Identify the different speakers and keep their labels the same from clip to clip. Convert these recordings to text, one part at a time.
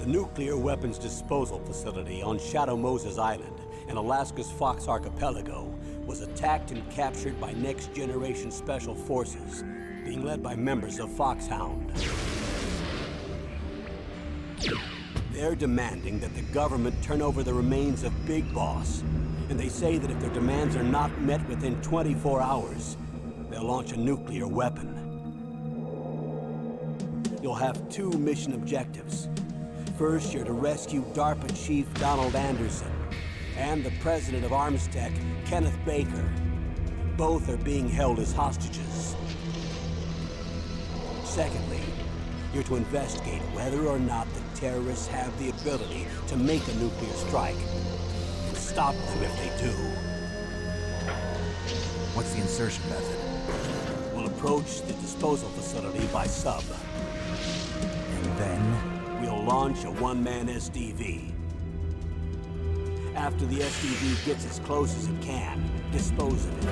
Speaker 1: The nuclear weapons disposal facility on Shadow Moses Island in Alaska's Fox Archipelago was attacked and captured by next-generation special forces, being led by members of Foxhound. They're demanding that the government turn over the remains of Big Boss, and they say that if their demands are not met within 24 hours, they'll launch a nuclear weapon. You'll have two mission objectives. First, you're to rescue DARPA Chief Donald Anderson and the president of Armstech, Kenneth Baker. Both are being held as hostages. Secondly, you're to investigate whether or not the terrorists have the ability to make a nuclear strike and stop them if they do.
Speaker 2: What's the insertion method?
Speaker 1: We'll approach the disposal facility by sub.
Speaker 2: And then?
Speaker 1: We'll launch a one-man SDV. After the SDV gets as close as it can, dispose of it.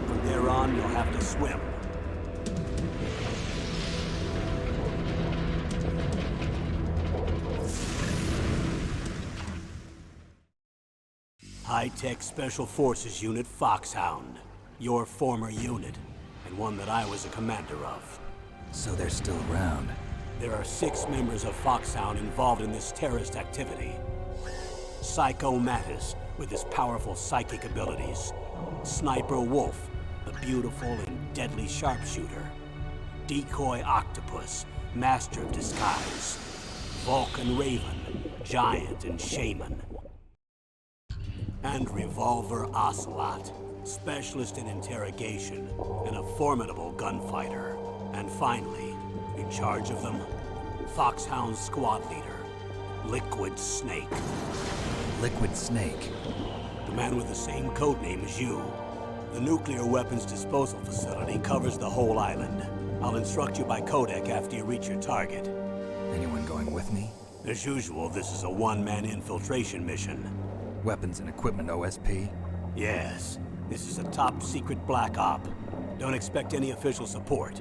Speaker 1: From there on, you'll have to swim. High-tech Special Forces Unit Foxhound. Your former unit, and one that I was a commander of.
Speaker 2: So they're still around.
Speaker 1: There are 6 members of Foxhound involved in this terrorist activity. Psycho Mattis, with his powerful psychic abilities. Sniper Wolf, the beautiful and deadly sharpshooter. Decoy Octopus, master of disguise. Vulcan Raven, giant and shaman. And Revolver Ocelot, specialist in interrogation and a formidable gunfighter. And finally, in charge of them, Foxhound's squad leader, Liquid Snake.
Speaker 2: Liquid Snake?
Speaker 1: The man with the same codename as you. The nuclear weapons disposal facility covers the whole island. I'll instruct you by codec after you reach your target.
Speaker 2: Anyone going with me?
Speaker 1: As usual, this is a one-man infiltration mission.
Speaker 2: Weapons and equipment OSP?
Speaker 1: Yes. This is a top-secret black op. Don't expect any official support.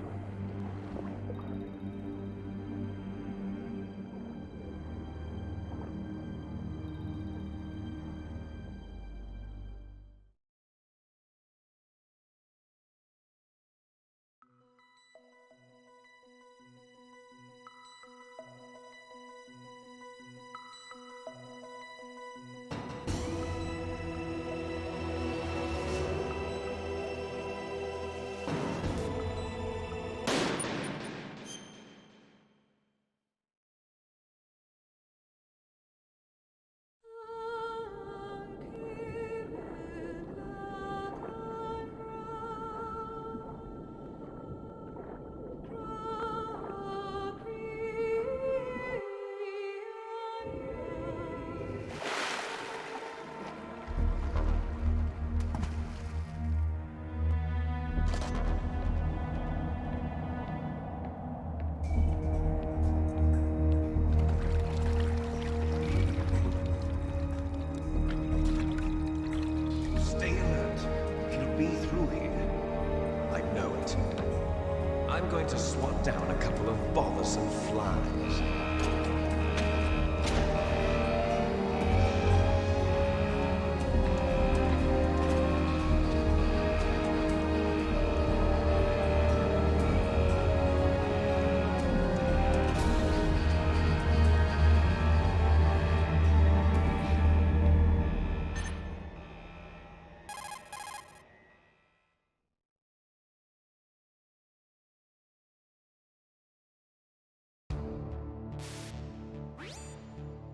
Speaker 3: I'm going to swat down a couple of bothersome flies.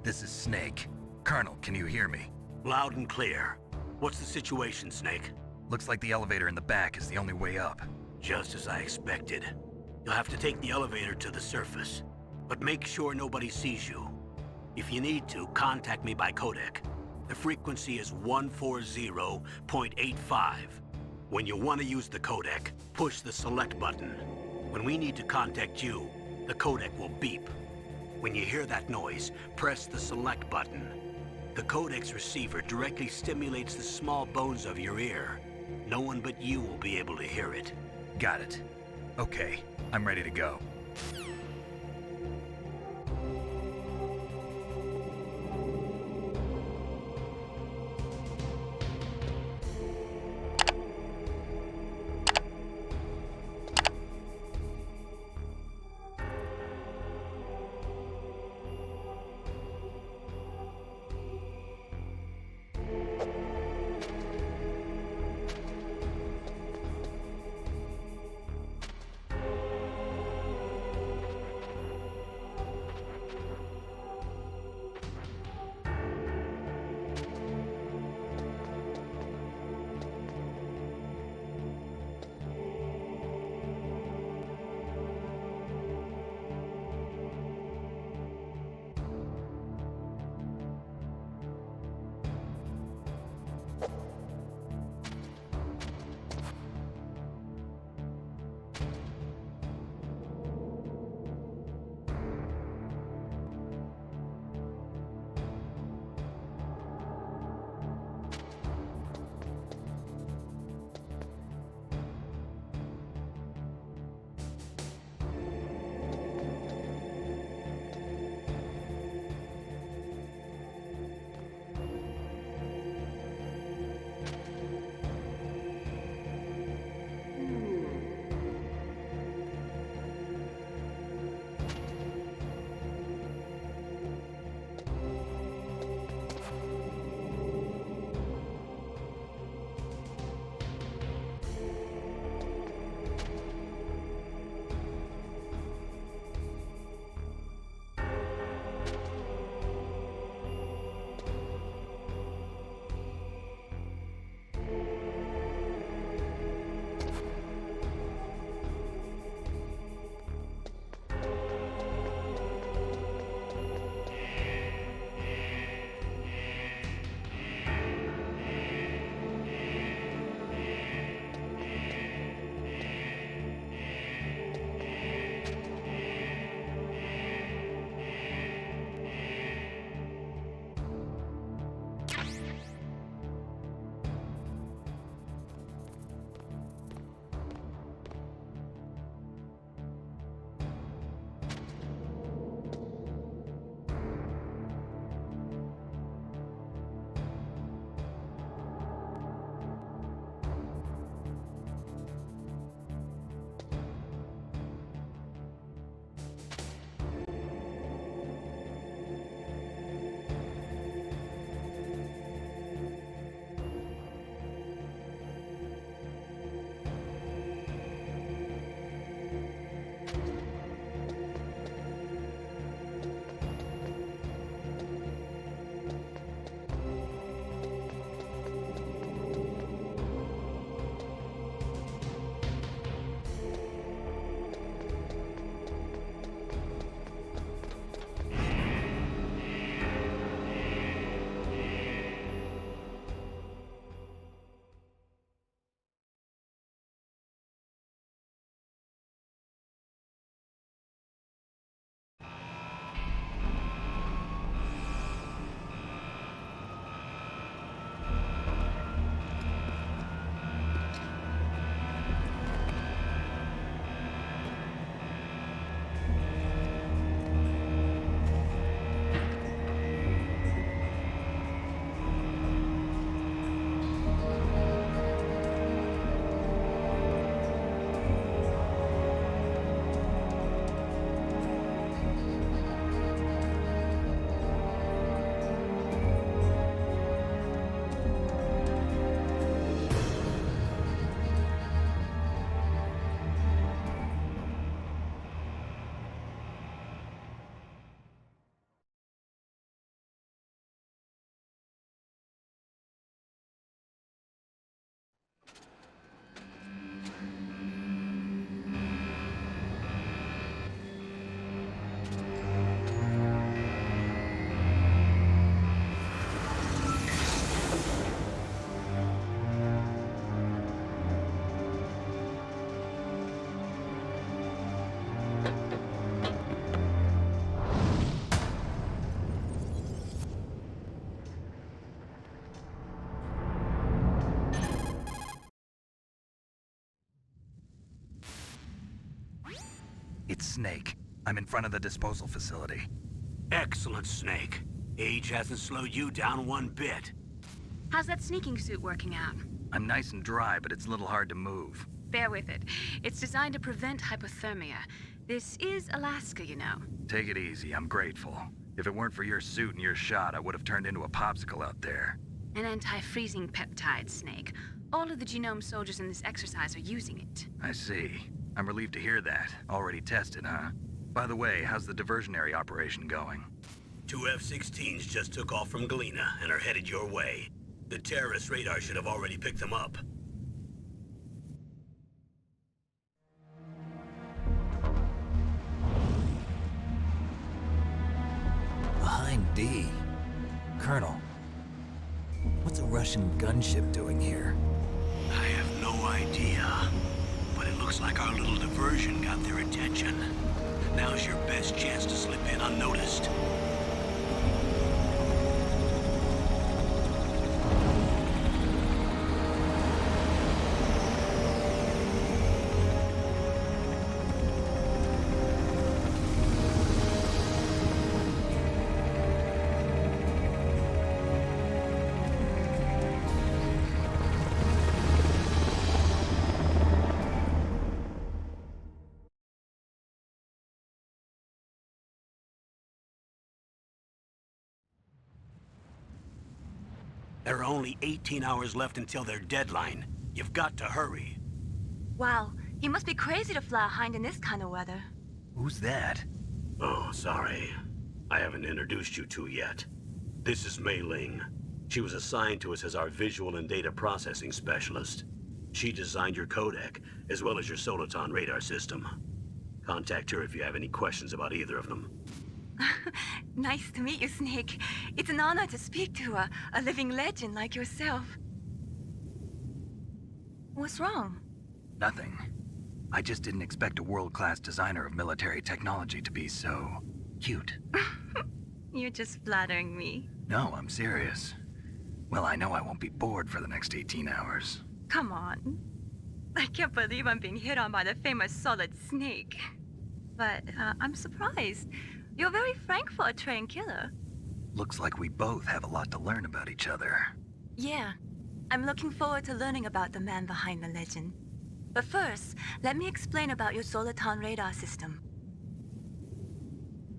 Speaker 2: This is Snake. Colonel, can you hear me?
Speaker 1: Loud and clear. What's the situation, Snake?
Speaker 2: Looks like the elevator in the back is the only way up.
Speaker 1: Just as I expected. You'll have to take the elevator to the surface, but make sure nobody sees you. If you need to, contact me by codec. The frequency is 140.85. When you want to use the codec, push the select button. When we need to contact you, the codec will beep. When you hear that noise, press the select button. The codec's receiver directly stimulates the small bones of your ear. No one but you will be able to hear it.
Speaker 2: Got it. Okay, I'm ready to go. It's Snake. I'm in front of the disposal facility.
Speaker 1: Excellent, Snake. Age hasn't slowed you down one bit.
Speaker 4: How's that sneaking suit working out?
Speaker 2: I'm nice and dry, but it's a little hard to move.
Speaker 4: Bear with it. It's designed to prevent hypothermia. This is Alaska, you know.
Speaker 2: Take it easy, I'm grateful. If it weren't for your suit and your shot, I would have turned into a popsicle out there.
Speaker 4: An anti-freezing peptide, Snake. All of the genome soldiers in this exercise are using it.
Speaker 2: I see. I'm relieved to hear that. Already tested, huh? By the way, how's the diversionary operation going?
Speaker 1: 2 F-16s just took off from Galena and are headed your way. The terrorist radar should have already picked them up.
Speaker 2: Behind D. Colonel, what's a Russian gunship doing here?
Speaker 1: I have no idea, but it looks like our little diversion got their attention. Now's your best chance to slip in unnoticed. There are only 18 hours left until their deadline. You've got to hurry.
Speaker 4: Wow, he must be crazy to fly a hind in this kind of weather.
Speaker 2: Who's that?
Speaker 1: Oh, sorry. I haven't introduced you to yet. This is Mei Ling. She was assigned to us as our visual and data processing specialist. She designed your codec, as well as your Soliton radar system. Contact her if you have any questions about either of them.
Speaker 4: Nice to meet you, Snake. It's an honor to speak to a living legend like yourself. What's wrong?
Speaker 2: Nothing. I just didn't expect a world-class designer of military technology to be so cute.
Speaker 4: You're just flattering me.
Speaker 2: No, I'm serious. Well, I know I won't be bored for the next 18 hours.
Speaker 4: Come on. I can't believe I'm being hit on by the famous Solid Snake. But I'm surprised. You're very frank for a trained killer.
Speaker 2: Looks like we both have a lot to learn about each other.
Speaker 4: Yeah. I'm looking forward to learning about the man behind the legend. But first, let me explain about your Soliton radar system.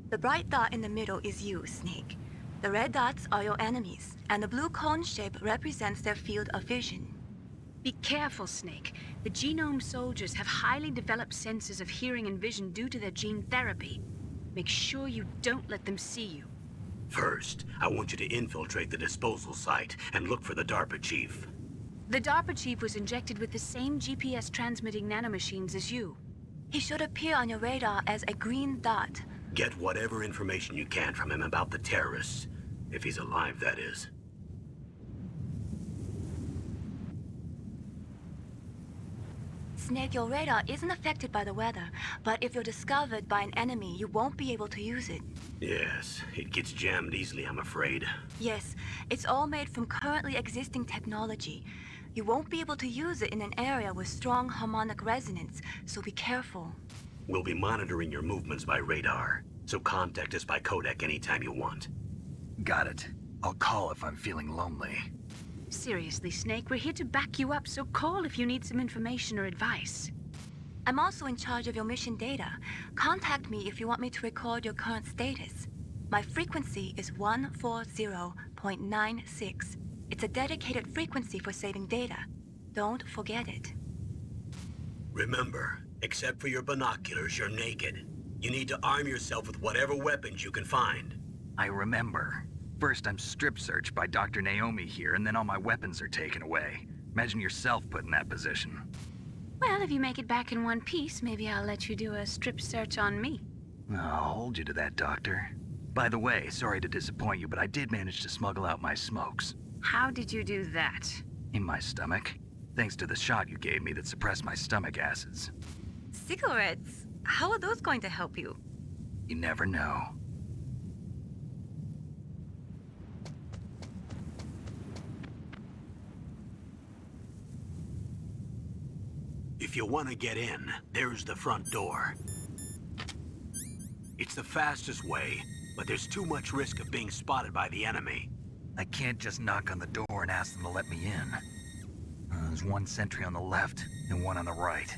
Speaker 4: The bright dot in the middle is you, Snake. The red dots are your enemies, and the blue cone shape represents their field of vision. Be careful, Snake. The genome soldiers have highly developed senses of hearing and vision due to their gene therapy. Make sure you don't let them see you.
Speaker 1: First, I want you to infiltrate the disposal site and look for the DARPA chief.
Speaker 4: The DARPA chief was injected with the same GPS transmitting nanomachines as you. He should appear on your radar as a green dot.
Speaker 1: Get whatever information you can from him about the terrorists. If he's alive, that is.
Speaker 4: Snake, your radar isn't affected by the weather, but if you're discovered by an enemy, you won't be able to use it.
Speaker 1: Yes, it gets jammed easily, I'm afraid.
Speaker 4: Yes, it's all made from currently existing technology. You won't be able to use it in an area with strong harmonic resonance, so be careful.
Speaker 1: We'll be monitoring your movements by radar, so contact us by codec anytime you want.
Speaker 2: Got it. I'll call if I'm feeling lonely.
Speaker 4: Seriously, Snake, we're here to back you up, so call if you need some information or advice. I'm also in charge of your mission data. Contact me if you want me to record your current status. My frequency is 140.96. It's a dedicated frequency for saving data. Don't forget it.
Speaker 1: Remember, except for your binoculars, you're naked. You need to arm yourself with whatever weapons you can find.
Speaker 2: I remember. First, I'm strip searched by Dr. Naomi here, and then all my weapons are taken away. Imagine yourself put in that position.
Speaker 4: Well, if you make it back in one piece, maybe I'll let you do a strip search on me.
Speaker 2: I'll hold you to that, Doctor. By the way, sorry to disappoint you, but I did manage to smuggle out my smokes.
Speaker 4: How did you do that?
Speaker 2: In my stomach. Thanks to the shot you gave me that suppressed my stomach acids.
Speaker 4: Cigarettes? How are those going to help you?
Speaker 2: You never know.
Speaker 1: If you want to get in, there's the front door. It's the fastest way, but there's too much risk of being spotted by the enemy.
Speaker 2: I can't just knock on the door and ask them to let me in. There's one sentry on the left and one on the right.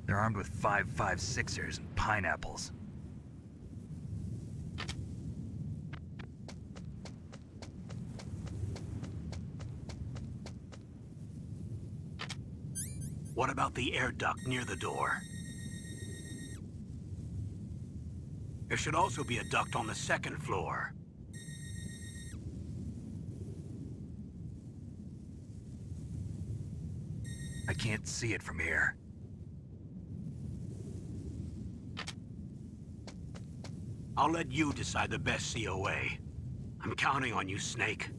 Speaker 2: They're armed with 5.56ers and pineapples.
Speaker 1: What about the air duct near the door? There should also be a duct on the second floor.
Speaker 2: I can't see it from here.
Speaker 1: I'll let you decide the best COA. I'm counting on you, Snake.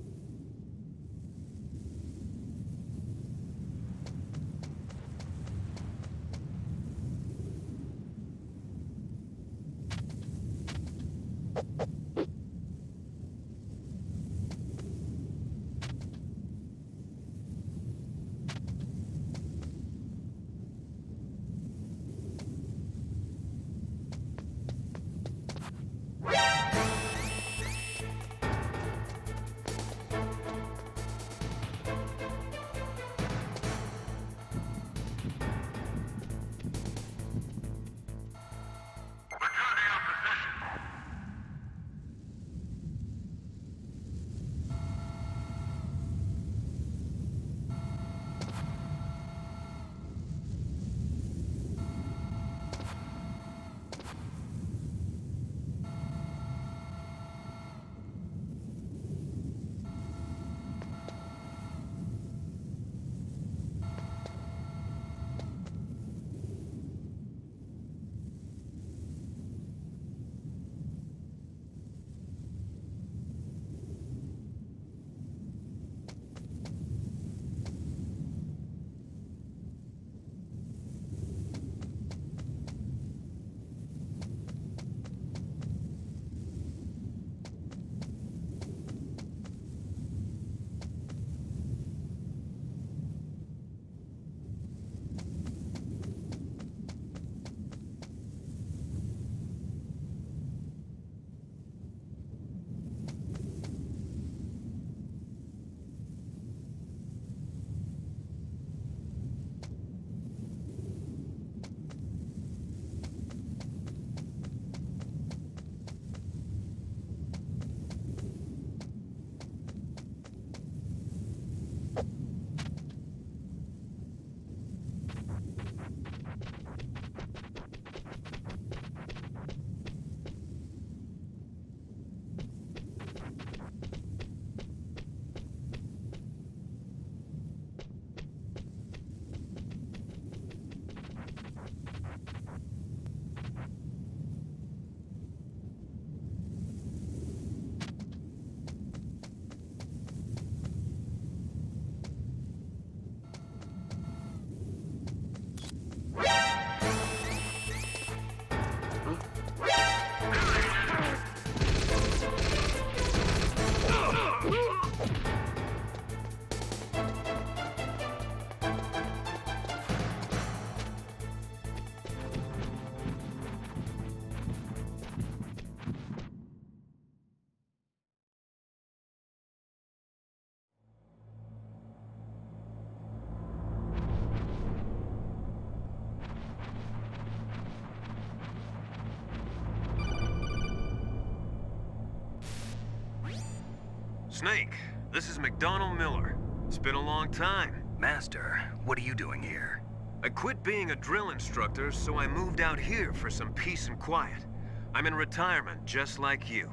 Speaker 3: Snake, this is McDonald Miller. It's been a long time.
Speaker 2: Master, what are you doing here?
Speaker 3: I quit being a drill instructor, so I moved out here for some peace and quiet. I'm in retirement, just like you.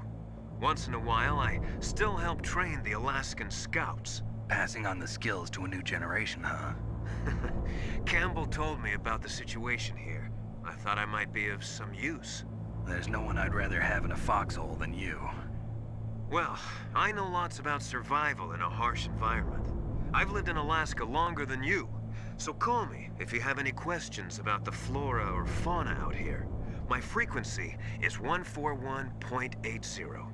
Speaker 3: Once in a while, I still help train the Alaskan Scouts.
Speaker 2: Passing on the skills to a new generation, huh?
Speaker 3: Campbell told me about the situation here. I thought I might be of some use.
Speaker 2: There's no one I'd rather have in a foxhole than you.
Speaker 3: Well, I know lots about survival in a harsh environment. I've lived in Alaska longer than you, so call me if you have any questions about the flora or fauna out here. My frequency is 141.80.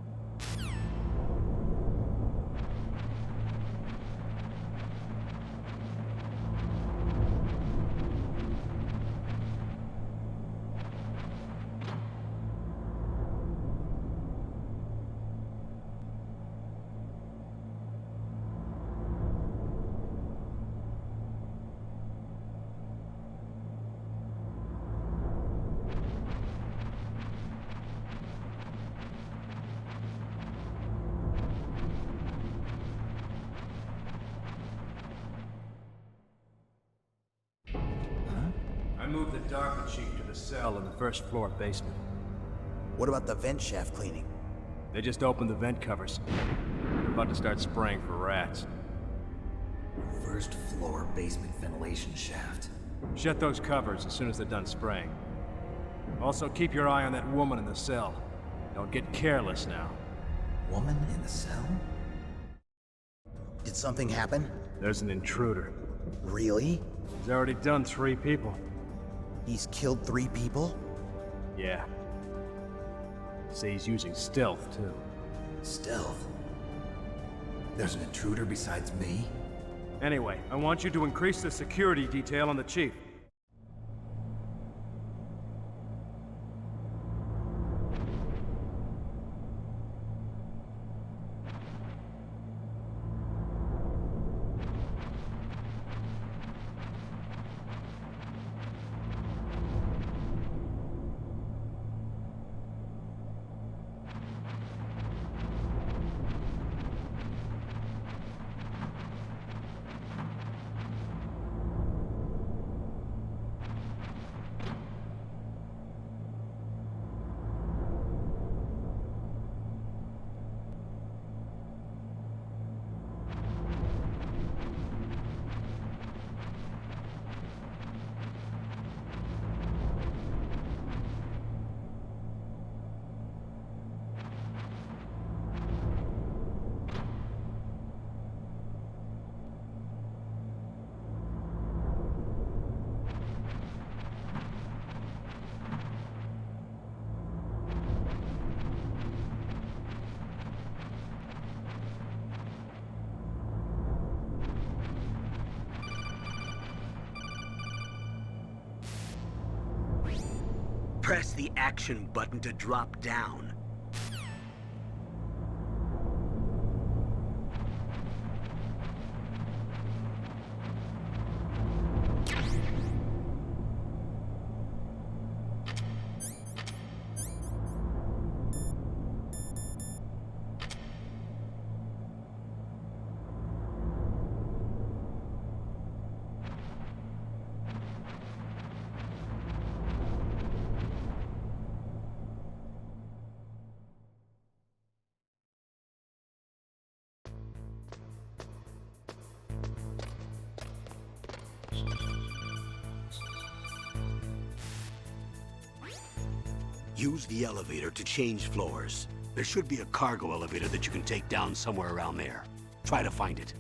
Speaker 5: I moved the Darker Chief to the cell in the first floor basement.
Speaker 6: What about the vent shaft cleaning?
Speaker 5: They just opened the vent covers. They're about to start spraying for rats.
Speaker 7: First floor basement ventilation shaft.
Speaker 5: Shut those covers as soon as they're done spraying. Also, keep your eye on that woman in the cell. Don't get careless now.
Speaker 7: Woman in the cell?
Speaker 6: Did something happen?
Speaker 5: There's an intruder.
Speaker 6: Really?
Speaker 5: He's already done 3 people.
Speaker 6: He's killed 3 people?
Speaker 5: Yeah. See, he's using stealth, too.
Speaker 7: Stealth? There's an intruder besides me?
Speaker 5: Anyway, I want you to increase the security detail on the Chief.
Speaker 1: Press the action button to drop down. Use the elevator to change floors. There should be a cargo elevator that you can take down somewhere around there. Try to find it.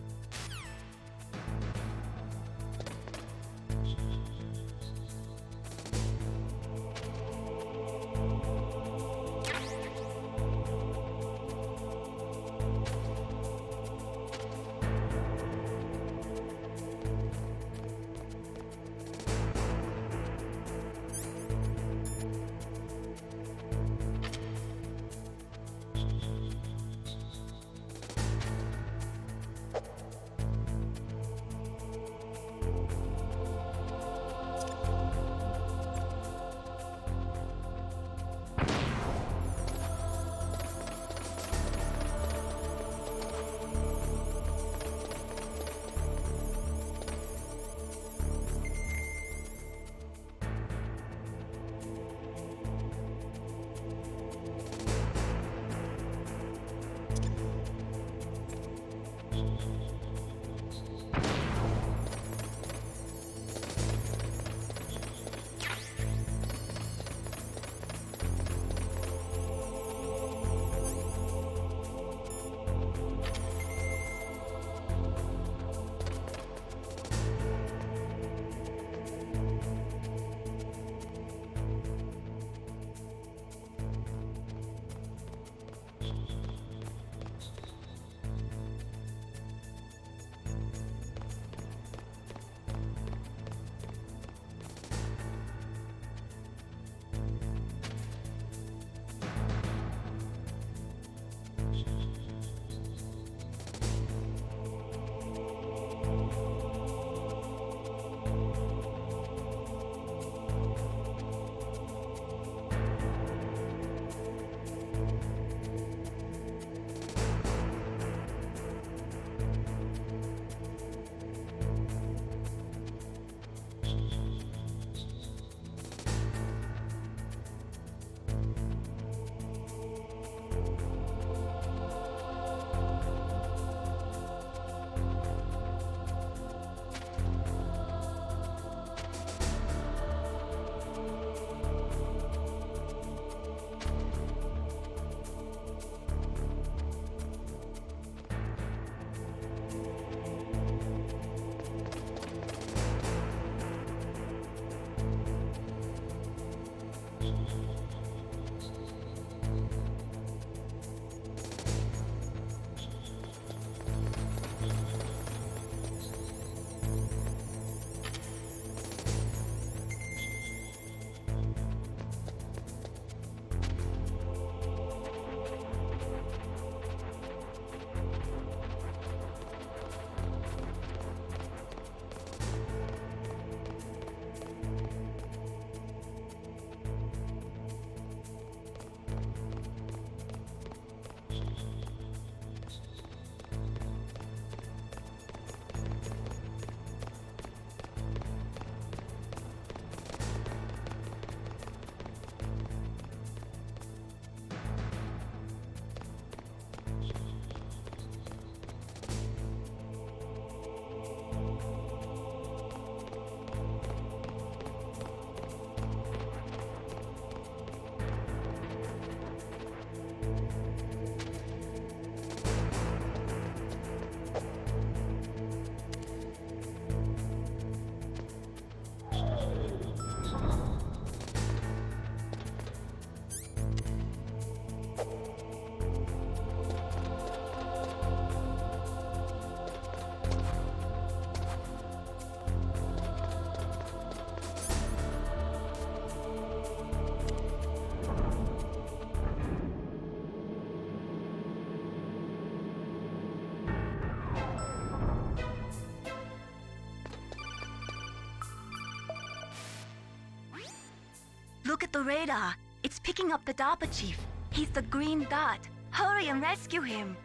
Speaker 4: Look at the radar. It's picking up the DARPA chief. He's the green dot. Hurry and rescue him.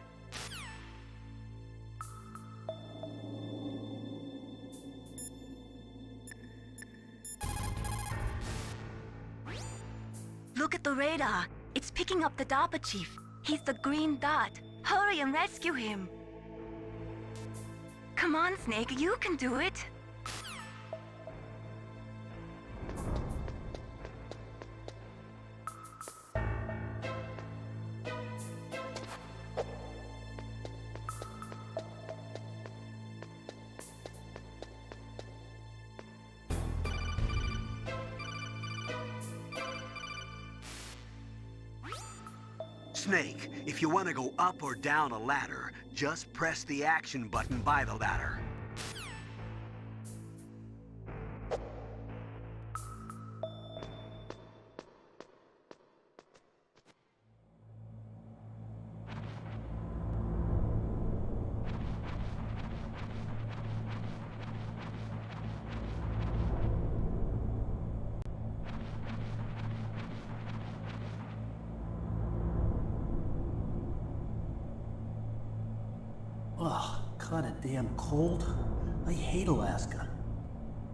Speaker 4: Look at the radar. It's picking up the DARPA chief. He's the green dot. Hurry and rescue him. Come on, Snake, you can do it.
Speaker 1: Snake, if you want to go up or down a ladder, just press the action button by the ladder.
Speaker 8: Ugh, kinda damn cold. I hate Alaska.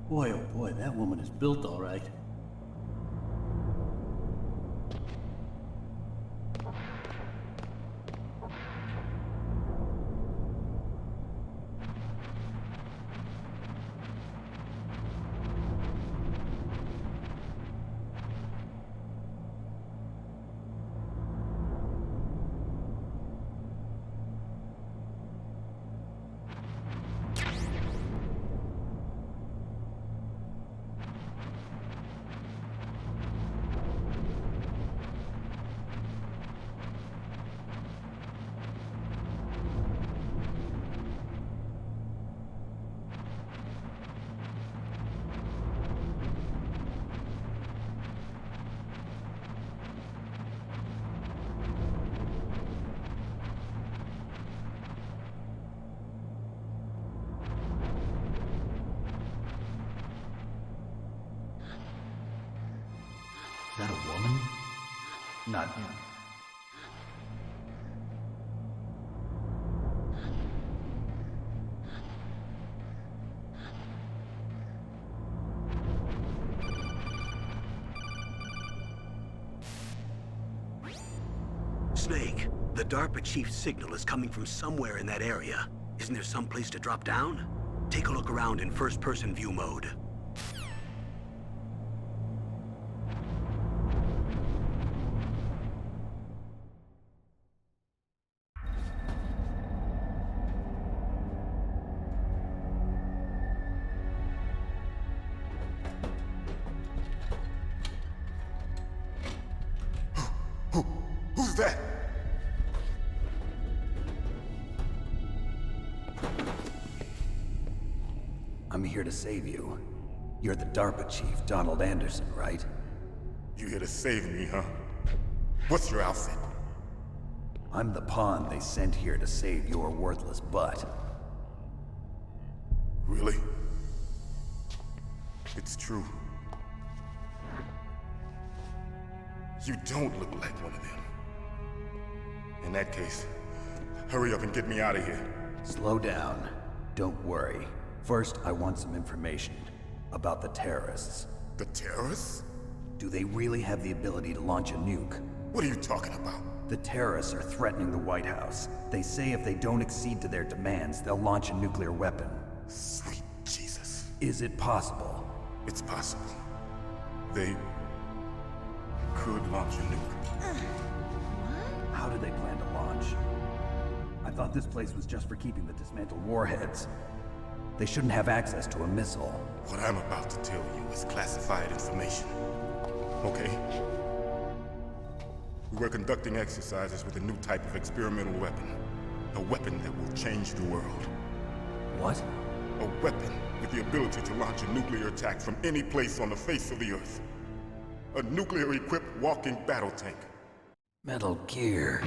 Speaker 8: Boy, oh boy, that woman is built all right. Is that a woman? Not him.
Speaker 1: Snake, the DARPA chief's signal is coming from somewhere in that area. Isn't there some place to drop down? Take a look around in first-person view mode.
Speaker 9: Who's that?
Speaker 7: I'm here to save you. You're the DARPA chief, Donald Anderson, right?
Speaker 9: You here to save me, huh? What's your outfit?
Speaker 7: I'm the pawn they sent here to save your worthless butt.
Speaker 9: Really? It's true. You don't look like one of them. In that case, hurry up and get me out of here.
Speaker 7: Slow down. Don't worry. First, I want some information about the terrorists.
Speaker 9: The terrorists?
Speaker 7: Do they really have the ability to launch a nuke?
Speaker 9: What are you talking about?
Speaker 7: The terrorists are threatening the White House. They say if they don't accede to their demands, they'll launch a nuclear weapon.
Speaker 9: Sweet Jesus.
Speaker 7: Is it possible?
Speaker 9: It's possible. They could launch a nuke.
Speaker 7: How do they plan to launch? I thought this place was just for keeping the dismantled warheads. They shouldn't have access to a missile.
Speaker 9: What I'm about to tell you is classified information. Okay? We were conducting exercises with a new type of experimental weapon. A weapon that will change the world.
Speaker 7: What?
Speaker 9: A weapon with the ability to launch a nuclear attack from any place on the face of the Earth. A nuclear-equipped walking battle tank.
Speaker 7: Metal Gear.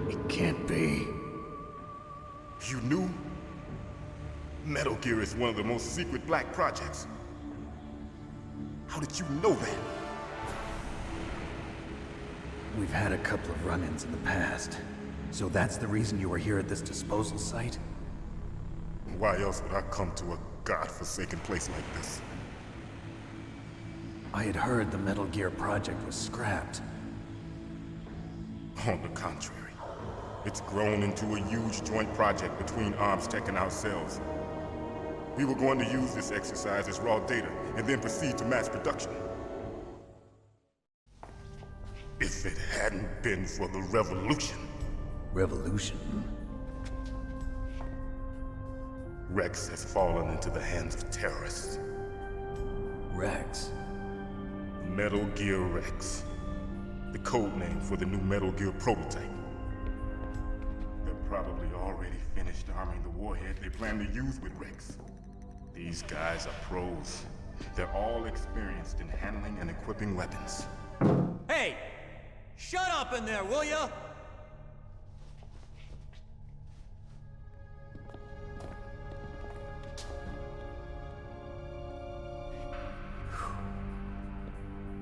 Speaker 7: It can't be.
Speaker 9: You knew? Metal Gear is one of the most secret black projects. How did you know that?
Speaker 7: We've had a couple of run-ins in the past. So that's the reason you were here at this disposal site?
Speaker 9: Why else would I come to a godforsaken place like this?
Speaker 7: I had heard the Metal Gear project was scrapped.
Speaker 9: On the contrary, it's grown into a huge joint project between ArmsTech and ourselves. We were going to use this exercise as raw data and then proceed to mass production. If it hadn't been for the revolution.
Speaker 7: Revolution?
Speaker 9: Rex has fallen into the hands of terrorists.
Speaker 7: Rex?
Speaker 9: Metal Gear Rex. The code name for the new Metal Gear prototype. They're probably already finished arming the warhead they plan to use with Rex. These guys are pros. They're all experienced in handling and equipping weapons.
Speaker 10: Hey! Shut up in there, will ya?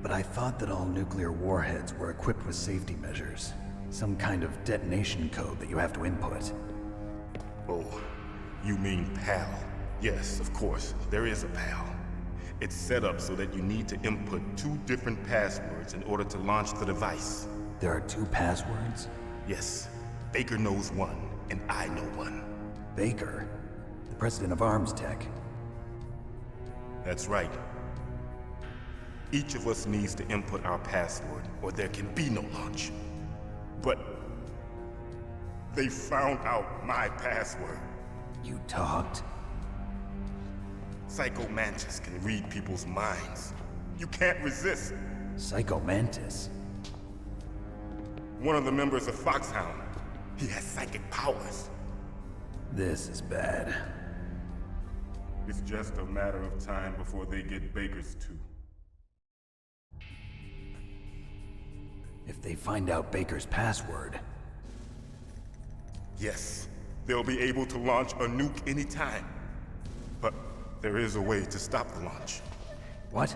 Speaker 7: But I thought that all nuclear warheads were equipped with safety measures. Some kind of detonation code that you have to input.
Speaker 9: Oh, you mean PAL? Yes, of course, there is a PAL. It's set up so that you need to input 2 different passwords in order to launch the device.
Speaker 7: There are 2 passwords?
Speaker 9: Yes, Baker knows one, and I know one.
Speaker 7: Baker? The president of ArmsTech?
Speaker 9: That's right. Each of us needs to input our password, or there can be no launch. But they found out my password.
Speaker 7: You talked?
Speaker 9: Psycho Mantis can read people's minds. You can't resist.
Speaker 7: Psycho Mantis?
Speaker 9: One of the members of Foxhound. He has psychic powers.
Speaker 7: This is bad.
Speaker 9: It's just a matter of time before they get Baker's too.
Speaker 7: If they find out Baker's password...
Speaker 9: Yes, they'll be able to launch a nuke anytime. But there is a way to stop the launch.
Speaker 7: What?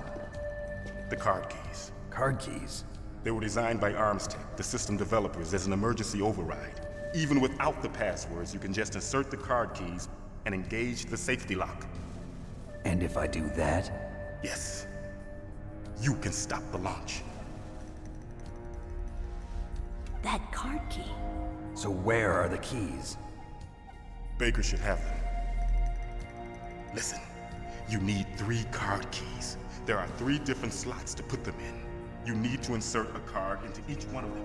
Speaker 9: The card keys.
Speaker 7: Card keys?
Speaker 9: They were designed by ArmsTech, the system developers, as an emergency override. Even without the passwords, you can just insert the card keys and engage the safety lock.
Speaker 7: And if I do that?
Speaker 9: Yes. You can stop the launch.
Speaker 11: That card key.
Speaker 7: So where are the keys?
Speaker 9: Baker should have them. Listen, you need 3 card keys. There are 3 different slots to put them in. You need to insert a card into each one of them.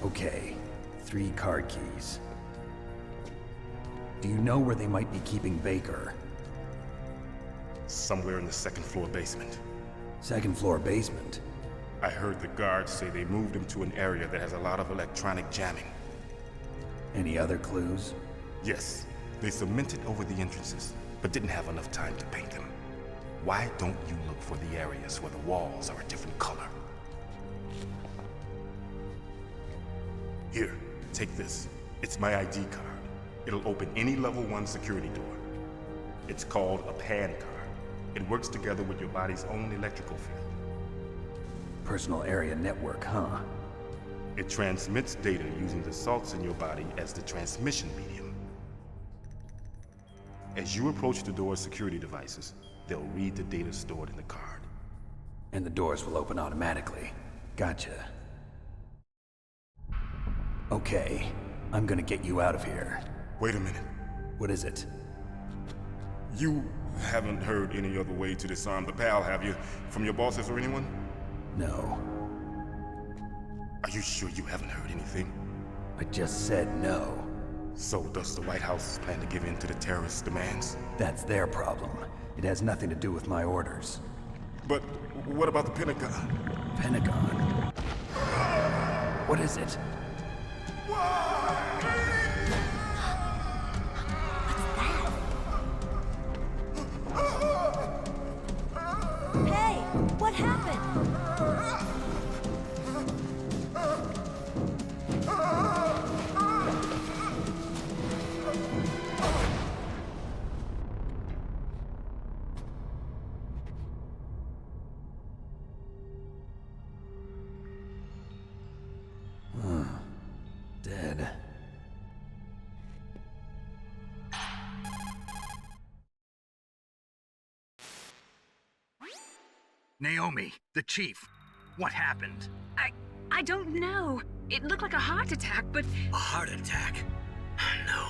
Speaker 7: Okay, 3 card keys. Do you know where they might be keeping Baker?
Speaker 9: Somewhere in the 2nd floor basement.
Speaker 7: 2nd floor basement?
Speaker 9: I heard the guards say they moved him to an area that has a lot of electronic jamming.
Speaker 7: Any other clues?
Speaker 9: Yes, they cemented over the entrances, but didn't have enough time to paint them. Why don't you look for the areas where the walls are a different color? Here, take this. It's my ID card. It'll open any level 1 security door. It's called a PAN card. It works together with your body's own electrical field.
Speaker 7: Personal area network, huh?
Speaker 9: It transmits data using the salts in your body as the transmission medium. As you approach the door's security devices, they'll read the data stored in the card.
Speaker 7: And the doors will open automatically. Gotcha. Okay, I'm gonna get you out of here.
Speaker 9: Wait a minute.
Speaker 7: What is it?
Speaker 9: You haven't heard any other way to disarm the PAL, have you? From your bosses or anyone?
Speaker 7: No.
Speaker 9: Are you sure you haven't heard anything?
Speaker 7: I just said no.
Speaker 9: So does the White House plan to give in to the terrorists' demands?
Speaker 7: That's their problem. It has nothing to do with my orders.
Speaker 9: But what about the Pentagon?
Speaker 7: Pentagon? What is it?
Speaker 11: Hey, what happened?
Speaker 2: Naomi, the chief. What happened?
Speaker 4: I don't know. It looked like a heart attack, but...
Speaker 1: A heart attack? No.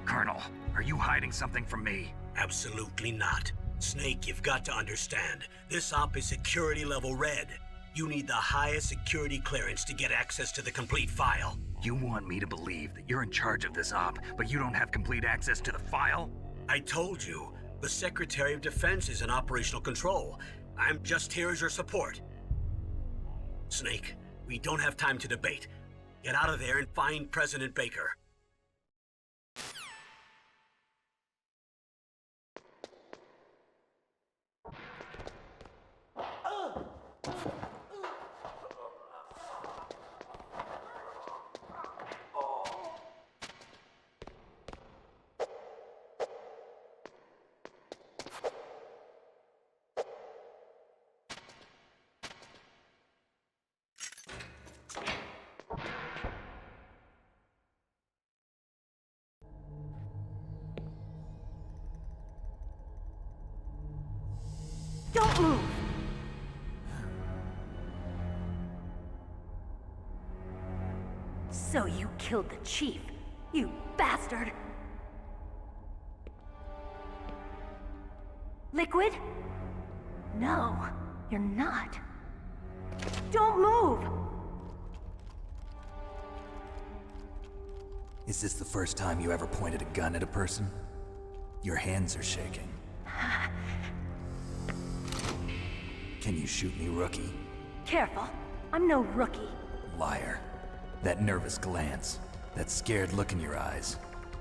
Speaker 2: Colonel, are you hiding something from me?
Speaker 1: Absolutely not. Snake, you've got to understand. This op is security level red. You need the highest security clearance to get access to the complete file.
Speaker 2: You want me to believe that you're in charge of this op, but you don't have complete access to the file?
Speaker 1: I told you, the Secretary of Defense is in operational control. I'm just here as your support. Snake, we don't have time to debate. Get out of there and find President Baker.
Speaker 11: Don't move! So you killed the chief, you bastard! Liquid? No, you're not. Don't move!
Speaker 2: Is this the first time you ever pointed a gun at a person? Your hands are shaking. Can you shoot me, rookie?
Speaker 11: Careful, I'm no rookie.
Speaker 2: Liar. That nervous glance, that scared look in your eyes.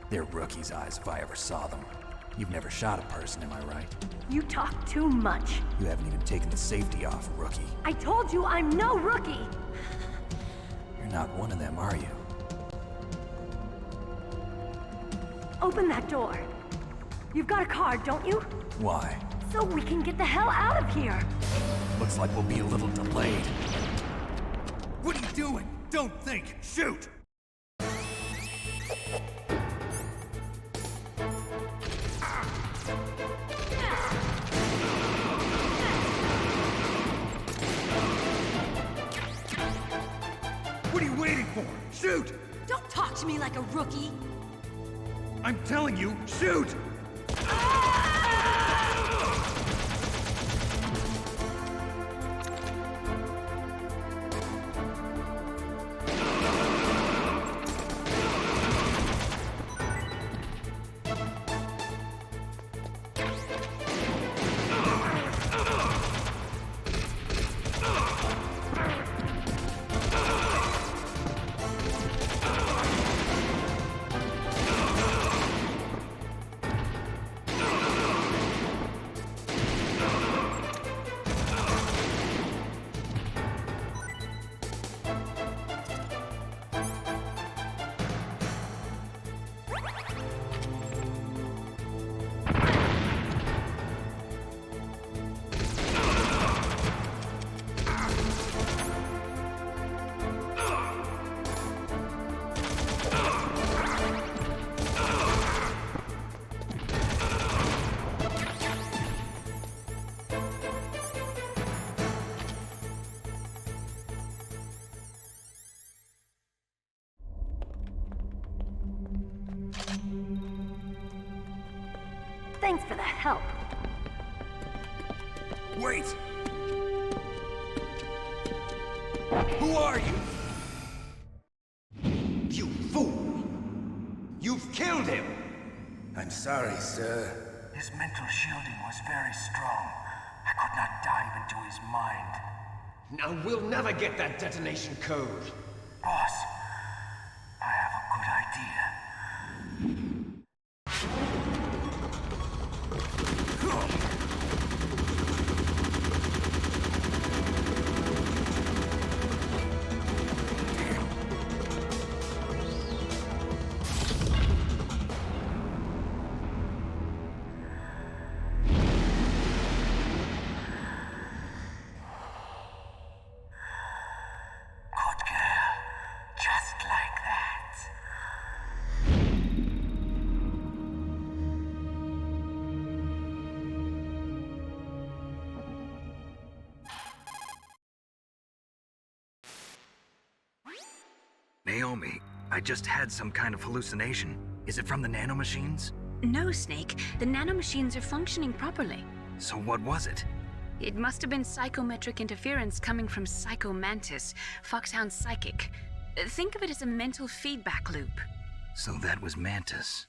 Speaker 2: They're rookie's eyes if I ever saw them. You've never shot a person, am I right?
Speaker 11: You talk too much.
Speaker 2: You haven't even taken the safety off, rookie.
Speaker 11: I told you I'm no rookie!
Speaker 2: You're not one of them, are you?
Speaker 11: Open that door. You've got a card, don't you?
Speaker 2: Why?
Speaker 11: So we can get the hell out of here!
Speaker 2: Looks like we'll be a little delayed.
Speaker 10: What are you doing? Don't think! Shoot! What are you waiting for? Shoot!
Speaker 11: Don't talk to me like a rookie!
Speaker 10: I'm telling you, shoot!
Speaker 11: Thanks for the help.
Speaker 10: Wait! Who are you?
Speaker 12: You fool! You've killed him! I'm sorry, sir.
Speaker 13: His mental shielding was very strong. I could not dive into his mind.
Speaker 12: Now we'll never get that detonation code.
Speaker 13: Boss, I have a good idea. Good girl.
Speaker 2: Naomi, I just had some kind of hallucination. Is it from the nanomachines?
Speaker 4: No, Snake. The nanomachines are functioning properly.
Speaker 2: So what was it?
Speaker 4: It must have been psychometric interference coming from Psycho Mantis, Foxhound's psychic. Think of it as a mental feedback loop.
Speaker 2: So that was Mantis.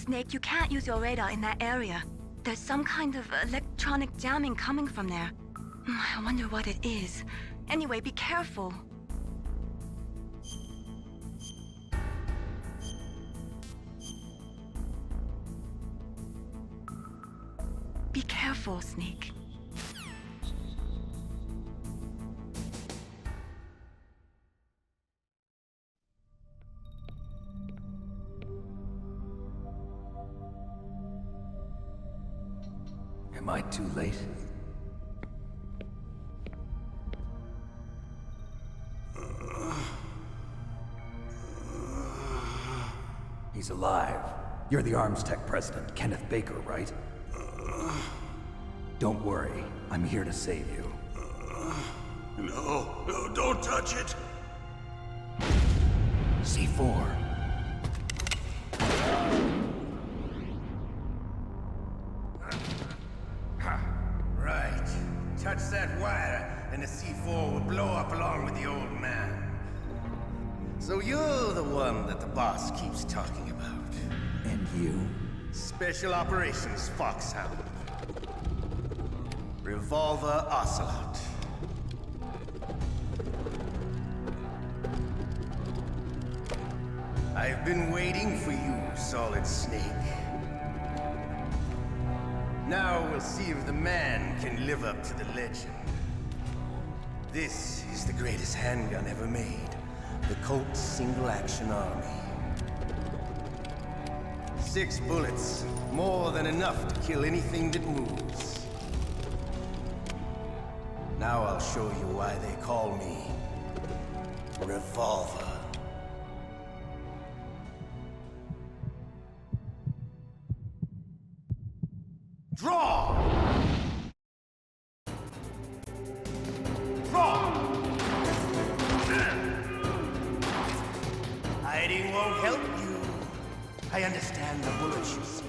Speaker 4: Snake, you can't use your radar in that area. There's some kind of electronic jamming coming from there. I wonder what it is. Anyway, be careful. Be careful, Snake.
Speaker 7: Am I too late? He's alive. You're the Arms Tech president, Kenneth Baker, right? Don't worry. I'm here to save you.
Speaker 12: No, don't touch it!
Speaker 7: C4.
Speaker 12: Right. Touch that wire, and the C4 will blow up along with the old man. So you're the one that the boss keeps talking about.
Speaker 7: And you?
Speaker 12: Special Operations Foxhound. Revolver Ocelot. I've been waiting for you, Solid Snake. Now we'll see if the man can live up to the legend. This is the greatest handgun ever made. The Colt Single Action Army. 6 bullets, more than enough to kill anything that moves. Now I'll show you why they call me Revolver. Draw! Draw! Hiding won't help you. I understand the bullets you see.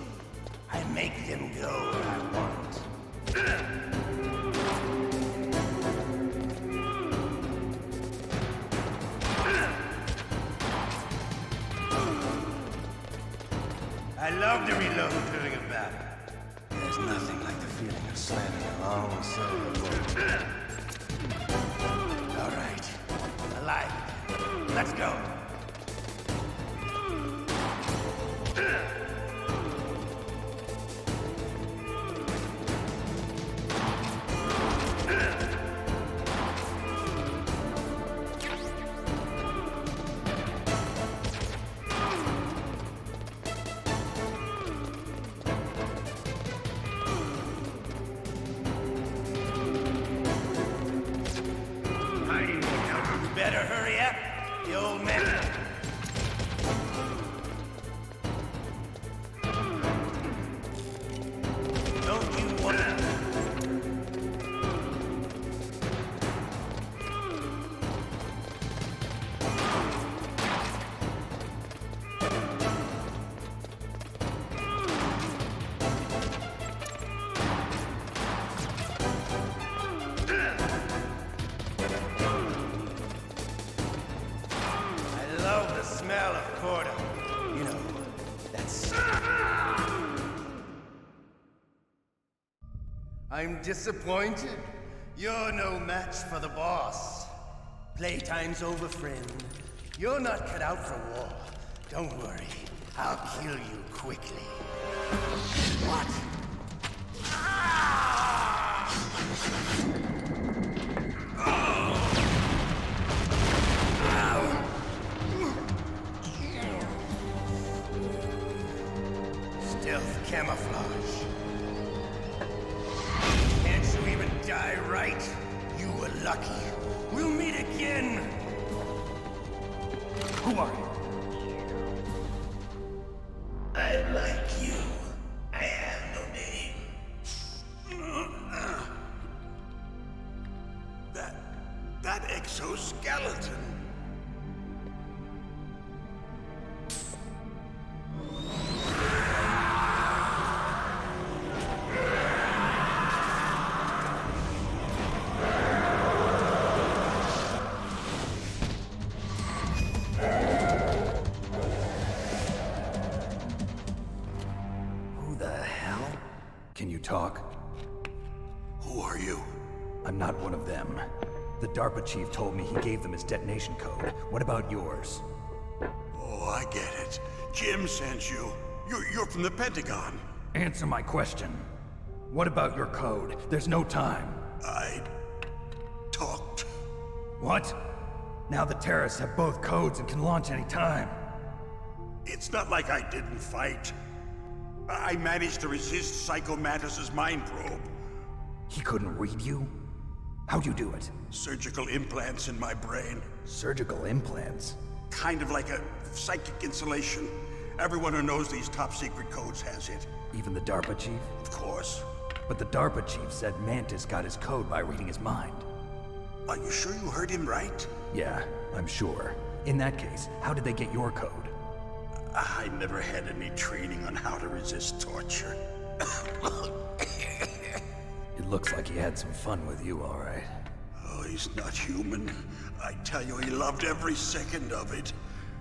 Speaker 12: I make them go where I want. I love to reload during a battle. There's nothing like the feeling of slamming a long silver bullet. All right, alive. Let's go. Better hurry up, the old man. Don't you want to... smell of corda. You know, that's... I'm disappointed. You're no match for the boss. Playtime's over, friend. You're not cut out for war. Don't worry. I'll kill you quickly. What? Stealth camouflage. Can't you even die right? You were lucky. We'll meet again. Who are you? I'm like you. I have no name. That exoskeleton.
Speaker 7: Can you talk?
Speaker 12: Who are you?
Speaker 7: I'm not one of them. The DARPA chief told me he gave them his detonation code. What about yours?
Speaker 12: Oh, I get it. Jim sent you. You're from the Pentagon.
Speaker 7: Answer my question. What about your code? There's no time.
Speaker 12: I talked.
Speaker 7: What? Now the terrorists have both codes and can launch any time.
Speaker 12: It's not like I didn't fight. I managed to resist Psycho Mantis's mind probe.
Speaker 7: He couldn't read you? How'd you do it?
Speaker 12: Surgical implants in my brain.
Speaker 7: Surgical implants?
Speaker 12: Kind of like a psychic insulation. Everyone who knows these top secret codes has it.
Speaker 7: Even the DARPA chief?
Speaker 12: Of course.
Speaker 7: But the DARPA chief said Mantis got his code by reading his mind.
Speaker 12: Are you sure you heard him right?
Speaker 7: Yeah, I'm sure. In that case, how did they get your code?
Speaker 12: I never had any training on how to resist torture.
Speaker 7: It looks like he had some fun with you, all right.
Speaker 12: Oh, he's not human. I tell you, he loved every second of it.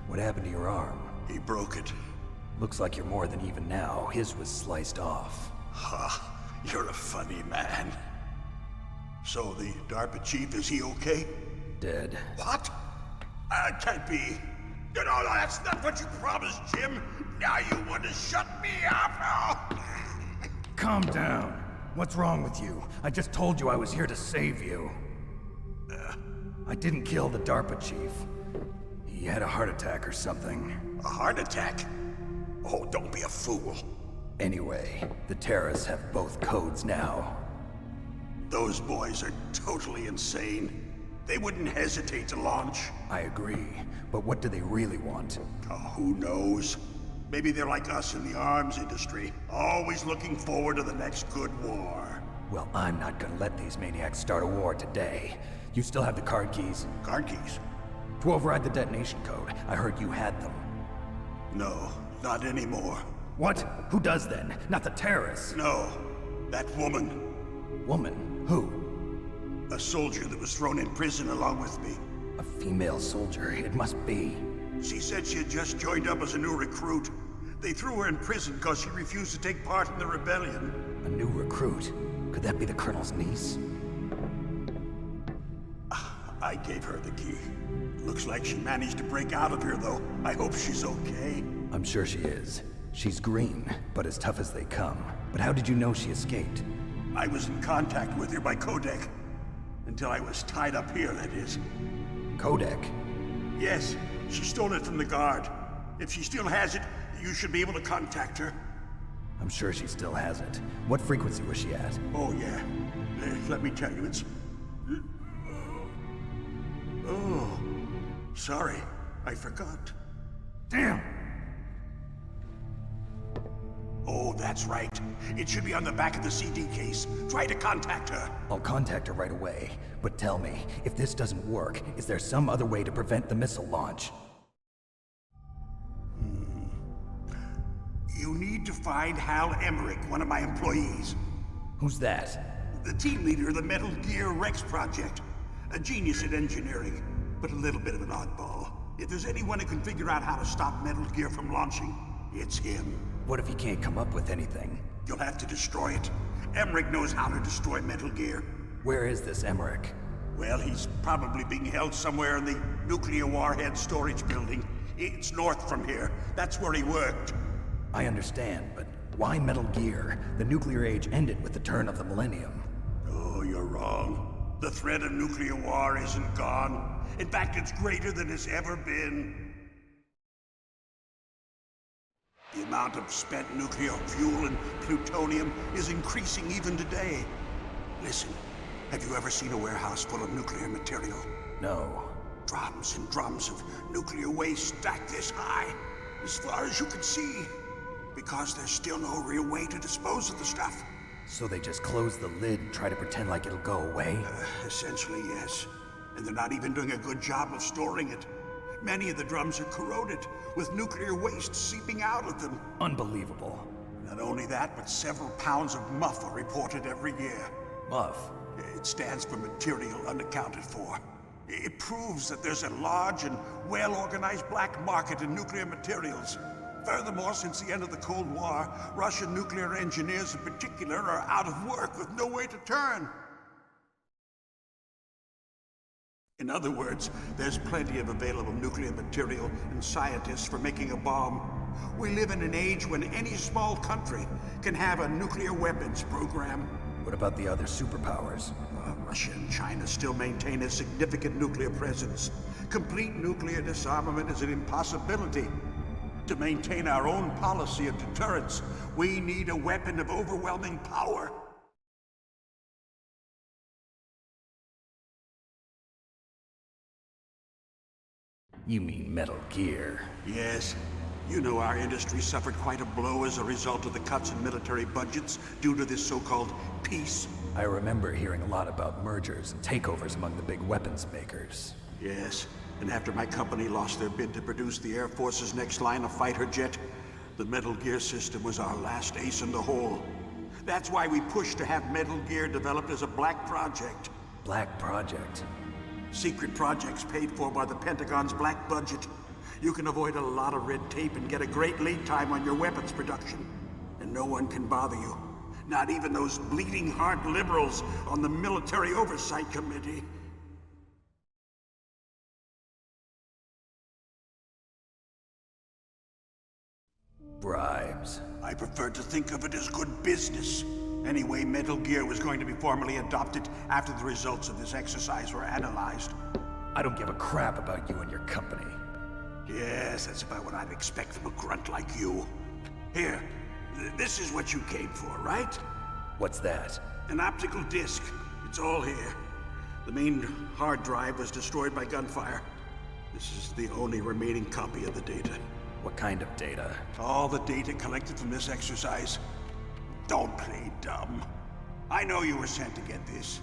Speaker 7: What happened to your arm?
Speaker 12: He broke it.
Speaker 7: Looks like you're more than even now. His was sliced off.
Speaker 12: Ha, you're a funny man. So the DARPA chief, is he okay?
Speaker 7: Dead.
Speaker 12: What? Can't be. No, that's not what you promised, Jim. Now you want to shut me up?
Speaker 7: Calm down. What's wrong with you? I just told you I was here to save you. I didn't kill the DARPA chief. He had a heart attack or something.
Speaker 12: A heart attack? Oh, don't be a fool.
Speaker 7: Anyway, the terrorists have both codes now.
Speaker 12: Those boys are totally insane. They wouldn't hesitate to launch.
Speaker 7: I agree, but what do they really want?
Speaker 12: Oh, who knows? Maybe they're like us in the arms industry, always looking forward to the next good war.
Speaker 7: Well, I'm not gonna let these maniacs start a war today. You still have the card keys?
Speaker 12: Card keys?
Speaker 7: To override the detonation code. I heard you had them.
Speaker 12: No, not anymore.
Speaker 7: What? Who does then? Not the terrorists?
Speaker 12: No, that woman.
Speaker 7: Woman? Who?
Speaker 12: A soldier that was thrown in prison along with me.
Speaker 7: A female soldier, it must be.
Speaker 12: She said she had just joined up as a new recruit. They threw her in prison because she refused to take part in the rebellion.
Speaker 7: A new recruit? Could that be the Colonel's niece?
Speaker 12: I gave her the key. Looks like she managed to break out of here, though. I hope she's okay.
Speaker 7: I'm sure she is. She's green, but as tough as they come. But how did you know she escaped?
Speaker 12: I was in contact with her by codec. Until I was tied up here, that is.
Speaker 7: Codec?
Speaker 12: Yes, she stole it from the guard. If she still has it, you should be able to contact her.
Speaker 7: I'm sure she still has it. What frequency was she at?
Speaker 12: Oh, yeah. Let me tell you, it's... Oh, sorry. I forgot.
Speaker 7: Damn!
Speaker 12: Oh, that's right. It should be on the back of the CD case. Try to contact her.
Speaker 7: I'll contact her right away. But tell me, if this doesn't work, is there some other way to prevent the missile launch?
Speaker 12: You need to find Hal Emmerich, one of my employees.
Speaker 7: Who's that?
Speaker 12: The team leader of the Metal Gear Rex project. A genius at engineering, but a little bit of an oddball. If there's anyone who can figure out how to stop Metal Gear from launching, it's him.
Speaker 7: What if he can't come up with anything?
Speaker 12: You'll have to destroy it. Emmerich knows how to destroy Metal Gear.
Speaker 7: Where is this Emmerich?
Speaker 12: Well, he's probably being held somewhere in the nuclear warhead storage building. It's north from here. That's where he worked.
Speaker 7: I understand, but why Metal Gear? The nuclear age ended with the turn of the millennium.
Speaker 12: Oh, you're wrong. The threat of nuclear war isn't gone. In fact, it's greater than it's ever been. The amount of spent nuclear fuel and plutonium is increasing even today. Listen, have you ever seen a warehouse full of nuclear material?
Speaker 7: No.
Speaker 12: Drums and drums of nuclear waste stacked this high, as far as you can see, because there's still no real way to dispose of the stuff.
Speaker 7: So they just close the lid and try to pretend like it'll go away?
Speaker 12: Essentially, yes. And they're not even doing a good job of storing it. Many of the drums are corroded, with nuclear waste seeping out of them.
Speaker 7: Unbelievable.
Speaker 12: Not only that, but several pounds of MUF are reported every year.
Speaker 7: MUF?
Speaker 12: It stands for material unaccounted for. It proves that there's a large and well-organized black market in nuclear materials.
Speaker 14: Furthermore, since the end of the Cold War, Russian nuclear engineers in particular are out of work with no way to turn. In other words, there's plenty of available nuclear material and scientists for making a bomb. We live in an age when any small country can have a nuclear weapons program.
Speaker 7: What about the other superpowers?
Speaker 14: Russia and China still maintain a significant nuclear presence. Complete nuclear disarmament is an impossibility. To maintain our own policy of deterrence, we need a weapon of overwhelming power.
Speaker 7: You mean Metal Gear?
Speaker 14: Yes. You know our industry suffered quite a blow as a result of the cuts in military budgets due to this so-called peace.
Speaker 7: I remember hearing a lot about mergers and takeovers among the big weapons makers.
Speaker 14: Yes, and after my company lost their bid to produce the Air Force's next line of fighter jet, the Metal Gear system was our last ace in the hole. That's why we pushed to have Metal Gear developed as a black project.
Speaker 7: Black project?
Speaker 14: Secret projects paid for by the Pentagon's black budget. You can avoid a lot of red tape and get a great lead time on your weapons production. And no one can bother you. Not even those bleeding heart liberals on the Military Oversight Committee.
Speaker 7: Bribes.
Speaker 14: I prefer to think of it as good business. Anyway, Metal Gear was going to be formally adopted after the results of this exercise were analyzed.
Speaker 7: I don't give a crap about you and your company.
Speaker 14: Yes, that's about what I'd expect from a grunt like you. Here, this is what you came for, right?
Speaker 7: What's that?
Speaker 14: An optical disc. It's all here. The main hard drive was destroyed by gunfire. This is the only remaining copy of the data.
Speaker 7: What kind of data?
Speaker 14: All the data collected from this exercise. Don't play dumb. I know you were sent to get this.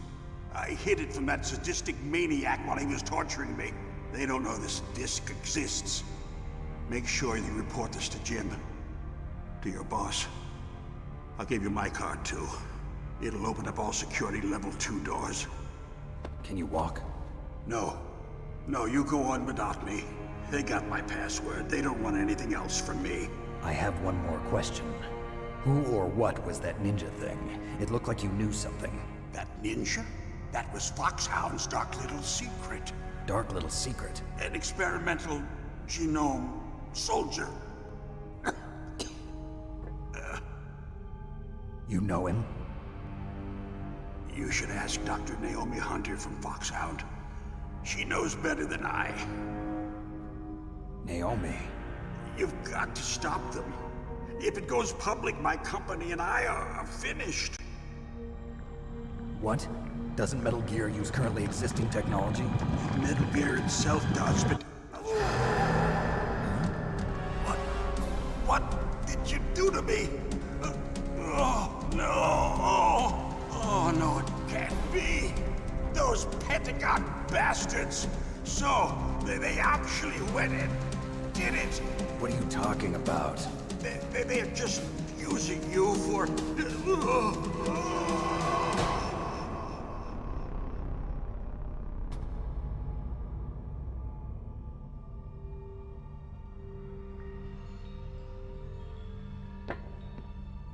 Speaker 14: I hid it from that sadistic maniac while he was torturing me. They don't know this disc exists. Make sure you report this to Jim. To your boss. I'll give you my card, too. It'll open up all security level 2 doors.
Speaker 7: Can you walk?
Speaker 14: No. No, you go on without me. They got my password. They don't want anything else from me.
Speaker 7: I have one more question. Who or what was that ninja thing? It looked like you knew something.
Speaker 14: That ninja? That was Foxhound's dark little secret.
Speaker 7: Dark little secret?
Speaker 14: An experimental genome soldier.
Speaker 7: You know him?
Speaker 14: You should ask Dr. Naomi Hunter from Foxhound. She knows better than I.
Speaker 7: Naomi?
Speaker 14: You've got to stop them. If it goes public, my company and I are finished.
Speaker 7: What? Doesn't Metal Gear use currently existing technology?
Speaker 14: Metal Gear itself does, but... What did you do to me? Oh, no. Oh, no, it can't be. Those Pentagon bastards. So, they actually went and did it.
Speaker 7: What are you talking about?
Speaker 14: They're just using you for...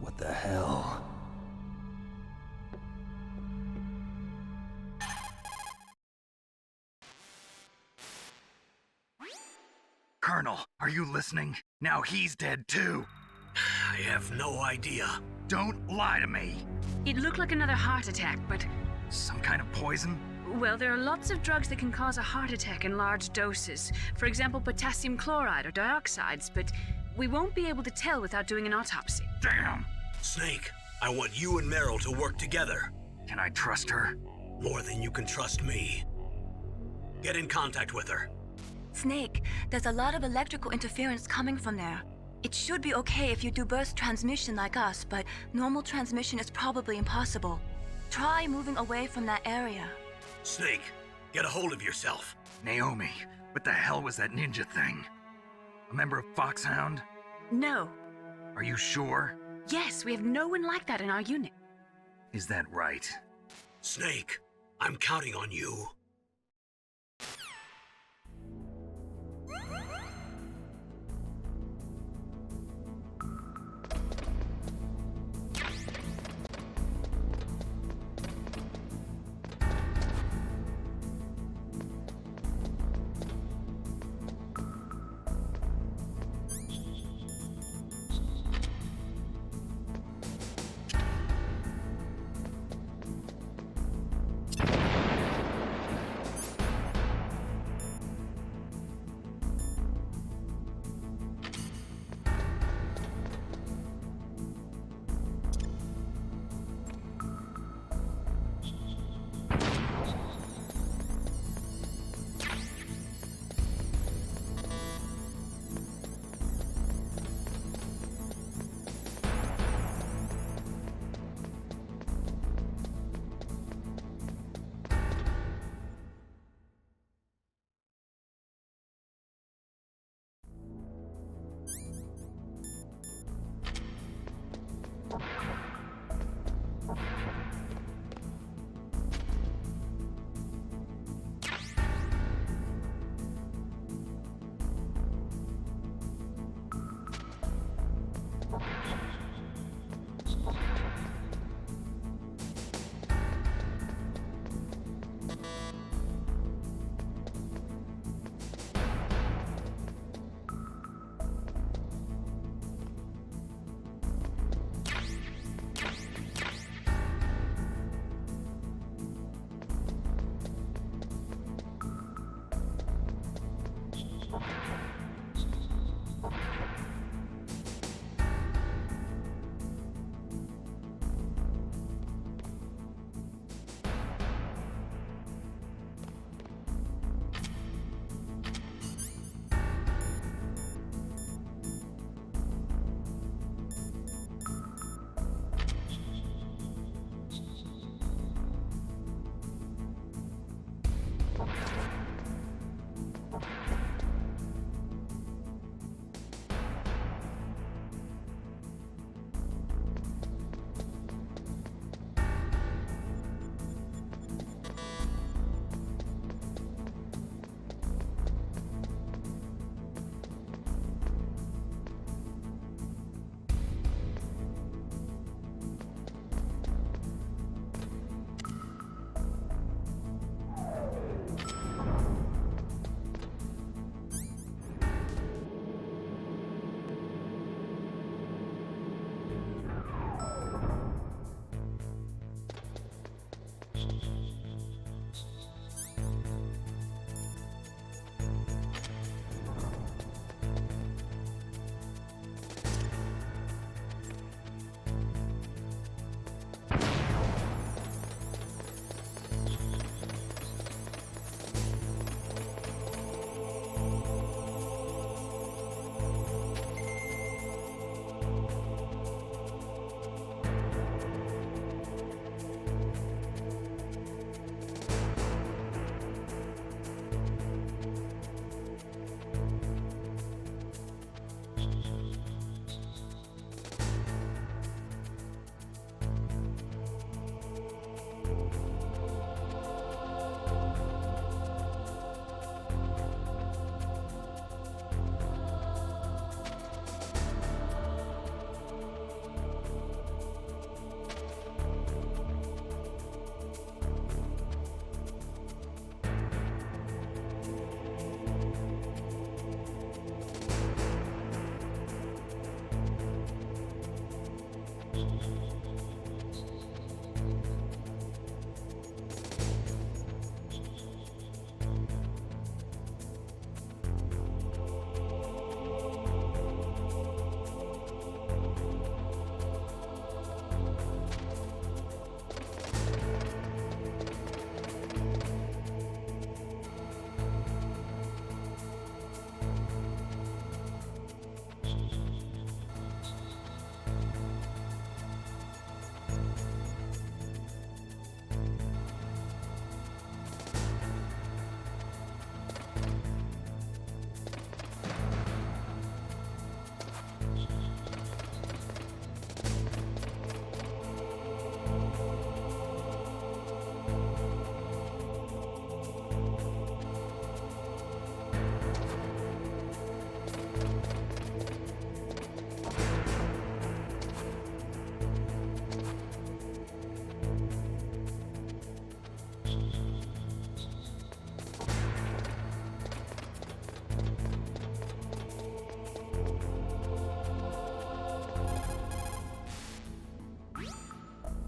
Speaker 7: What the hell?
Speaker 2: Colonel, are you listening? Now he's dead too.
Speaker 1: I have no idea.
Speaker 2: Don't lie to me.
Speaker 15: It looked like another heart attack, but...
Speaker 2: Some kind of poison?
Speaker 15: Well, there are lots of drugs that can cause a heart attack in large doses. For example, potassium chloride or dioxides, but we won't be able to tell without doing an autopsy.
Speaker 2: Damn!
Speaker 1: Snake, I want you and Meryl to work together.
Speaker 2: Can I trust her?
Speaker 1: More than you can trust me. Get in contact with her.
Speaker 4: Snake, there's a lot of electrical interference coming from there. It should be okay if you do burst transmission like us, but normal transmission is probably impossible. Try moving away from that area.
Speaker 1: Snake, get a hold of yourself.
Speaker 2: Naomi, what the hell was that ninja thing? A member of Foxhound?
Speaker 15: No.
Speaker 2: Are you sure?
Speaker 15: Yes, we have no one like that in our unit.
Speaker 2: Is that right?
Speaker 1: Snake, I'm counting on you.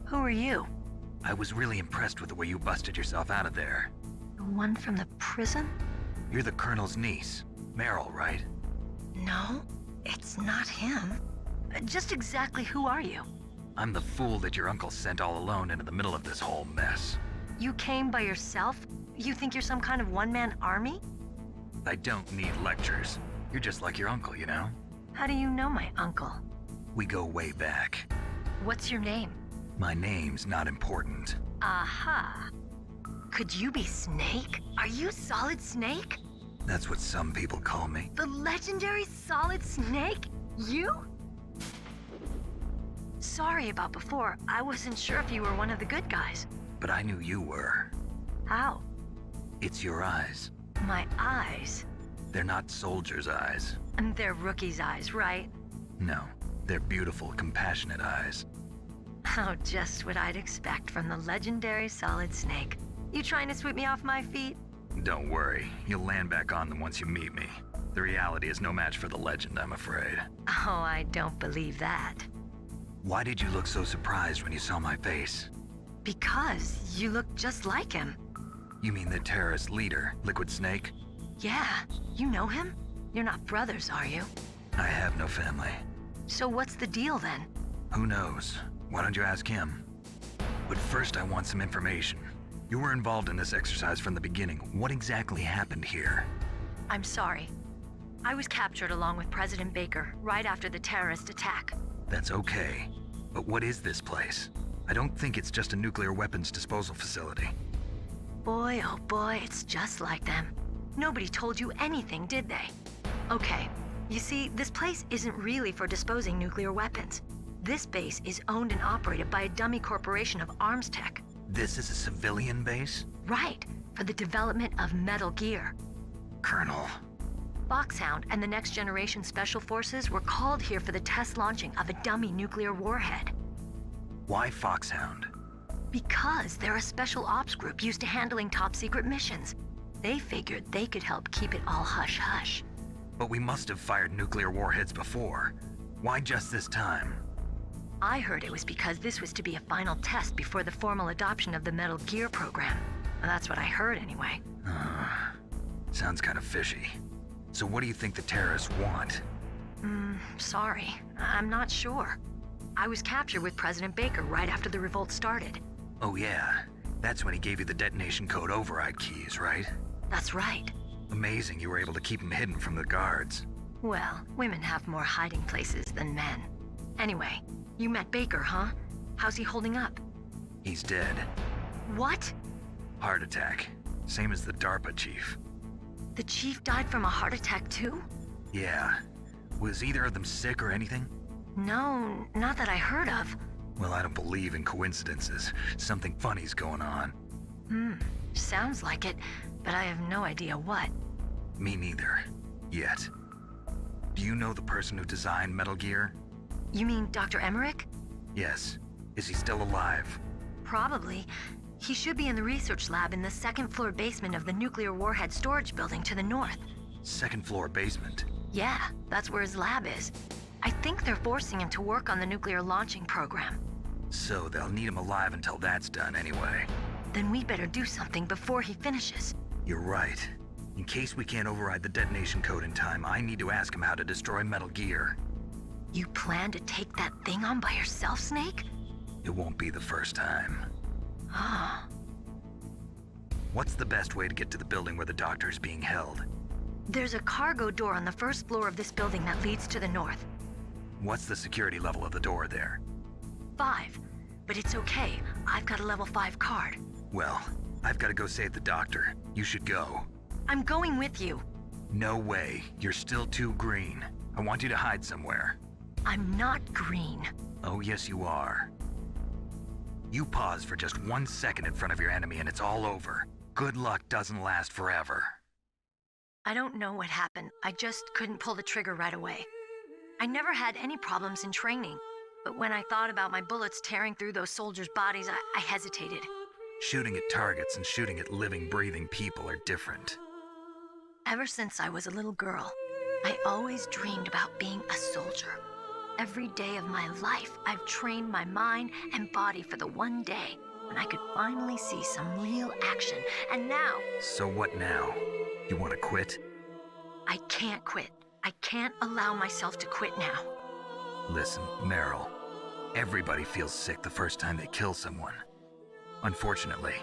Speaker 16: Who are you?
Speaker 2: I was really impressed with the way you busted yourself out of there.
Speaker 16: The one from the prison?
Speaker 2: You're the Colonel's niece, Meryl, right?
Speaker 16: No, it's not him. Just exactly who are you?
Speaker 2: I'm the fool that your uncle sent all alone into the middle of this whole mess.
Speaker 16: You came by yourself? You think you're some kind of one-man army?
Speaker 2: I don't need lectures. You're just like your uncle, you know?
Speaker 16: How do you know my uncle?
Speaker 2: We go way back.
Speaker 16: What's your name?
Speaker 2: My name's not important.
Speaker 16: Aha. Could you be Snake? Are you Solid Snake?
Speaker 2: That's what some people call me.
Speaker 16: The legendary Solid Snake? You? Sorry about before. I wasn't sure if you were one of the good guys.
Speaker 2: But I knew you were.
Speaker 16: How?
Speaker 2: It's your eyes.
Speaker 16: My eyes?
Speaker 2: They're not soldiers' eyes.
Speaker 16: And they're rookies' eyes, right?
Speaker 2: No, they're beautiful, compassionate eyes.
Speaker 16: Oh, just what I'd expect from the legendary Solid Snake. You trying to sweep me off my feet?
Speaker 2: Don't worry, you'll land back on them once you meet me. The reality is no match for the legend, I'm afraid.
Speaker 16: Oh, I don't believe that.
Speaker 2: Why did you look so surprised when you saw my face?
Speaker 16: Because you look just like him.
Speaker 2: You mean the terrorist leader, Liquid Snake?
Speaker 16: Yeah, you know him? You're not brothers, are you?
Speaker 2: I have no family.
Speaker 16: So what's the deal then?
Speaker 2: Who knows? Why don't you ask him? But first I want some information. You were involved in this exercise from the beginning. What exactly happened here?
Speaker 16: I'm sorry. I was captured along with President Baker right after the terrorist attack.
Speaker 2: That's okay. But what is this place? I don't think it's just a nuclear weapons disposal facility.
Speaker 16: Boy, oh boy, it's just like them. Nobody told you anything, did they? Okay, you see, this place isn't really for disposing nuclear weapons. This base is owned and operated by a dummy corporation of arms tech.
Speaker 2: This is a civilian base?
Speaker 16: Right, for the development of Metal Gear.
Speaker 2: Colonel.
Speaker 16: Foxhound and the Next Generation Special Forces were called here for the test launching of a dummy nuclear warhead.
Speaker 2: Why Foxhound?
Speaker 16: Because they're a special ops group used to handling top secret missions. They figured they could help keep it all hush-hush.
Speaker 2: But we must have fired nuclear warheads before. Why just this time?
Speaker 16: I heard it was because this was to be a final test before the formal adoption of the Metal Gear program. That's what I heard anyway.
Speaker 2: Sounds kind of fishy. So what do you think the terrorists want?
Speaker 16: Sorry. I'm not sure. I was captured with President Baker right after the revolt started.
Speaker 2: Oh yeah, that's when he gave you the detonation code override keys, right?
Speaker 16: That's right.
Speaker 2: Amazing you were able to keep him hidden from the guards.
Speaker 16: Well, women have more hiding places than men. Anyway, you met Baker, huh? How's he holding up?
Speaker 2: He's dead.
Speaker 16: What?
Speaker 2: Heart attack. Same as the DARPA chief.
Speaker 16: The chief died from a heart attack too?
Speaker 2: Yeah. Was either of them sick or anything?
Speaker 16: No, not that I heard of.
Speaker 2: Well, I don't believe in coincidences. Something funny's going on.
Speaker 16: Sounds like it, but I have no idea what.
Speaker 2: Me neither. Yet. Do you know the person who designed Metal Gear?
Speaker 16: You mean Dr. Emmerich?
Speaker 2: Yes. Is he still alive?
Speaker 16: Probably. He should be in the research lab in the second floor basement of the nuclear warhead storage building to the north.
Speaker 2: Second floor basement?
Speaker 16: Yeah, that's where his lab is. I think they're forcing him to work on the nuclear launching program.
Speaker 2: So they'll need him alive until that's done anyway.
Speaker 16: Then we better do something before he finishes.
Speaker 2: You're right. In case we can't override the detonation code in time, I need to ask him how to destroy Metal Gear.
Speaker 16: You plan to take that thing on by yourself, Snake?
Speaker 2: It won't be the first time.
Speaker 16: Ah.
Speaker 2: What's the best way to get to the building where the doctor's being held?
Speaker 16: There's a cargo door on the first floor of this building that leads to the north.
Speaker 2: What's the security level of the door there?
Speaker 16: 5. But it's okay. I've got a level 5 card.
Speaker 2: Well, I've got to go save the doctor. You should go.
Speaker 16: I'm going with you.
Speaker 2: No way. You're still too green. I want you to hide somewhere.
Speaker 16: I'm not green.
Speaker 2: Oh, yes, you are. You pause for just 1 second in front of your enemy and it's all over. Good luck doesn't last forever.
Speaker 16: I don't know what happened. I just couldn't pull the trigger right away. I never had any problems in training, but when I thought about my bullets tearing through those soldiers' bodies, I hesitated.
Speaker 2: Shooting at targets and shooting at living, breathing people are different.
Speaker 16: Ever since I was a little girl, I always dreamed about being a soldier. Every day of my life, I've trained my mind and body for the one day when I could finally see some real action, and now...
Speaker 2: So what now? You want to quit?
Speaker 16: I can't quit. I can't allow myself to quit now.
Speaker 2: Listen, Meryl, everybody feels sick the first time they kill someone. Unfortunately,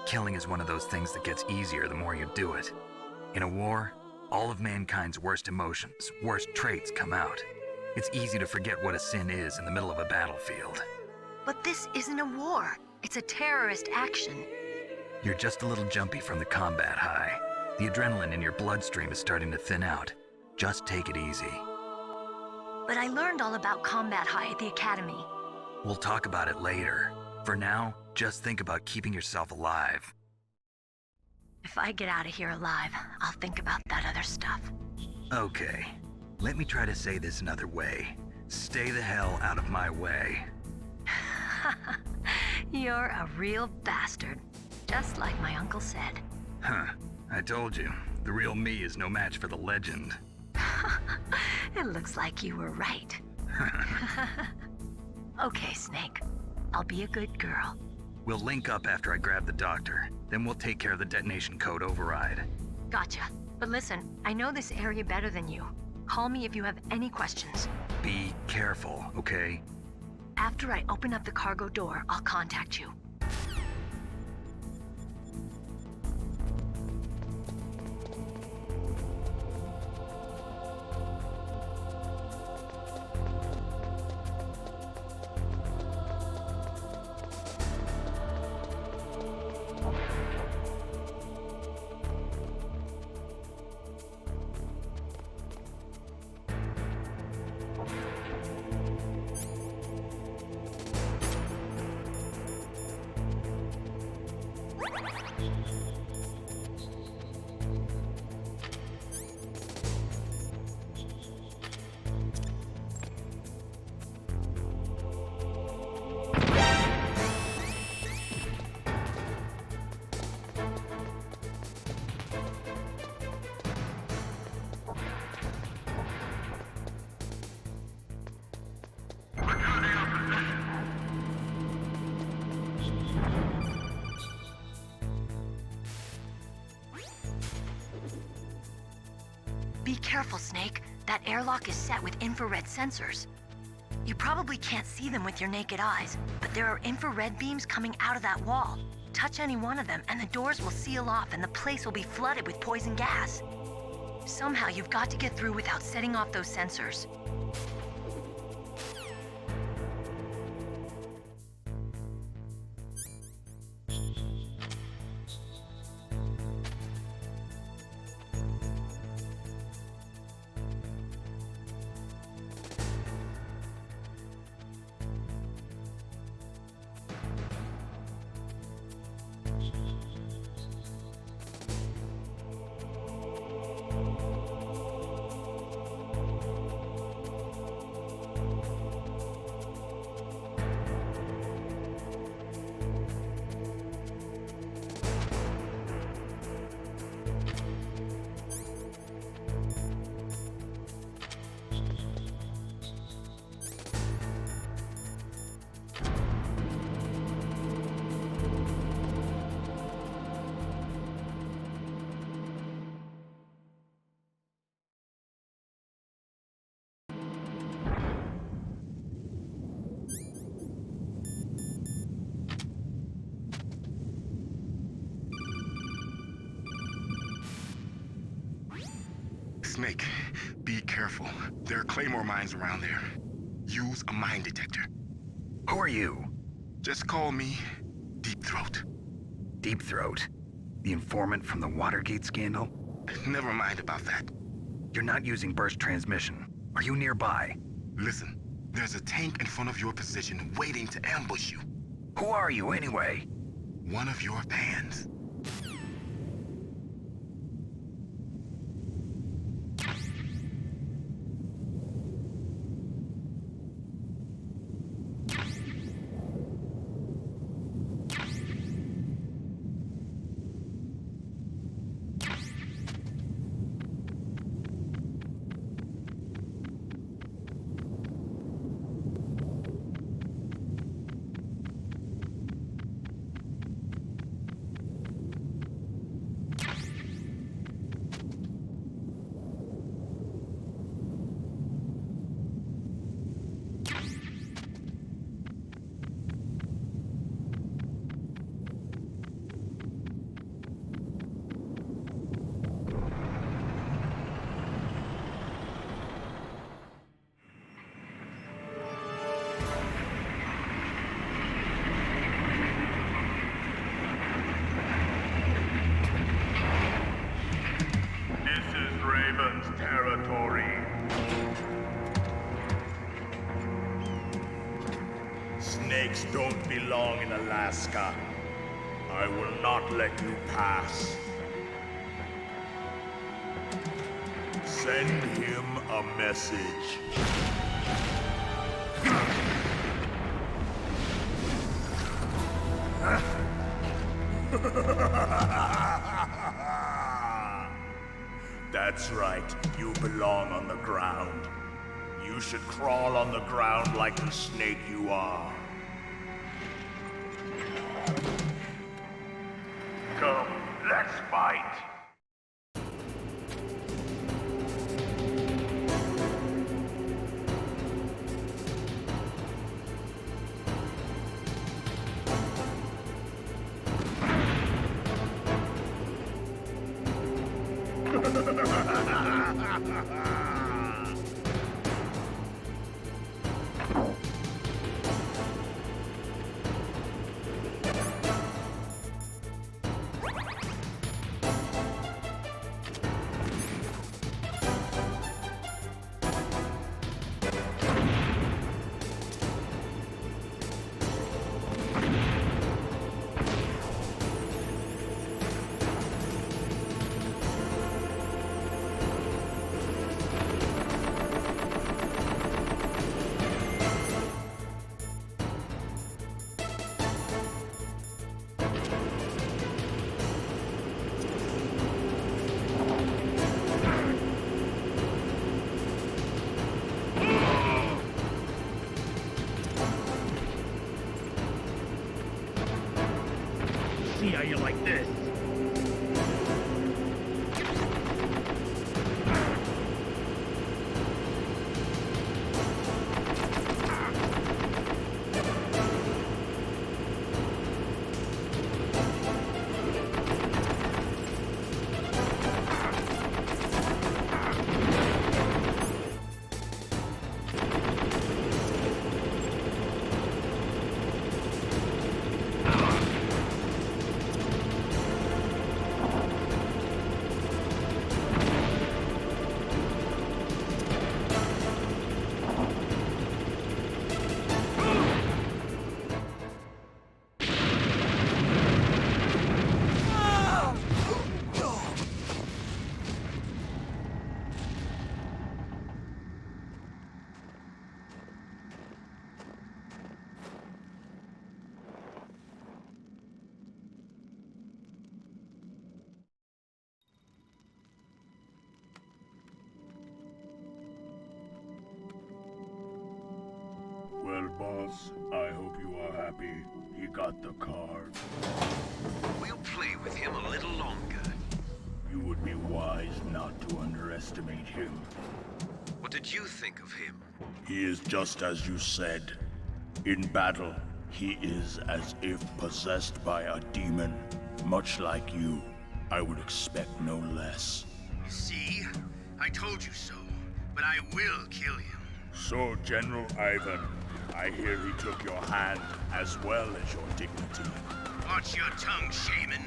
Speaker 2: killing is one of those things that gets easier the more you do it. In a war, all of mankind's worst emotions, worst traits come out. It's easy to forget what a sin is in the middle of a battlefield.
Speaker 16: But this isn't a war. It's a terrorist action.
Speaker 2: You're just a little jumpy from the combat high. The adrenaline in your bloodstream is starting to thin out. Just take it easy.
Speaker 16: But I learned all about combat high at the academy.
Speaker 2: We'll talk about it later. For now, just think about keeping yourself alive.
Speaker 16: If I get out of here alive, I'll think about that other stuff.
Speaker 2: Okay. Let me try to say this another way. Stay the hell out of my way.
Speaker 16: You're a real bastard. Just like my uncle said.
Speaker 2: Huh. I told you. The real me is no match for the legend.
Speaker 16: It looks like you were right. Okay, Snake. I'll be a good girl.
Speaker 2: We'll link up after I grab the doctor. Then we'll take care of the detonation code override.
Speaker 16: Gotcha. But listen, I know this area better than you. Call me if you have any questions.
Speaker 2: Be careful, okay?
Speaker 16: After I open up the cargo door, I'll contact you. Be careful, Snake. That airlock is set with infrared sensors. You probably can't see them with your naked eyes, but there are infrared beams coming out of that wall. Touch any one of them and the doors will seal off and the place will be flooded with poison gas. Somehow you've got to get through without setting off those sensors.
Speaker 9: Snake, be careful. There are Claymore mines around there. Use a mine detector.
Speaker 2: Who are you?
Speaker 9: Just call me Deep Throat.
Speaker 2: Deep Throat? The informant from the Watergate scandal?
Speaker 9: Never mind about that.
Speaker 2: You're not using burst transmission. Are you nearby?
Speaker 9: Listen, there's a tank in front of your position waiting to ambush you.
Speaker 2: Who are you anyway?
Speaker 9: One of your fans.
Speaker 17: Territory. Snakes don't belong in Alaska. I will not let you pass. Send him a message. That's right, you belong on the ground. You should crawl on the ground like the snake you are. Come, let's fight! See how you like this. Well, boss, I hope you are happy. He got the card.
Speaker 3: We'll play with him a little longer.
Speaker 17: You would be wise not to underestimate him.
Speaker 3: What did you think of him?
Speaker 17: He is just as you said. In battle, he is as if possessed by a demon. Much like you, I would expect no less.
Speaker 3: See?
Speaker 12: I told you so, but I will kill him.
Speaker 17: So, General Ivan, I hear he took your hand as well as your dignity.
Speaker 12: Watch your tongue, shaman.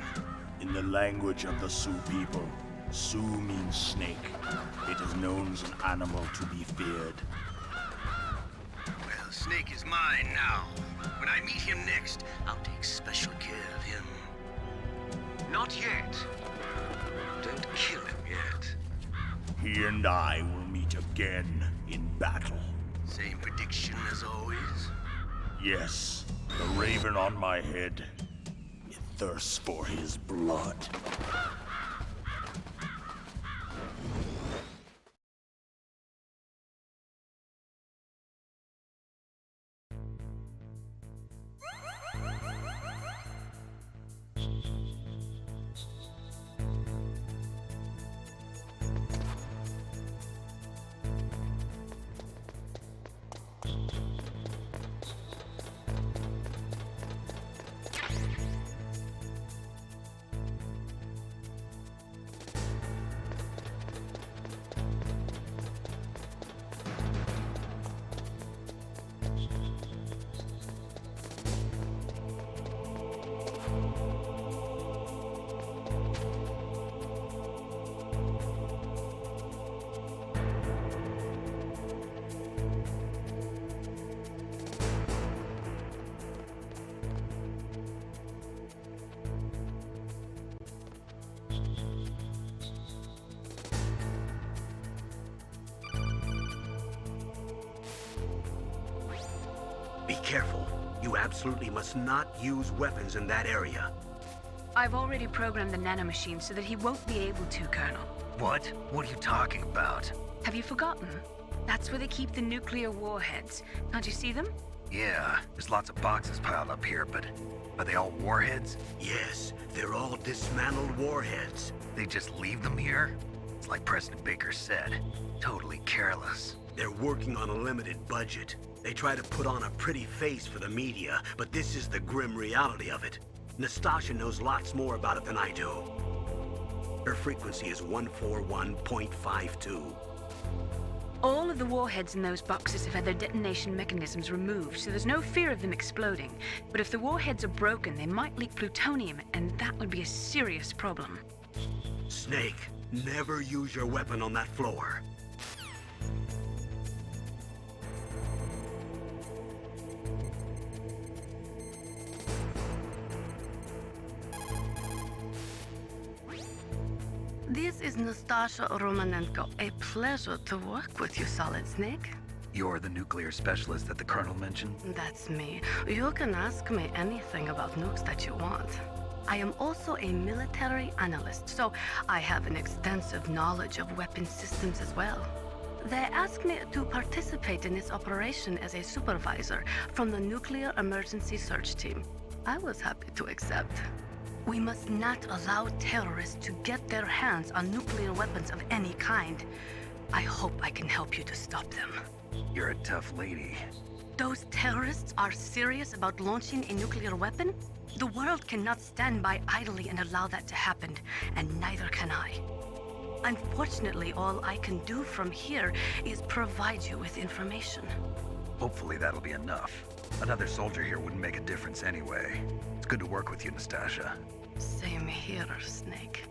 Speaker 17: In the language of the Sioux people, Sioux means snake. It is known as an animal to be feared.
Speaker 12: Well, Snake is mine now. When I meet him next, I'll take special care of him.
Speaker 3: Not yet. Don't kill him yet.
Speaker 17: He and I will meet again in battle.
Speaker 12: Same prediction as always?
Speaker 17: Yes, the raven on my head. It thirsts for his blood.
Speaker 1: Be careful. You absolutely must not use weapons in that area.
Speaker 15: I've already programmed the nanomachine so that he won't be able to, Colonel.
Speaker 2: What? What are you talking about?
Speaker 15: Have you forgotten? That's where they keep the nuclear warheads. Can't you see them?
Speaker 2: Yeah, there's lots of boxes piled up here, but are they all warheads?
Speaker 1: Yes, they're all dismantled warheads.
Speaker 2: They just leave them here? It's like President Baker said. Totally careless.
Speaker 1: They're working on a limited budget. They try to put on a pretty face for the media, but this is the grim reality of it. Nastasha knows lots more about it than I do. Her frequency is 141.52.
Speaker 15: All of the warheads in those boxes have had their detonation mechanisms removed, so there's no fear of them exploding. But if the warheads are broken, they might leak plutonium, and that would be a serious problem.
Speaker 1: Snake, never use your weapon on that floor.
Speaker 18: This is Nastasha Romanenko. A pleasure to work with you, Solid Snake.
Speaker 2: You're the nuclear specialist that the Colonel mentioned?
Speaker 18: That's me. You can ask me anything about nukes that you want. I am also a military analyst, so I have an extensive knowledge of weapon systems as well. They asked me to participate in this operation as a supervisor from the Nuclear Emergency Search Team. I was happy to accept. We must not allow terrorists to get their hands on nuclear weapons of any kind. I hope I can help you to stop them.
Speaker 2: You're a tough lady.
Speaker 18: Those terrorists are serious about launching a nuclear weapon? The world cannot stand by idly and allow that to happen, and neither can I. Unfortunately, all I can do from here is provide you with information.
Speaker 2: Hopefully that'll be enough. Another soldier here wouldn't make a difference anyway. It's good to work with you, Nastasha.
Speaker 18: Same here, Snake.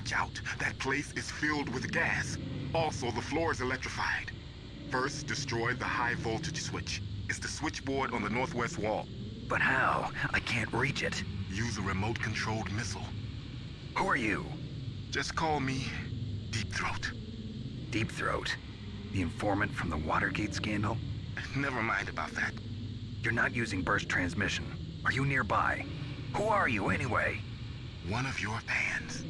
Speaker 9: Watch out. That place is filled with gas. Also, the floor is electrified. First, destroy the high voltage switch. It's the switchboard on the northwest wall.
Speaker 2: But how? I can't reach it.
Speaker 9: Use a remote-controlled missile.
Speaker 2: Who are you?
Speaker 9: Just call me Deep Throat.
Speaker 2: Deep Throat? The informant from the Watergate scandal?
Speaker 9: Never mind about that.
Speaker 2: You're not using burst transmission. Are you nearby? Who are you, anyway?
Speaker 9: One of your fans.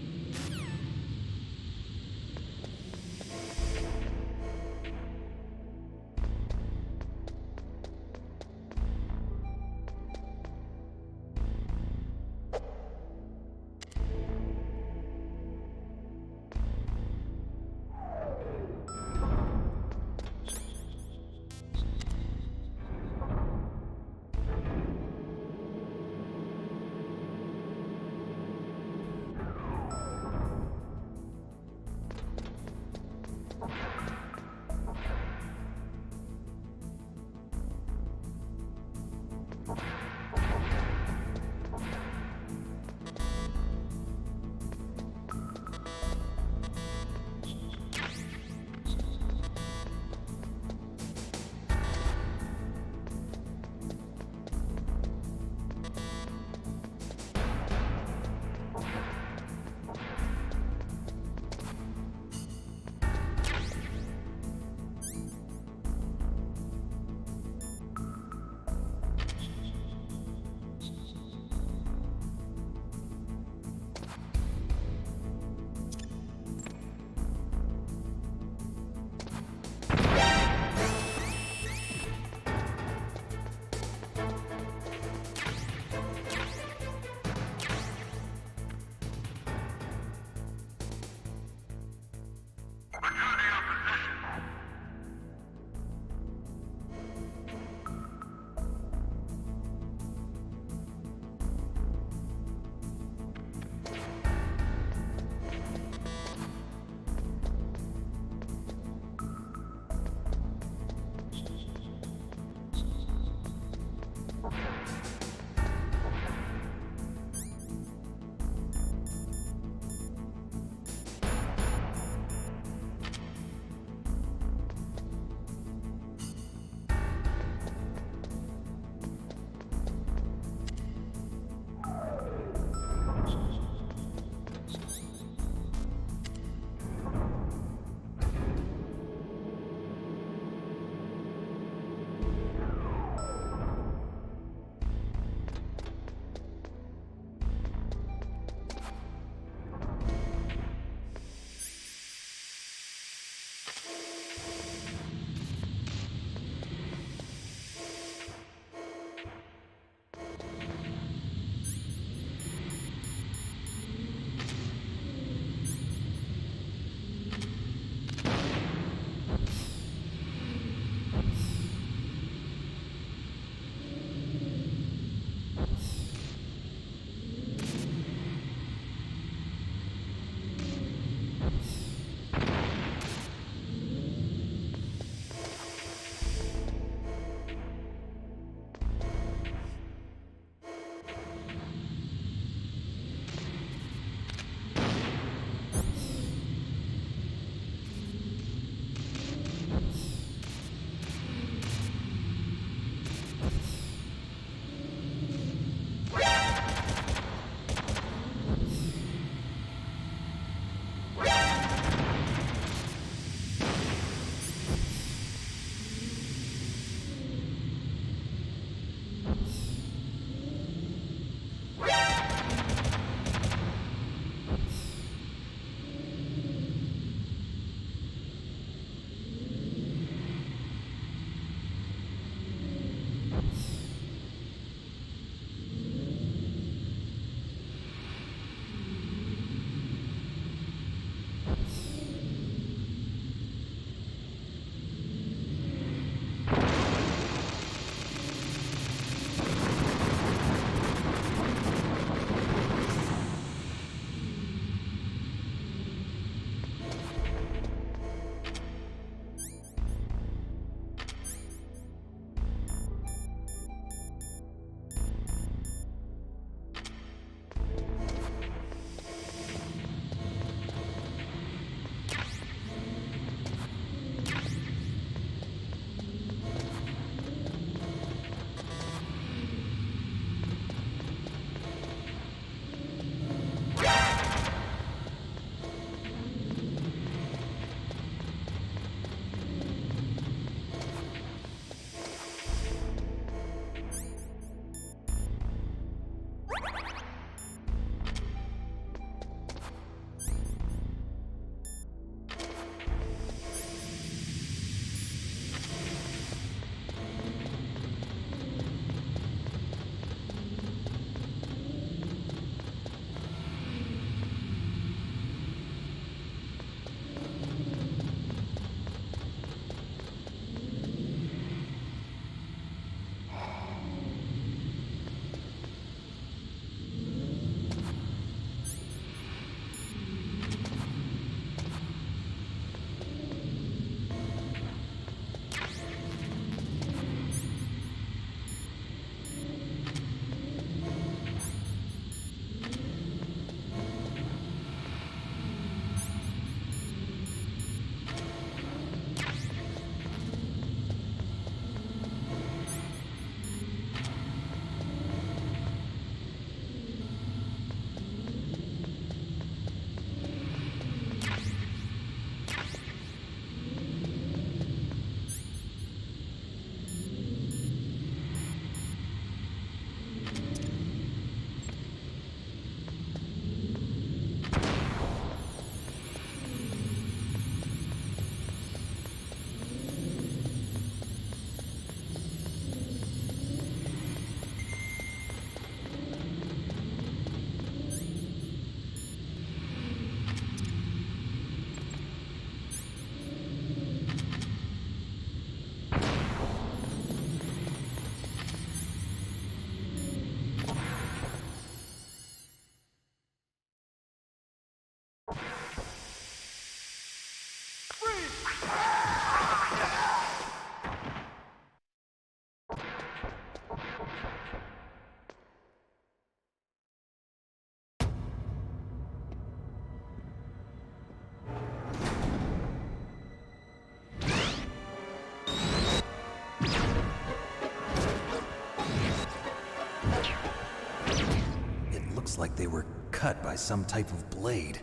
Speaker 2: they were cut by some type of blade.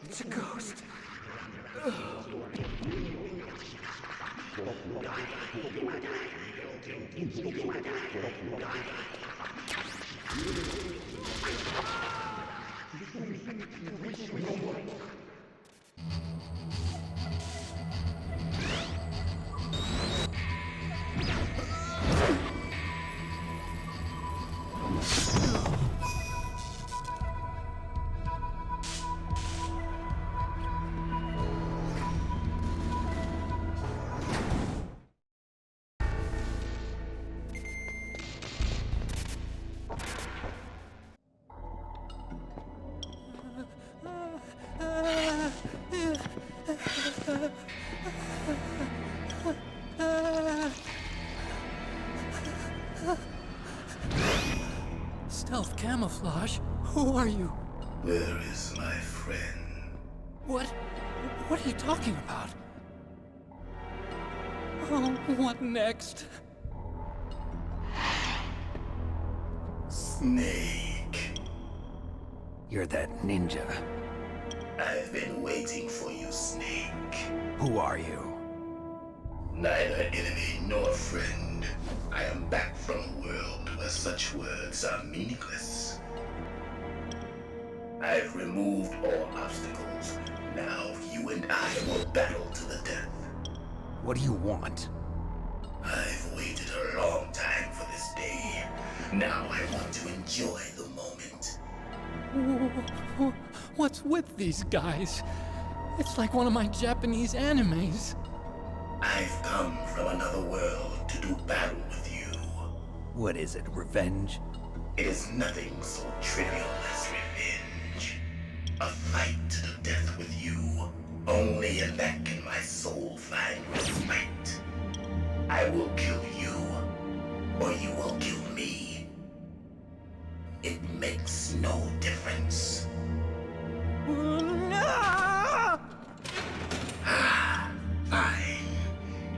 Speaker 10: It's a ghost.
Speaker 19: Stealth camouflage? Who are you?
Speaker 12: Where is my friend?
Speaker 19: What are you talking about? Oh, what next?
Speaker 12: Snake.
Speaker 2: You're that ninja.
Speaker 12: I've been waiting for you, Snake.
Speaker 2: Who are you?
Speaker 12: Neither enemy nor friend. I am back from a world where such words are meaningless. I've removed all obstacles. Now you and I will battle to the death.
Speaker 2: What do you want?
Speaker 12: I've waited a long time for this day. Now I want to enjoy the moment.
Speaker 19: What's with these guys? It's like one of my Japanese animes.
Speaker 12: I've come from another world to do battle with you.
Speaker 2: What is it, revenge?
Speaker 12: It is nothing so trivial as revenge. A fight to the death with you. Only in that can my soul find respite. I will kill you, or you will kill me. It makes no difference. Fine.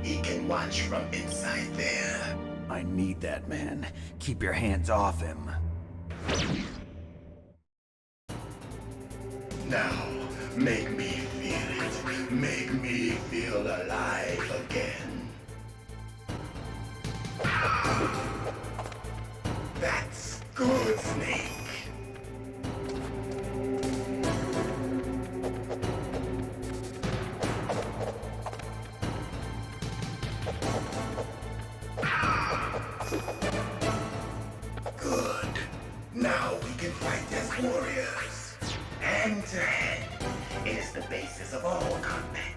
Speaker 12: He can watch from inside there.
Speaker 2: I need that man. Keep your hands off him.
Speaker 12: Now, make me feel it. Make me feel alive again. That's good, Snake. Good. Now we can fight as warriors. Hand to hand. It is the basis of all combat.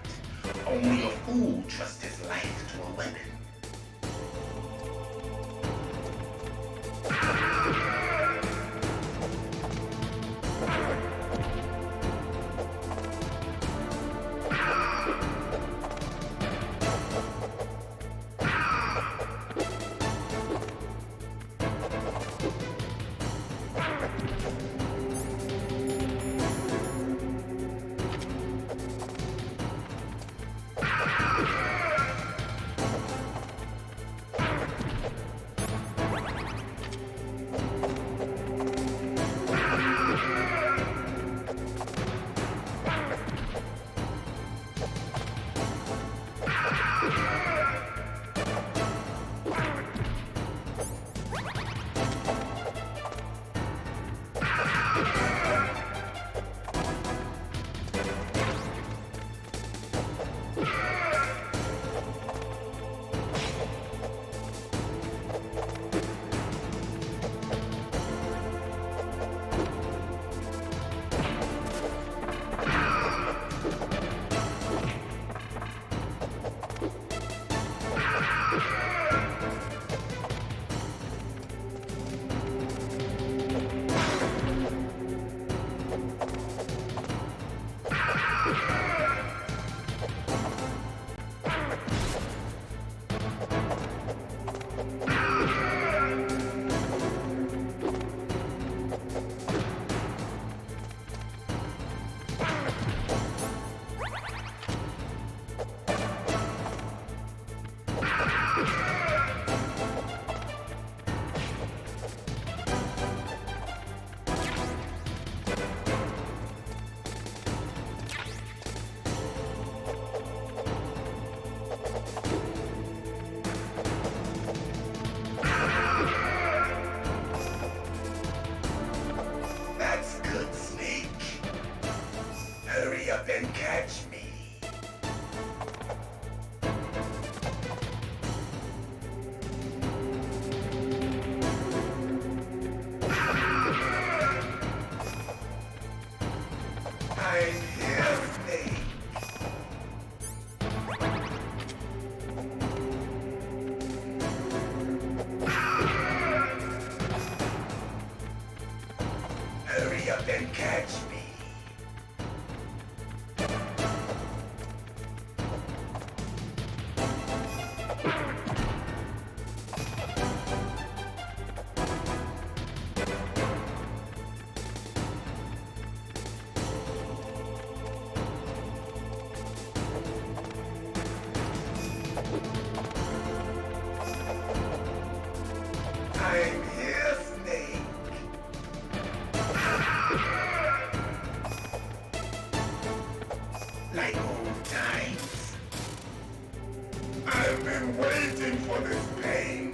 Speaker 12: Only a fool trusts his life to a weapon.
Speaker 20: I'm here, Snake. Hurry up and catch me. I'm here, Snake. Like old times. I've been waiting for this pain.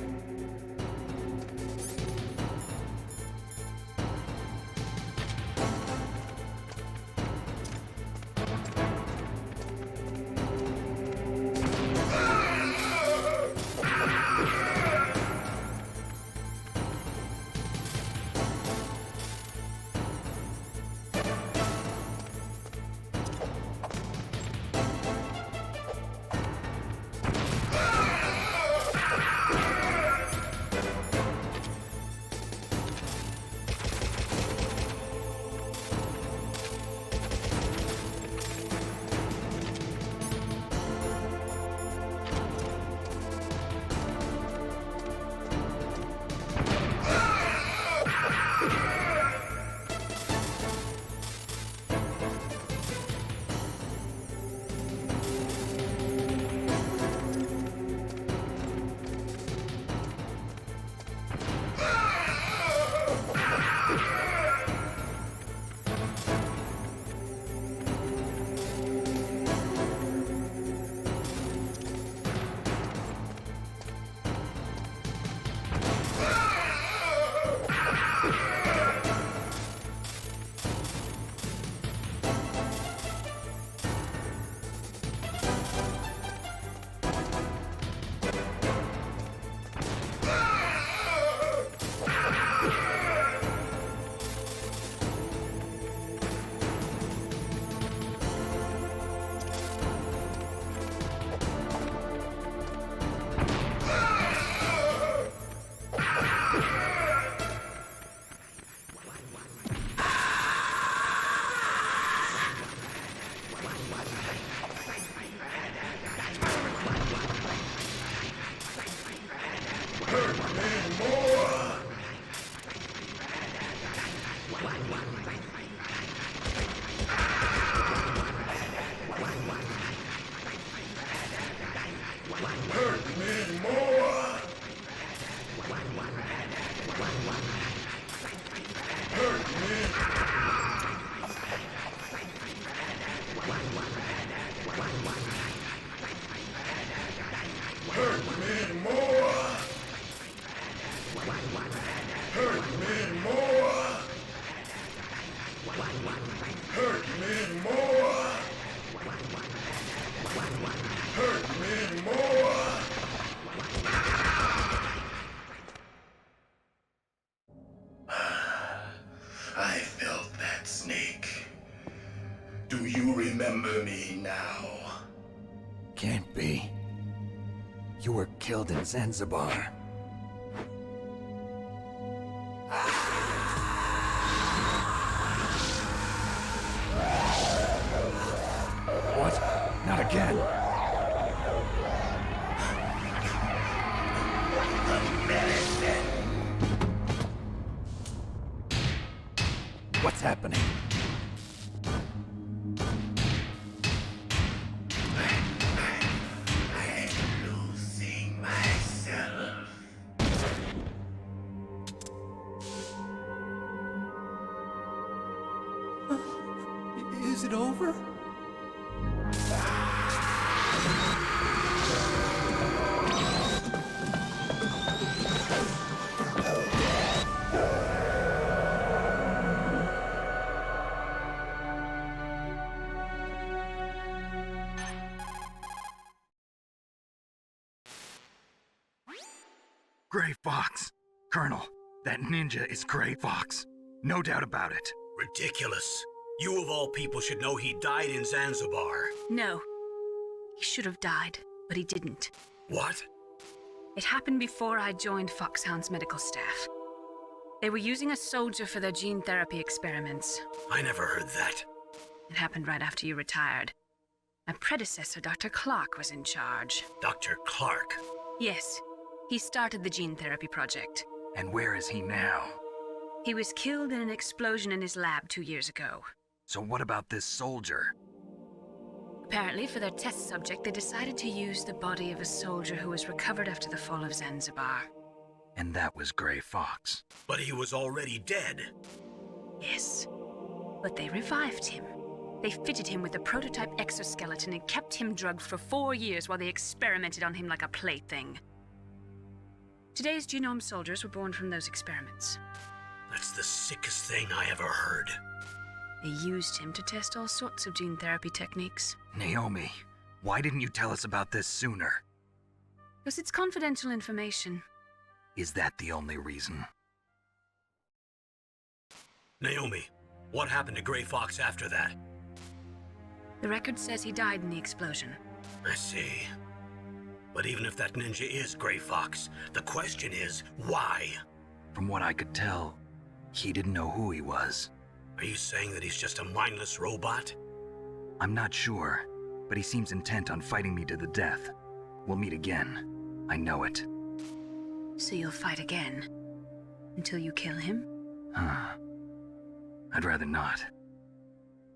Speaker 20: I felt that, Snake. Do you remember me now?
Speaker 7: Can't be. You were killed in Zanzibar. What? Not again. What's happening?
Speaker 20: I'm losing myself.
Speaker 19: Is it over?
Speaker 2: Gray Fox. Colonel, that ninja is Gray Fox. No doubt about it.
Speaker 1: Ridiculous. You of all people should know he died in Zanzibar.
Speaker 15: No. He should have died, but he didn't.
Speaker 1: What?
Speaker 15: It happened before I joined Foxhound's medical staff. They were using a soldier for their gene therapy experiments.
Speaker 1: I never heard that.
Speaker 15: It happened right after you retired. My predecessor, Dr. Clark, was in charge.
Speaker 1: Dr. Clark?
Speaker 15: Yes. He started the gene therapy project.
Speaker 2: And where is he now?
Speaker 15: He was killed in an explosion in his lab 2 years ago.
Speaker 2: So what about this soldier?
Speaker 15: Apparently, for their test subject, they decided to use the body of a soldier who was recovered after the fall of Zanzibar.
Speaker 2: And that was Gray Fox.
Speaker 1: But he was already dead.
Speaker 15: Yes. But they revived him. They fitted him with a prototype exoskeleton and kept him drugged for 4 years while they experimented on him like a plaything. Today's genome soldiers were born from those experiments.
Speaker 1: That's the sickest thing I ever heard.
Speaker 15: They used him to test all sorts of gene therapy techniques.
Speaker 2: Naomi, why didn't you tell us about this sooner?
Speaker 15: Because it's confidential information.
Speaker 2: Is that the only reason?
Speaker 1: Naomi, what happened to Gray Fox after that?
Speaker 15: The record says he died in the explosion.
Speaker 1: I see. But even if that ninja is Gray Fox, the question is, why?
Speaker 2: From what I could tell, he didn't know who he was.
Speaker 1: Are you saying that he's just a mindless robot?
Speaker 2: I'm not sure, but he seems intent on fighting me to the death. We'll meet again. I know it.
Speaker 15: So you'll fight again? Until you kill him?
Speaker 2: I'd rather not.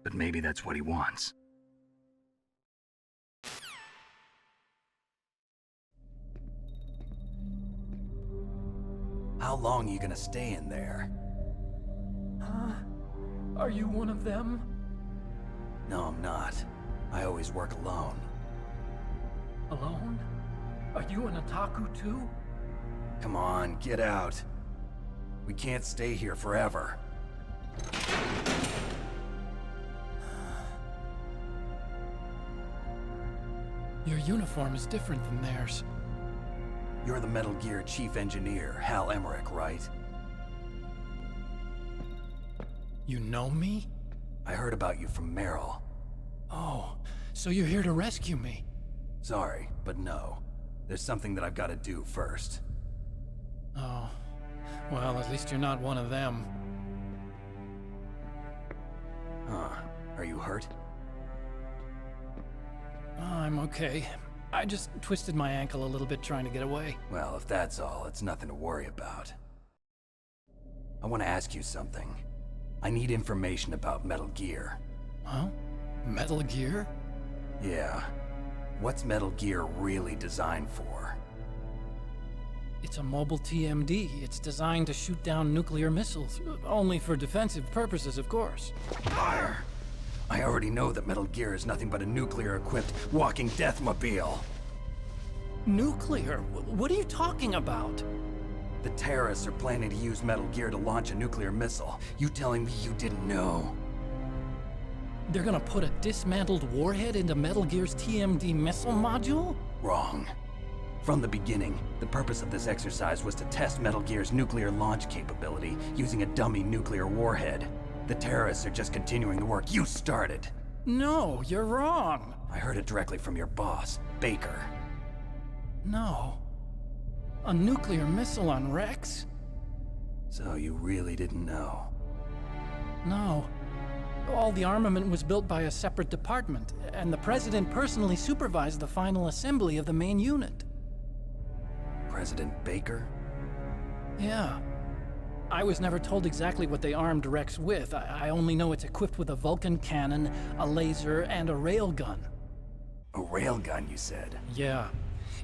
Speaker 2: But maybe that's what he wants.
Speaker 7: How long are you gonna stay in there?
Speaker 19: Are you one of them?
Speaker 7: No, I'm not. I always work alone.
Speaker 19: Alone? Are you an otaku too?
Speaker 7: Come on, get out. We can't stay here forever.
Speaker 19: Your uniform is different than theirs.
Speaker 7: You're the Metal Gear Chief Engineer, Hal Emmerich, right?
Speaker 19: You know me?
Speaker 7: I heard about you from Meryl.
Speaker 19: Oh, so you're here to rescue me?
Speaker 7: Sorry, but no. There's something that I've got to do first.
Speaker 19: Oh, well, at least you're not one of them.
Speaker 7: Huh. Are you hurt?
Speaker 19: I'm okay. I just twisted my ankle a little bit trying to get away.
Speaker 7: Well, if that's all, it's nothing to worry about. I want to ask you something. I need information about Metal Gear.
Speaker 19: Huh? Metal Gear?
Speaker 7: Yeah. What's Metal Gear really designed for?
Speaker 19: It's a mobile TMD. It's designed to shoot down nuclear missiles. Only for defensive purposes, of course.
Speaker 7: Fire! I already know that Metal Gear is nothing but a nuclear-equipped walking deathmobile.
Speaker 19: Nuclear? What are you talking about?
Speaker 7: The terrorists are planning to use Metal Gear to launch a nuclear missile. You telling me you didn't know?
Speaker 19: They're gonna put a dismantled warhead into Metal Gear's TMD missile module?
Speaker 7: Wrong. From the beginning, the purpose of this exercise was to test Metal Gear's nuclear launch capability using a dummy nuclear warhead. The terrorists are just continuing the work you started.
Speaker 19: No, you're wrong.
Speaker 7: I heard it directly from your boss, Baker.
Speaker 19: No. A nuclear missile on Rex?
Speaker 7: So you really didn't know?
Speaker 19: No. All the armament was built by a separate department, and the President personally supervised the final assembly of the main unit.
Speaker 7: President Baker?
Speaker 19: Yeah. I was never told exactly what they armed Rex with. I only know it's equipped with a Vulcan cannon, a laser, and a railgun.
Speaker 7: A railgun, you said?
Speaker 19: Yeah.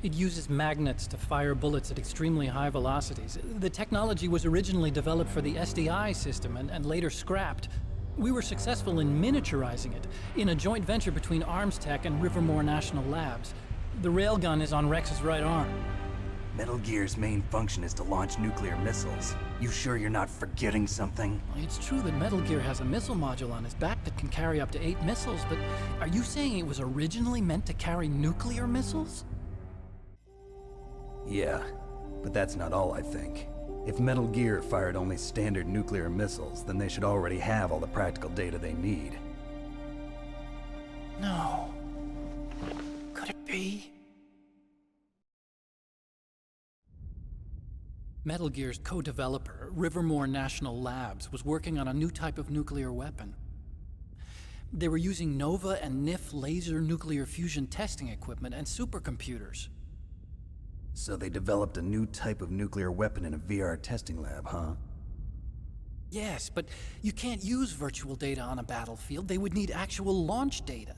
Speaker 19: It uses magnets to fire bullets at extremely high velocities. The technology was originally developed for the SDI system and later scrapped. We were successful in miniaturizing it, in a joint venture between Arms Tech and Rivermore National Labs. The railgun is on Rex's right arm.
Speaker 7: Metal Gear's main function is to launch nuclear missiles. You sure you're not forgetting something?
Speaker 19: It's true that Metal Gear has a missile module on his back that can carry up to 8 missiles, but are you saying it was originally meant to carry nuclear missiles?
Speaker 7: Yeah, but that's not all I think. If Metal Gear fired only standard nuclear missiles, then they should already have all the practical data they need.
Speaker 19: No. Could it be? Metal Gear's co-developer, Rivermore National Labs, was working on a new type of nuclear weapon. They were using NOVA and NIF laser nuclear fusion testing equipment and supercomputers.
Speaker 7: So they developed a new type of nuclear weapon in a VR testing lab, huh?
Speaker 19: Yes, but you can't use virtual data on a battlefield. They would need actual launch data.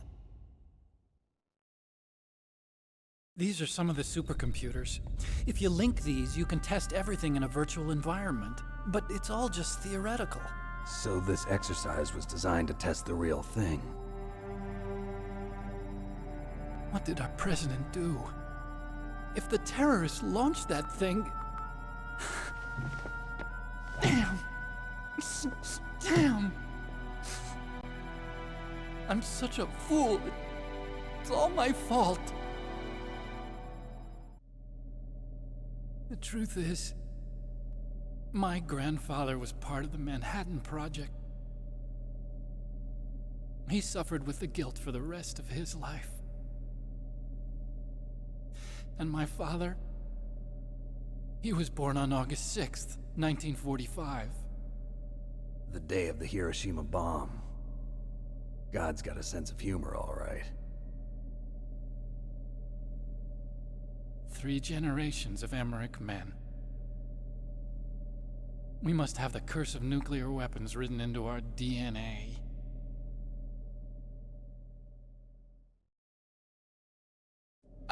Speaker 19: These are some of the supercomputers. If you link these, you can test everything in a virtual environment. But it's all just theoretical.
Speaker 7: So this exercise was designed to test the real thing.
Speaker 19: What did our president do? If the terrorists launched that thing... Damn! Damn! I'm such a fool. It's all my fault. The truth is, my grandfather was part of the Manhattan Project. He suffered with the guilt for the rest of his life. And my father, he was born on August 6th, 1945.
Speaker 7: The day of the Hiroshima bomb. God's got a sense of humor, all right.
Speaker 19: 3 generations of Emmerich men. We must have the curse of nuclear weapons written into our DNA.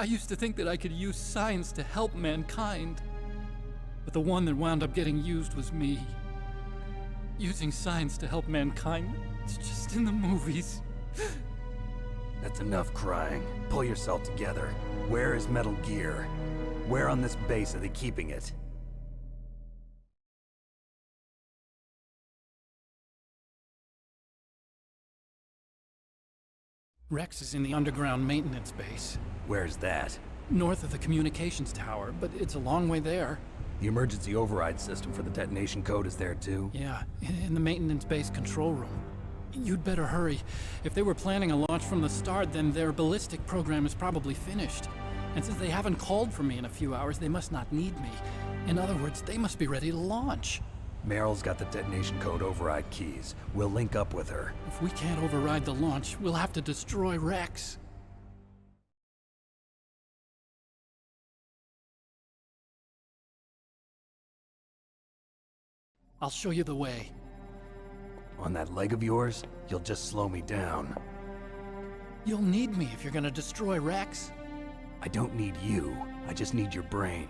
Speaker 19: I used to think that I could use science to help mankind, but the one that wound up getting used was me. Using science to help mankind, it's just in the movies.
Speaker 7: That's enough crying. Pull yourself together. Where is Metal Gear? Where on this base are they keeping it?
Speaker 19: Rex is in the underground maintenance base.
Speaker 7: Where's that?
Speaker 19: North of the communications tower, but it's a long way there.
Speaker 7: The emergency override system for the detonation code is there too?
Speaker 19: Yeah, in the maintenance base control room. You'd better hurry. If they were planning a launch from the start, then their ballistic program is probably finished. And since they haven't called for me in a few hours, they must not need me. In other words, they must be ready to launch.
Speaker 7: Meryl's got the detonation code override keys. We'll link up with her.
Speaker 19: If we can't override the launch, we'll have to destroy Rex. I'll show you the way.
Speaker 7: On that leg of yours, you'll just slow me down.
Speaker 19: You'll need me if you're gonna destroy Rex.
Speaker 7: I don't need you. I just need your brain.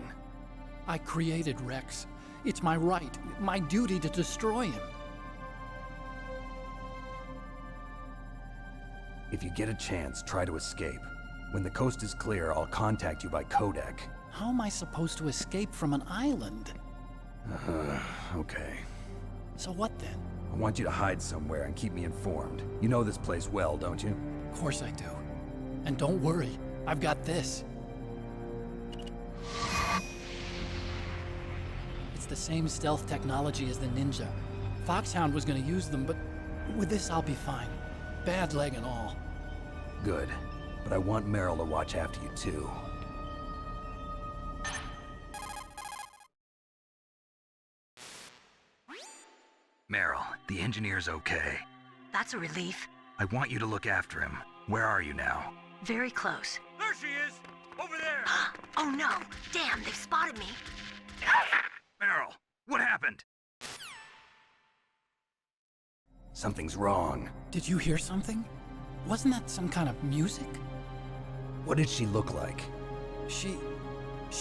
Speaker 19: I created Rex. It's my right, my duty to destroy him.
Speaker 7: If you get a chance, try to escape. When the coast is clear, I'll contact you by codec.
Speaker 19: How am I supposed to escape from an island?
Speaker 7: Okay.
Speaker 19: So what then?
Speaker 7: I want you to hide somewhere and keep me informed. You know this place well, don't you?
Speaker 19: Of course I do. And don't worry, I've got this. It's the same stealth technology as the Ninja. Foxhound was gonna use them, but with this I'll be fine. Bad leg and all.
Speaker 7: Good. But I want Meryl to watch after you too.
Speaker 2: Meryl, the engineer's okay.
Speaker 16: That's a relief.
Speaker 2: I want you to look after him. Where are you now?
Speaker 16: Very close.
Speaker 10: There she is! Over there!
Speaker 16: Oh no! Damn, they've spotted me!
Speaker 2: Meryl, what happened?
Speaker 7: Something's wrong.
Speaker 19: Did you hear something? Wasn't that some kind of music?
Speaker 7: What did she look like?
Speaker 19: She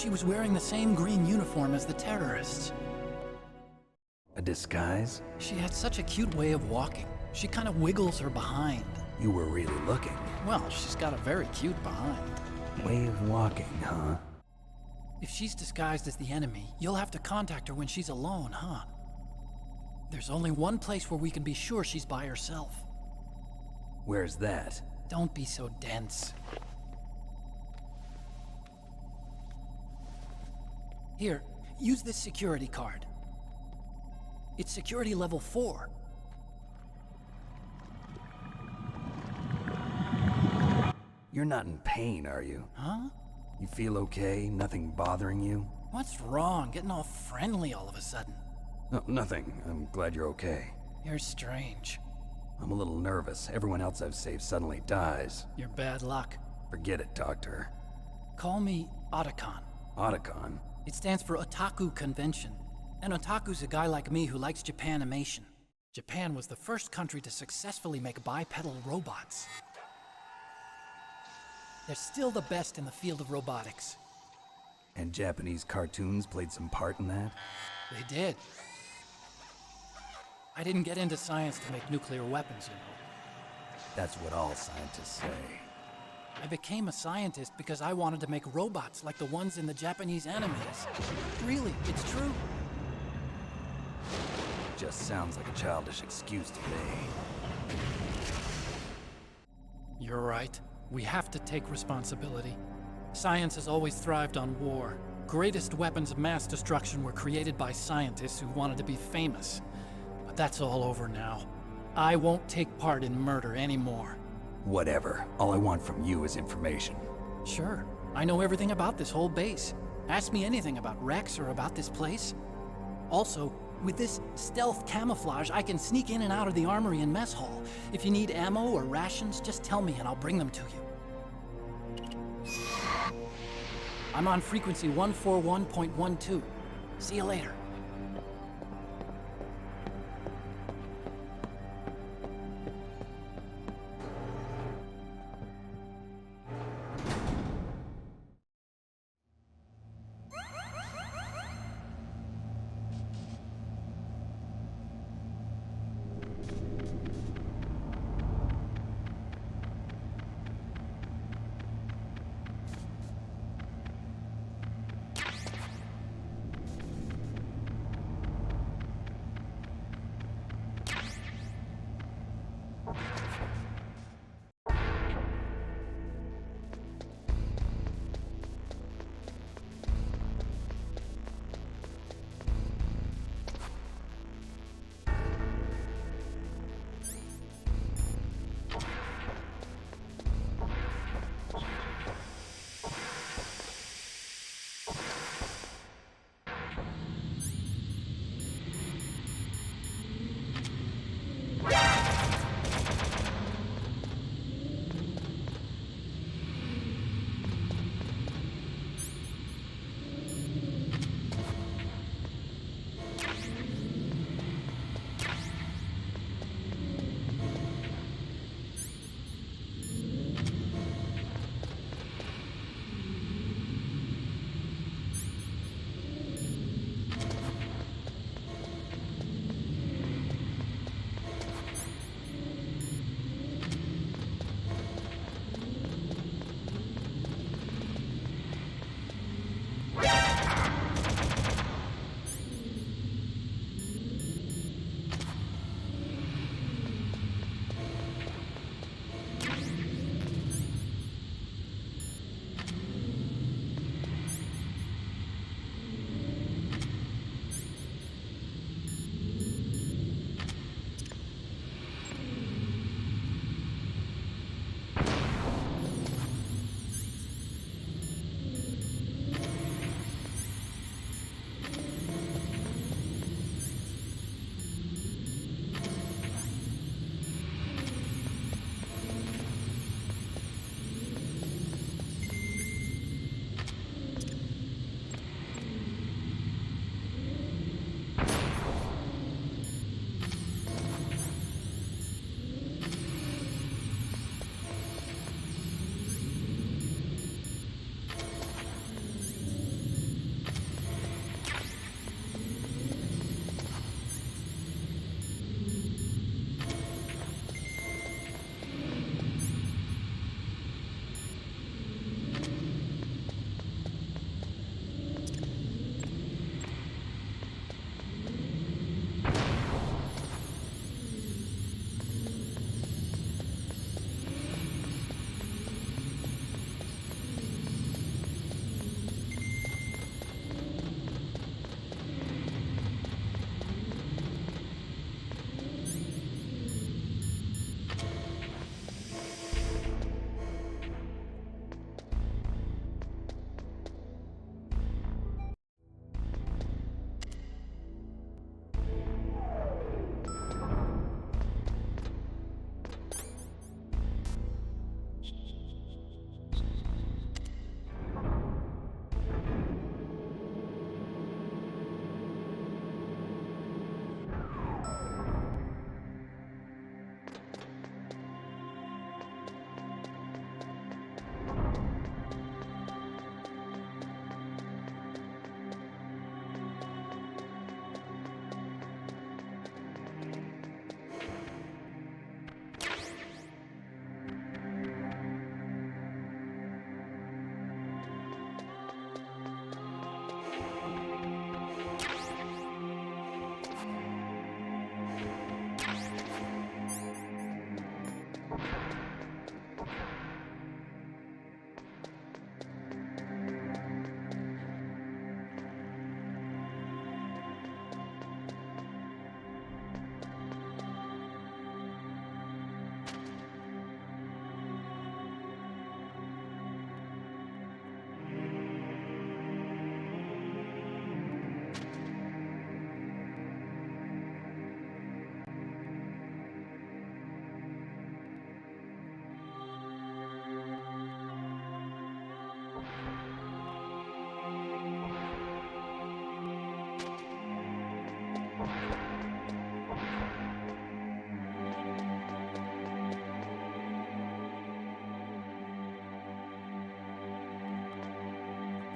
Speaker 19: was wearing the same green uniform as the terrorists.
Speaker 7: A disguise?
Speaker 19: She had such a cute way of walking. She kind of wiggles her behind.
Speaker 7: You were really looking.
Speaker 19: Well, she's got a very cute behind.
Speaker 7: Way of walking, huh?
Speaker 19: If she's disguised as the enemy, you'll have to contact her when she's alone, huh? There's only one place where we can be sure she's by herself.
Speaker 7: Where's that?
Speaker 19: Don't be so dense. Here, use this security card. It's security level 4.
Speaker 7: You're not in pain, are you?
Speaker 19: Huh?
Speaker 7: You feel okay? Nothing bothering you?
Speaker 19: What's wrong? Getting all friendly all of a sudden.
Speaker 7: No, nothing. I'm glad you're okay.
Speaker 19: You're strange.
Speaker 7: I'm a little nervous. Everyone else I've saved suddenly dies.
Speaker 19: You're bad luck.
Speaker 7: Forget it, Doctor.
Speaker 19: Call me Otacon.
Speaker 7: Otacon?
Speaker 19: It stands for Otaku Convention. An otaku's a guy like me who likes Japanimation. Japan was the first country to successfully make bipedal robots. They're still the best in the field of robotics.
Speaker 7: And Japanese cartoons played some part in that?
Speaker 19: They did. I didn't get into science to make nuclear weapons, you know.
Speaker 7: That's what all scientists say.
Speaker 19: I became a scientist because I wanted to make robots like the ones in the Japanese animes. Really, it's true.
Speaker 7: Just sounds like a childish excuse to me.
Speaker 19: You're right. We have to take responsibility. Science has always thrived on war. Greatest weapons of mass destruction were created by scientists who wanted to be famous. But that's all over now. I won't take part in murder anymore.
Speaker 7: Whatever. All I want from you is information.
Speaker 19: Sure. I know everything about this whole base. Ask me anything about Rex or about this place. Also, with this stealth camouflage, I can sneak in and out of the armory and mess hall. If you need ammo or rations, just tell me and I'll bring them to you. I'm on frequency 141.12. See you later.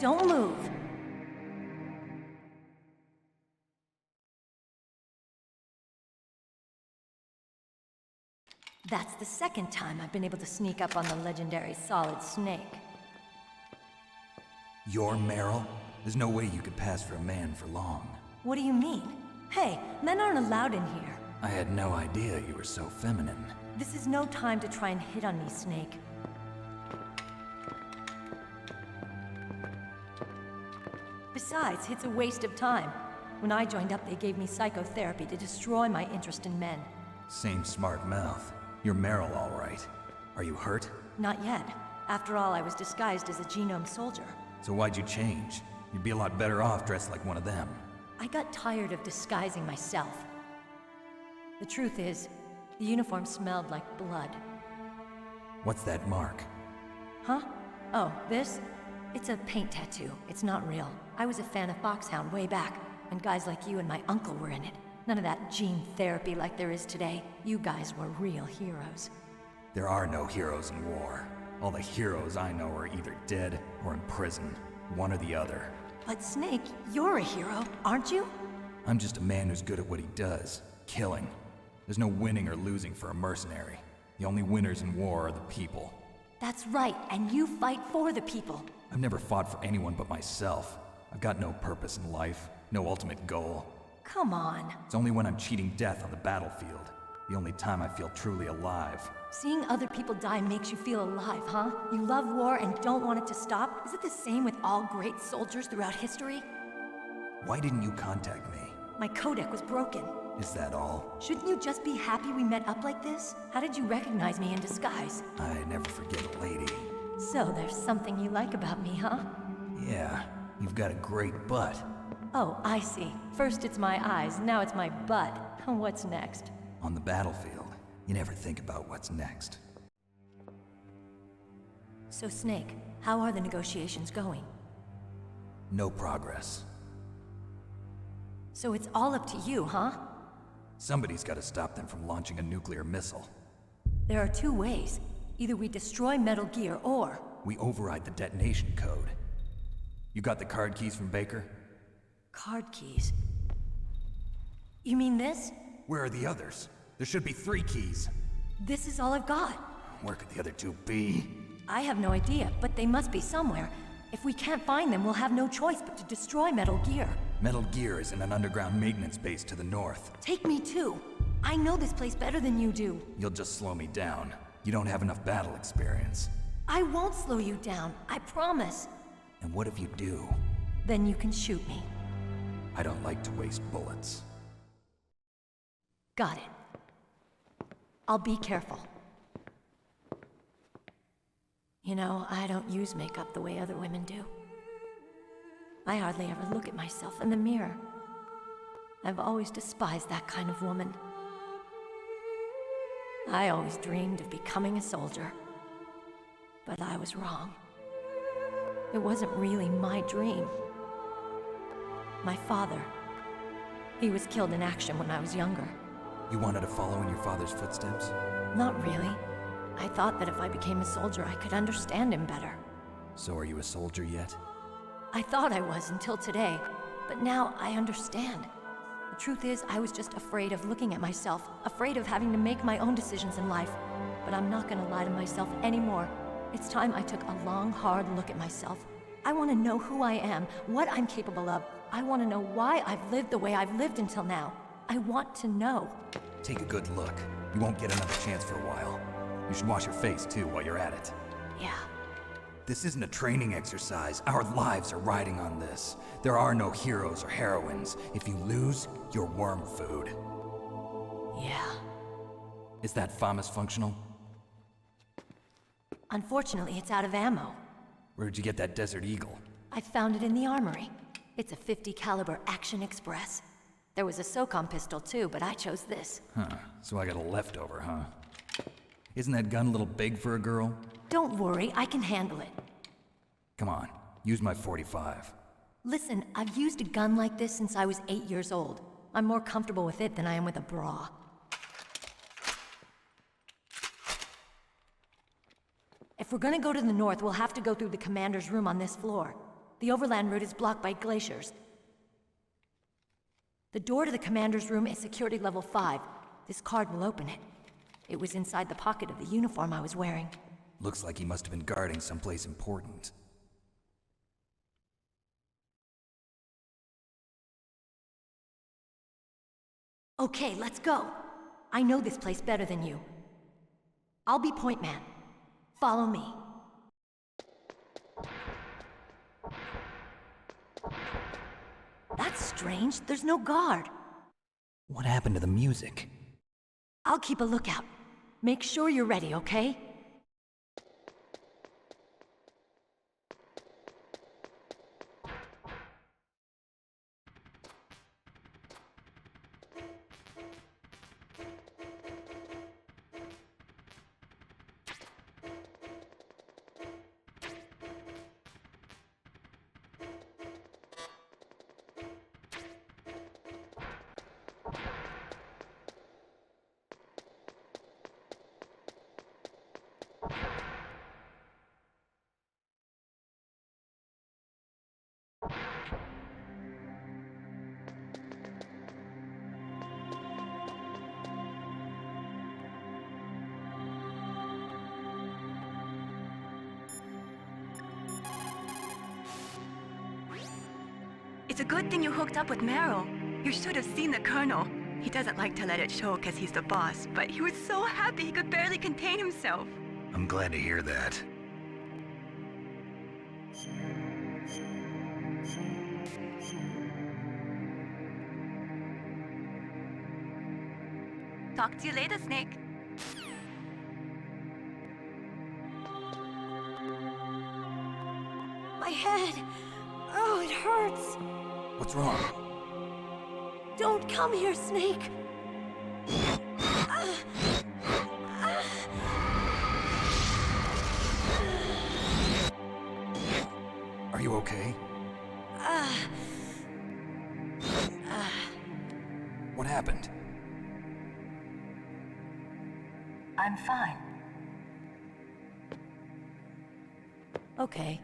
Speaker 11: Don't move. That's the second time I've been able to sneak up on the legendary Solid Snake.
Speaker 2: You're Meryl? There's no way you could pass for a man for long.
Speaker 11: What do you mean? Hey, men aren't allowed in here.
Speaker 2: I had no idea you were so feminine.
Speaker 11: This is no time to try and hit on me, Snake. Besides, it's a waste of time. When I joined up, they gave me psychotherapy to destroy my interest in men.
Speaker 2: Same smart mouth. You're Meryl, all right. Are you hurt?
Speaker 11: Not yet. After all, I was disguised as a genome soldier.
Speaker 2: So why'd you change? You'd be a lot better off dressed like one of them.
Speaker 11: I got tired of disguising myself. The truth is, the uniform smelled like blood.
Speaker 2: What's that mark?
Speaker 11: Huh? Oh, this? It's a paint tattoo. It's not real. I was a fan of Foxhound way back, and guys like you and my uncle were in it. None of that gene therapy like there is today. You guys were real heroes.
Speaker 2: There are no heroes in war. All the heroes I know are either dead or in prison. One or the other.
Speaker 11: But Snake, you're a hero, aren't you?
Speaker 2: I'm just a man who's good at what he does. Killing. There's no winning or losing for a mercenary. The only winners in war are the people.
Speaker 11: That's right, and you fight for the people.
Speaker 2: I've never fought for anyone but myself. I've got no purpose in life, no ultimate goal.
Speaker 11: Come on.
Speaker 2: It's only when I'm cheating death on the battlefield. The only time I feel truly alive.
Speaker 11: Seeing other people die makes you feel alive, huh? You love war and don't want it to stop? Is it the same with all great soldiers throughout history?
Speaker 2: Why didn't you contact me?
Speaker 11: My codec was broken.
Speaker 2: Is that all?
Speaker 11: Shouldn't you just be happy we met up like this? How did you recognize me in disguise?
Speaker 2: I never forget a lady.
Speaker 11: So there's something you like about me, huh?
Speaker 2: Yeah, you've got a great butt.
Speaker 11: Oh, I see. First it's my eyes, now it's my butt. What's next?
Speaker 2: On the battlefield, you never think about what's next.
Speaker 11: So Snake, how are the negotiations going?
Speaker 2: No progress.
Speaker 11: So it's all up to you, huh?
Speaker 2: Somebody's got to stop them from launching a nuclear missile.
Speaker 11: There are two ways. Either we destroy Metal Gear, or...
Speaker 2: we override the detonation code. You got the card keys from Baker?
Speaker 11: Card keys? You mean this?
Speaker 2: Where are the others? There should be 3 keys.
Speaker 11: This is all I've got.
Speaker 2: Where could the other 2 be?
Speaker 11: I have no idea, but they must be somewhere. If we can't find them, we'll have no choice but to destroy Metal Gear.
Speaker 2: Metal Gear is in an underground maintenance base to the north.
Speaker 11: Take me too. I know this place better than you do.
Speaker 2: You'll just slow me down. You don't have enough battle experience.
Speaker 11: I won't slow you down, I promise.
Speaker 2: And what if you do?
Speaker 11: Then you can shoot me.
Speaker 2: I don't like to waste bullets.
Speaker 11: Got it. I'll be careful. You know, I don't use makeup the way other women do. I hardly ever look at myself in the mirror. I've always despised that kind of woman. I always dreamed of becoming a soldier. But I was wrong. It wasn't really my dream. My father, he was killed in action when I was younger.
Speaker 2: You wanted to follow in your father's footsteps?
Speaker 11: Not really. I thought that if I became a soldier, I could understand him better.
Speaker 2: So are you a soldier yet?
Speaker 11: I thought I was until today, but now I understand. The truth is, I was just afraid of looking at myself, afraid of having to make my own decisions in life. But I'm not gonna lie to myself anymore. It's time I took a long, hard look at myself. I want to know who I am, what I'm capable of. I want to know why I've lived the way I've lived until now. I want to know.
Speaker 2: Take a good look. You won't get another chance for a while. You should wash your face, too, while you're at it.
Speaker 11: Yeah.
Speaker 2: This isn't a training exercise. Our lives are riding on this. There are no heroes or heroines. If you lose, you're worm food.
Speaker 11: Yeah.
Speaker 2: Is that FAMAS functional?
Speaker 11: Unfortunately, it's out of ammo.
Speaker 2: Where'd you get that Desert Eagle?
Speaker 11: I found it in the armory. It's a .50 caliber Action Express. There was a SOCOM pistol too, but I chose this.
Speaker 2: Huh, so I got a leftover, huh? Isn't that gun a little big for a girl?
Speaker 11: Don't worry, I can handle it.
Speaker 2: Come on, use my .45.
Speaker 11: Listen, I've used a gun like this since I was 8 years old. I'm more comfortable with it than I am with a bra. If we're gonna go to the north, we'll have to go through the commander's room on this floor. The overland route is blocked by glaciers. The door to the commander's room is security level 5. This card will open it. It was inside the pocket of the uniform I was wearing.
Speaker 2: Looks like he must have been guarding someplace important.
Speaker 11: Okay, let's go. I know this place better than you. I'll be point man. Follow me. That's strange. There's no guard.
Speaker 2: What happened to the music?
Speaker 11: I'll keep a lookout. Make sure you're ready, okay?
Speaker 4: It's a good thing you hooked up with Meryl. You should have seen the Colonel. He doesn't like to let it show because he's the boss, but he was so happy he could barely contain himself.
Speaker 2: I'm glad to hear that.
Speaker 4: Talk to you later, Snake.
Speaker 11: My head! Oh, it hurts!
Speaker 2: What's wrong?
Speaker 11: Don't come here, Snake!
Speaker 2: Are you okay? What happened?
Speaker 16: I'm fine.
Speaker 11: Okay.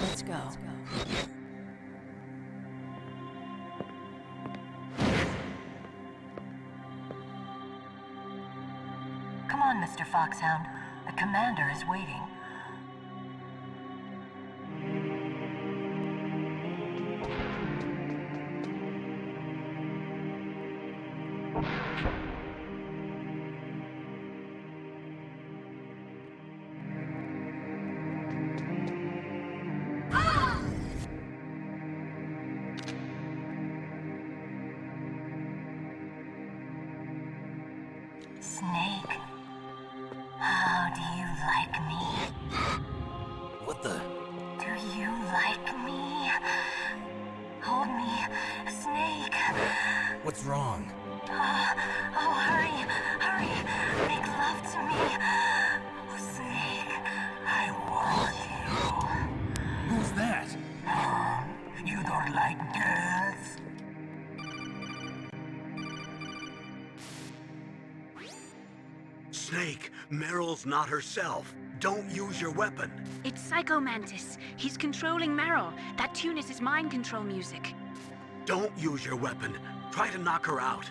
Speaker 11: Let's go.
Speaker 16: Come on, Mr. Foxhound. The commander is waiting. Snake, how do you like me?
Speaker 2: What the?
Speaker 16: Do you like me? Hold me, Snake.
Speaker 2: What's wrong?
Speaker 16: Oh, hurry, hurry. Make love to me. Oh, Snake, I want you.
Speaker 2: Who's that?
Speaker 16: Oh, you don't like girls?
Speaker 1: Snake, Meryl's not herself. Don't use your weapon.
Speaker 15: It's Psycho Mantis. He's controlling Meryl. That tune is his mind control music.
Speaker 1: Don't use your weapon. Try to knock her out.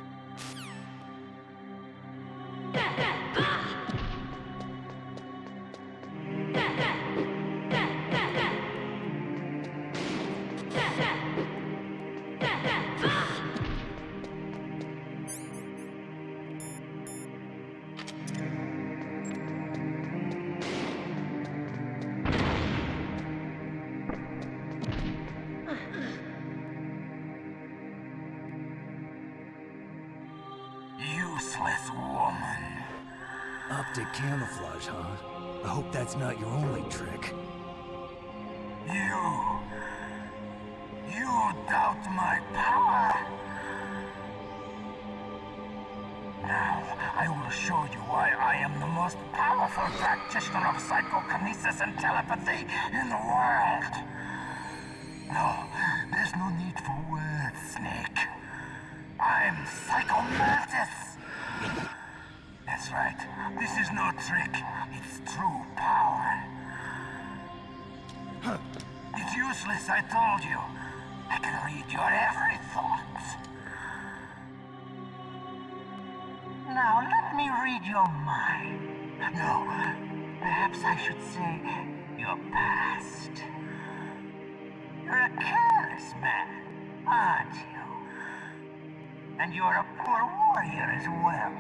Speaker 13: Useless woman.
Speaker 2: Optic camouflage, huh? I hope that's not your only trick.
Speaker 13: You doubt my power? Now, I will show you why I am the most powerful practitioner of psychokinesis and telepathy in the world. No, there's no need for words, Snake. I'm Psycho Mantis! That's right. This is no trick. It's true power. It's useless, I told you. I can read your every thought. Now, let me read your mind. No, perhaps I should say your past. You're a careless man, aren't you? And you're a poor warrior as well.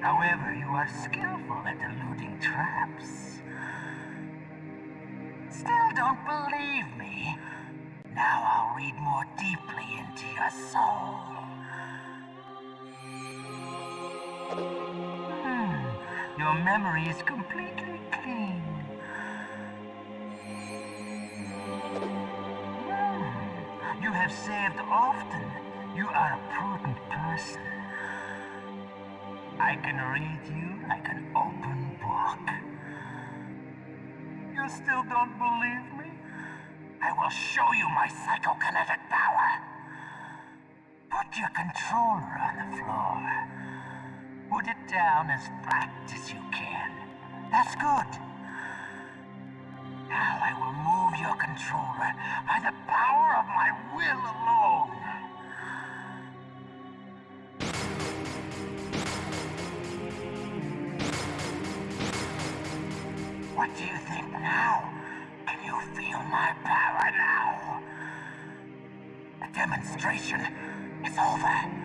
Speaker 13: However, you are skillful at eluding traps. Still don't believe me? Now I'll read more deeply into your soul. Your memory is completely clean. You have saved often. You are a prudent person. I can read you like an open book. You still don't believe me? I will show you my psychokinetic power. Put your controller on the floor. Put it down as flat as you can. That's good. Now I will move your controller by the power of my will alone. What do you think now? Can you feel my power now? The demonstration is over.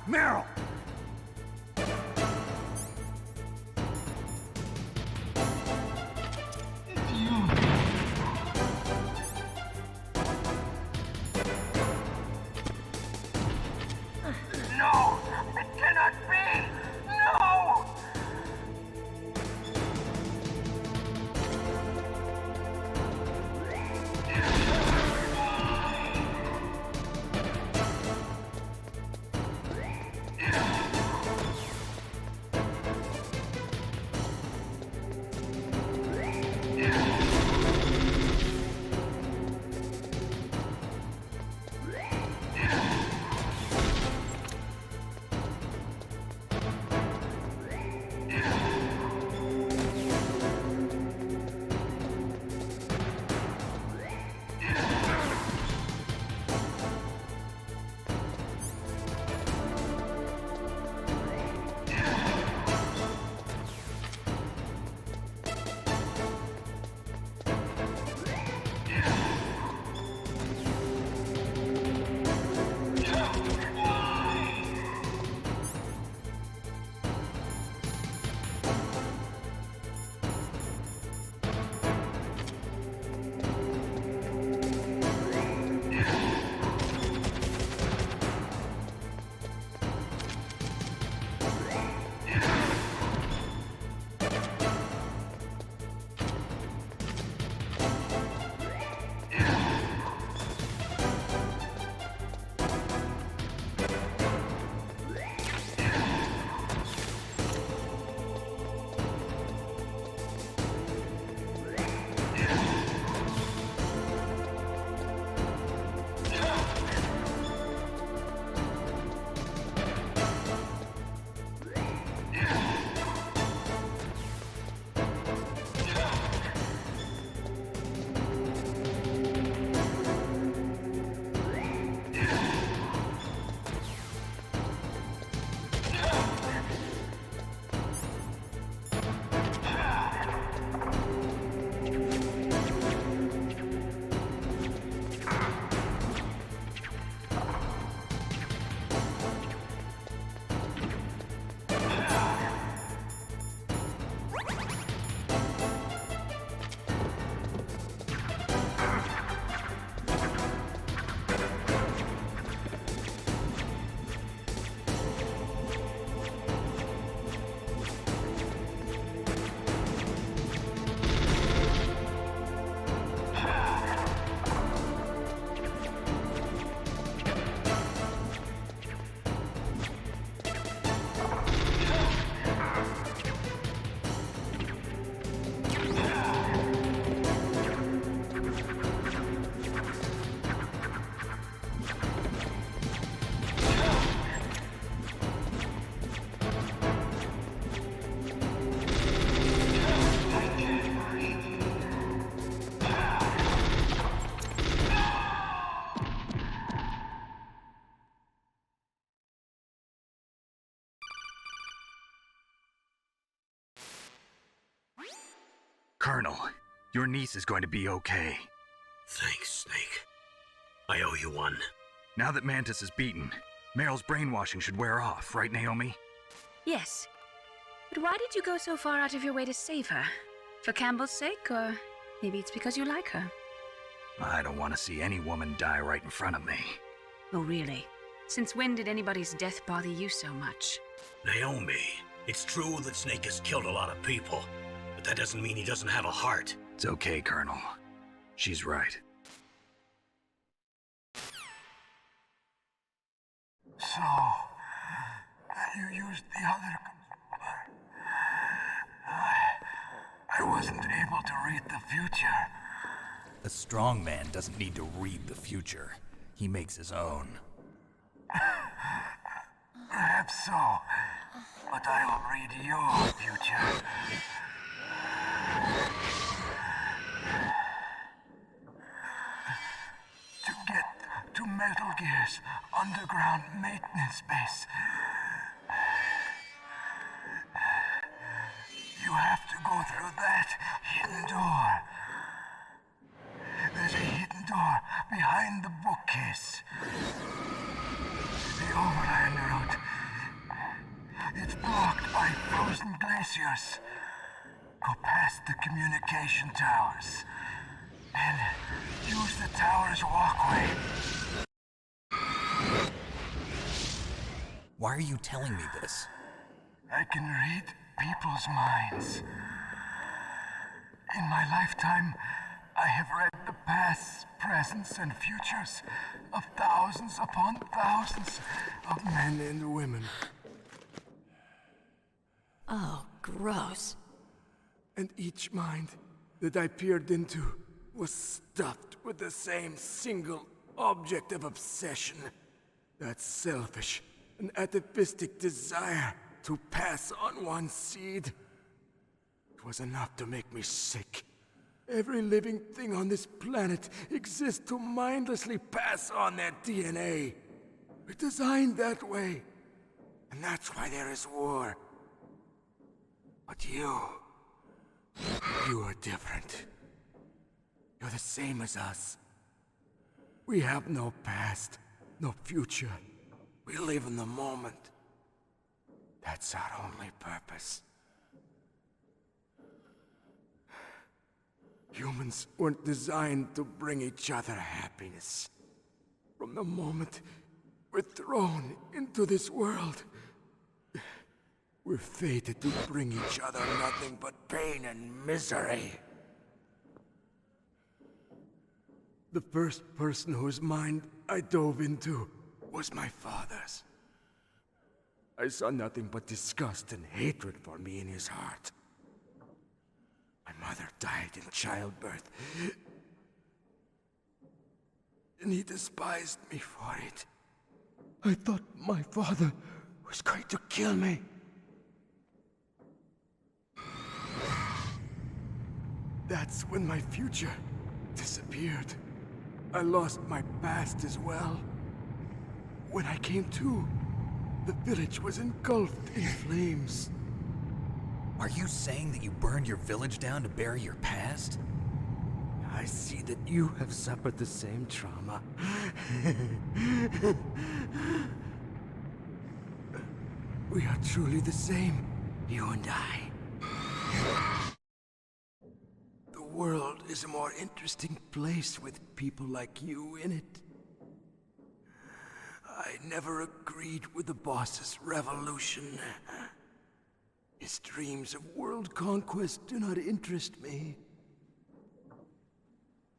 Speaker 7: Meryl!
Speaker 13: No! It cannot be! No!
Speaker 2: Colonel, your niece is going to be okay.
Speaker 1: Thanks, Snake. I owe you one.
Speaker 2: Now that Mantis is beaten, Meryl's brainwashing should wear off, right, Naomi?
Speaker 15: Yes. But why did you go so far out of your way to save her? For Campbell's sake, or maybe it's because you like her?
Speaker 2: I don't want to see any woman die right in front of me.
Speaker 15: Oh, really? Since when did anybody's death bother you so much?
Speaker 1: Naomi, it's true that Snake has killed a lot of people, but that doesn't mean he doesn't have a heart.
Speaker 2: It's okay, Colonel. She's right.
Speaker 13: So, you used the other... I wasn't able to read the future.
Speaker 2: A strong man doesn't need to read the future. He makes his own.
Speaker 13: Perhaps so, but I'll read your future. To get to Metal Gear's underground maintenance base, you have to go through that hidden door. There's a hidden door behind the bookcase. The overland route It's blocked by frozen glaciers. Go past the communication towers. And use the tower's walkway.
Speaker 2: Why are you telling me this?
Speaker 13: I can read people's minds. In my lifetime, I have read the pasts, presents, and futures of thousands upon thousands of men and women.
Speaker 11: Oh, gross.
Speaker 13: And each mind that I peered into was stuffed with the same single object of obsession. That selfish and atavistic desire to pass on one seed. It was enough to make me sick. Every living thing on this planet exists to mindlessly pass on their DNA. We're designed that way. And that's why there is war. But you are different. You're the same as us. We have no past, no future. We live in the moment. That's our only purpose. Humans weren't designed to bring each other happiness. From the moment we're thrown into this world, we're fated to bring each other nothing but pain and misery. The first person whose mind I dove into was my father's. I saw nothing but disgust and hatred for me in his heart. My mother died in childbirth, and he despised me for it. I thought my father was going to kill me. That's when my future disappeared. I lost my past as well. When I came to, the village was engulfed in flames.
Speaker 2: Are you saying that you burned your village down to bury your past?
Speaker 13: I see that you have suffered the same trauma. We are truly the same, you and I. The world is a more interesting place with people like you in it. I never agreed with the boss's revolution. His dreams of world conquest do not interest me.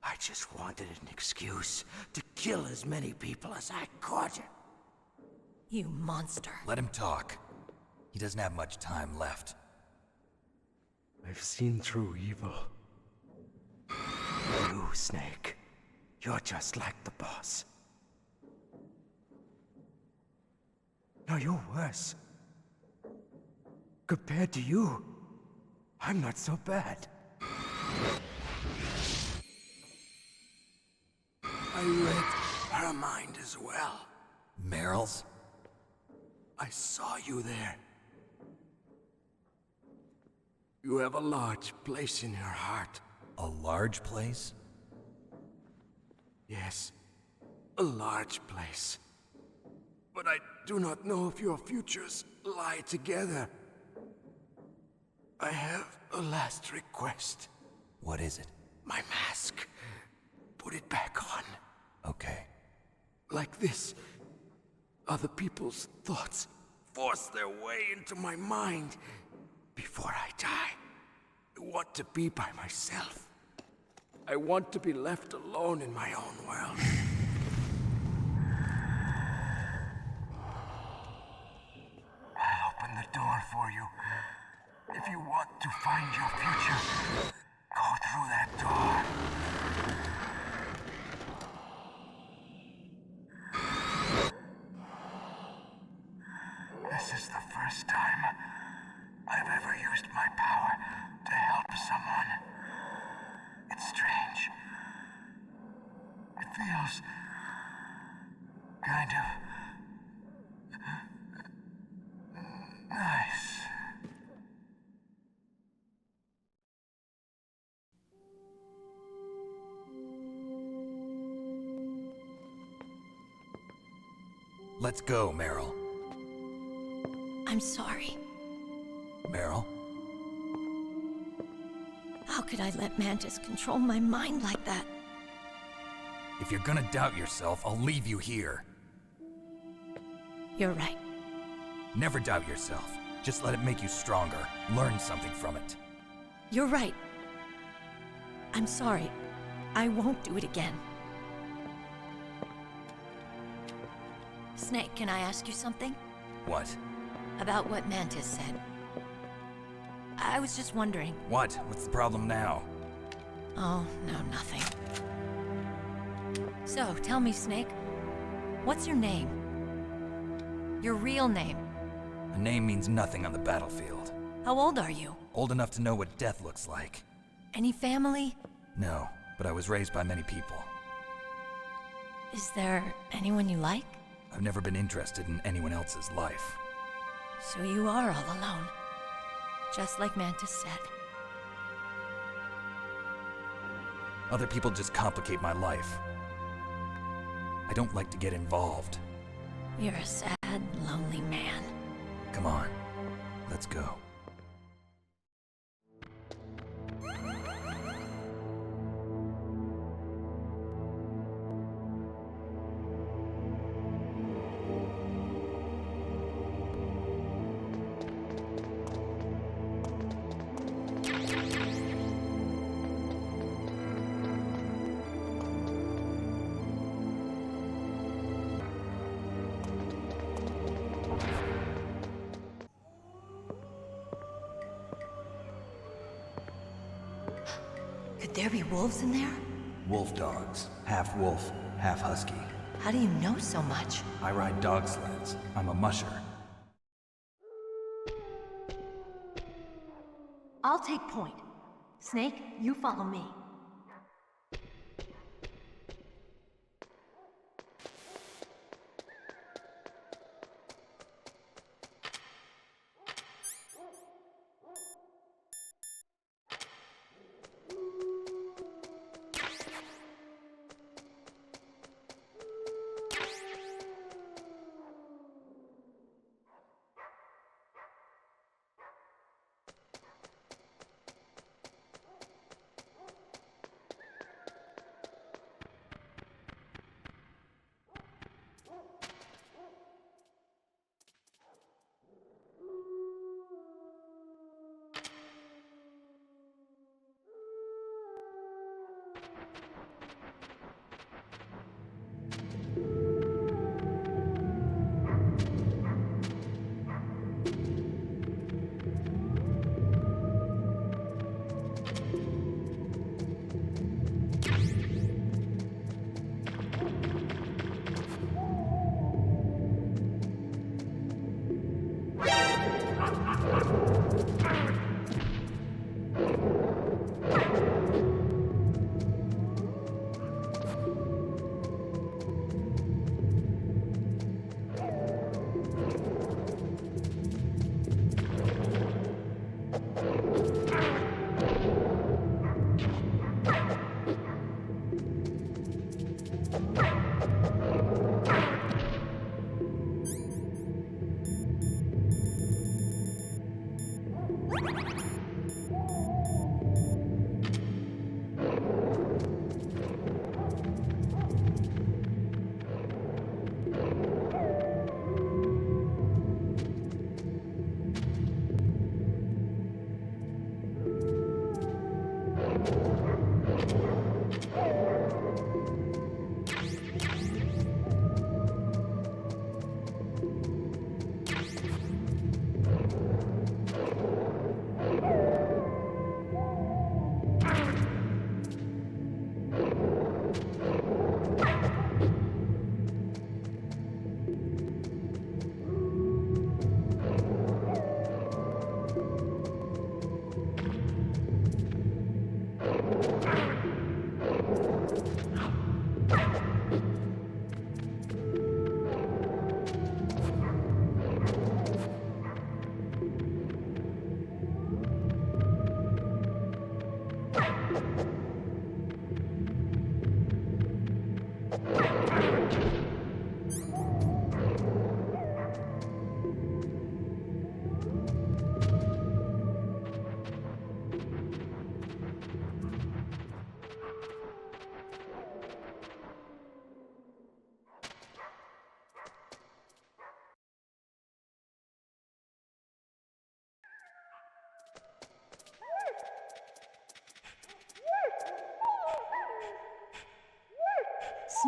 Speaker 13: I just wanted an excuse to kill as many people as I could.
Speaker 11: You monster.
Speaker 2: Let him talk. He doesn't have much time left.
Speaker 13: I've seen through evil. You, Snake, you're just like the boss. No, you're worse. Compared to you, I'm not so bad. I read her mind as well.
Speaker 2: Meryl's?
Speaker 13: I saw you there. You have a large place in her heart.
Speaker 2: A large place?
Speaker 13: Yes, a large place. But I do not know if your futures lie together. I have a last request.
Speaker 2: What is it?
Speaker 13: My mask. Put it back on.
Speaker 2: Okay.
Speaker 13: Like this, other people's thoughts force their way into my mind. Before I die, I want to be by myself. I want to be left alone in my own world. I'll open the door for you. If you want to find your future, go through that door. This is the first time I've ever used my power to help someone. It's strange. It feels kind of nice.
Speaker 2: Let's go, Meryl.
Speaker 11: I'm sorry.
Speaker 2: Meryl?
Speaker 11: How could I let Mantis control my mind like that?
Speaker 2: If you're gonna doubt yourself, I'll leave you here.
Speaker 11: You're right.
Speaker 2: Never doubt yourself. Just let it make you stronger. Learn something from it.
Speaker 11: You're right. I'm sorry. I won't do it again. Snake, can I ask you something?
Speaker 2: What?
Speaker 11: About what Mantis said. I was just wondering.
Speaker 2: What? What's the problem now?
Speaker 11: Oh, no, nothing. So, tell me, Snake. What's your name? Your real name?
Speaker 2: A name means nothing on the battlefield.
Speaker 11: How old are you?
Speaker 2: Old enough to know what death looks like.
Speaker 11: Any family?
Speaker 2: No, but I was raised by many people.
Speaker 11: Is there anyone you like?
Speaker 2: I've never been interested in anyone else's life.
Speaker 11: So you are all alone. Just like Mantis said.
Speaker 2: Other people just complicate my life. I don't like to get involved.
Speaker 11: You're a sad, lonely man.
Speaker 2: Come on, let's go.
Speaker 11: Could there be wolves in there?
Speaker 21: Wolf dogs. Half wolf, half husky.
Speaker 11: How do you know so much?
Speaker 21: I ride dog sleds. I'm a musher.
Speaker 11: I'll take point. Snake, you follow me.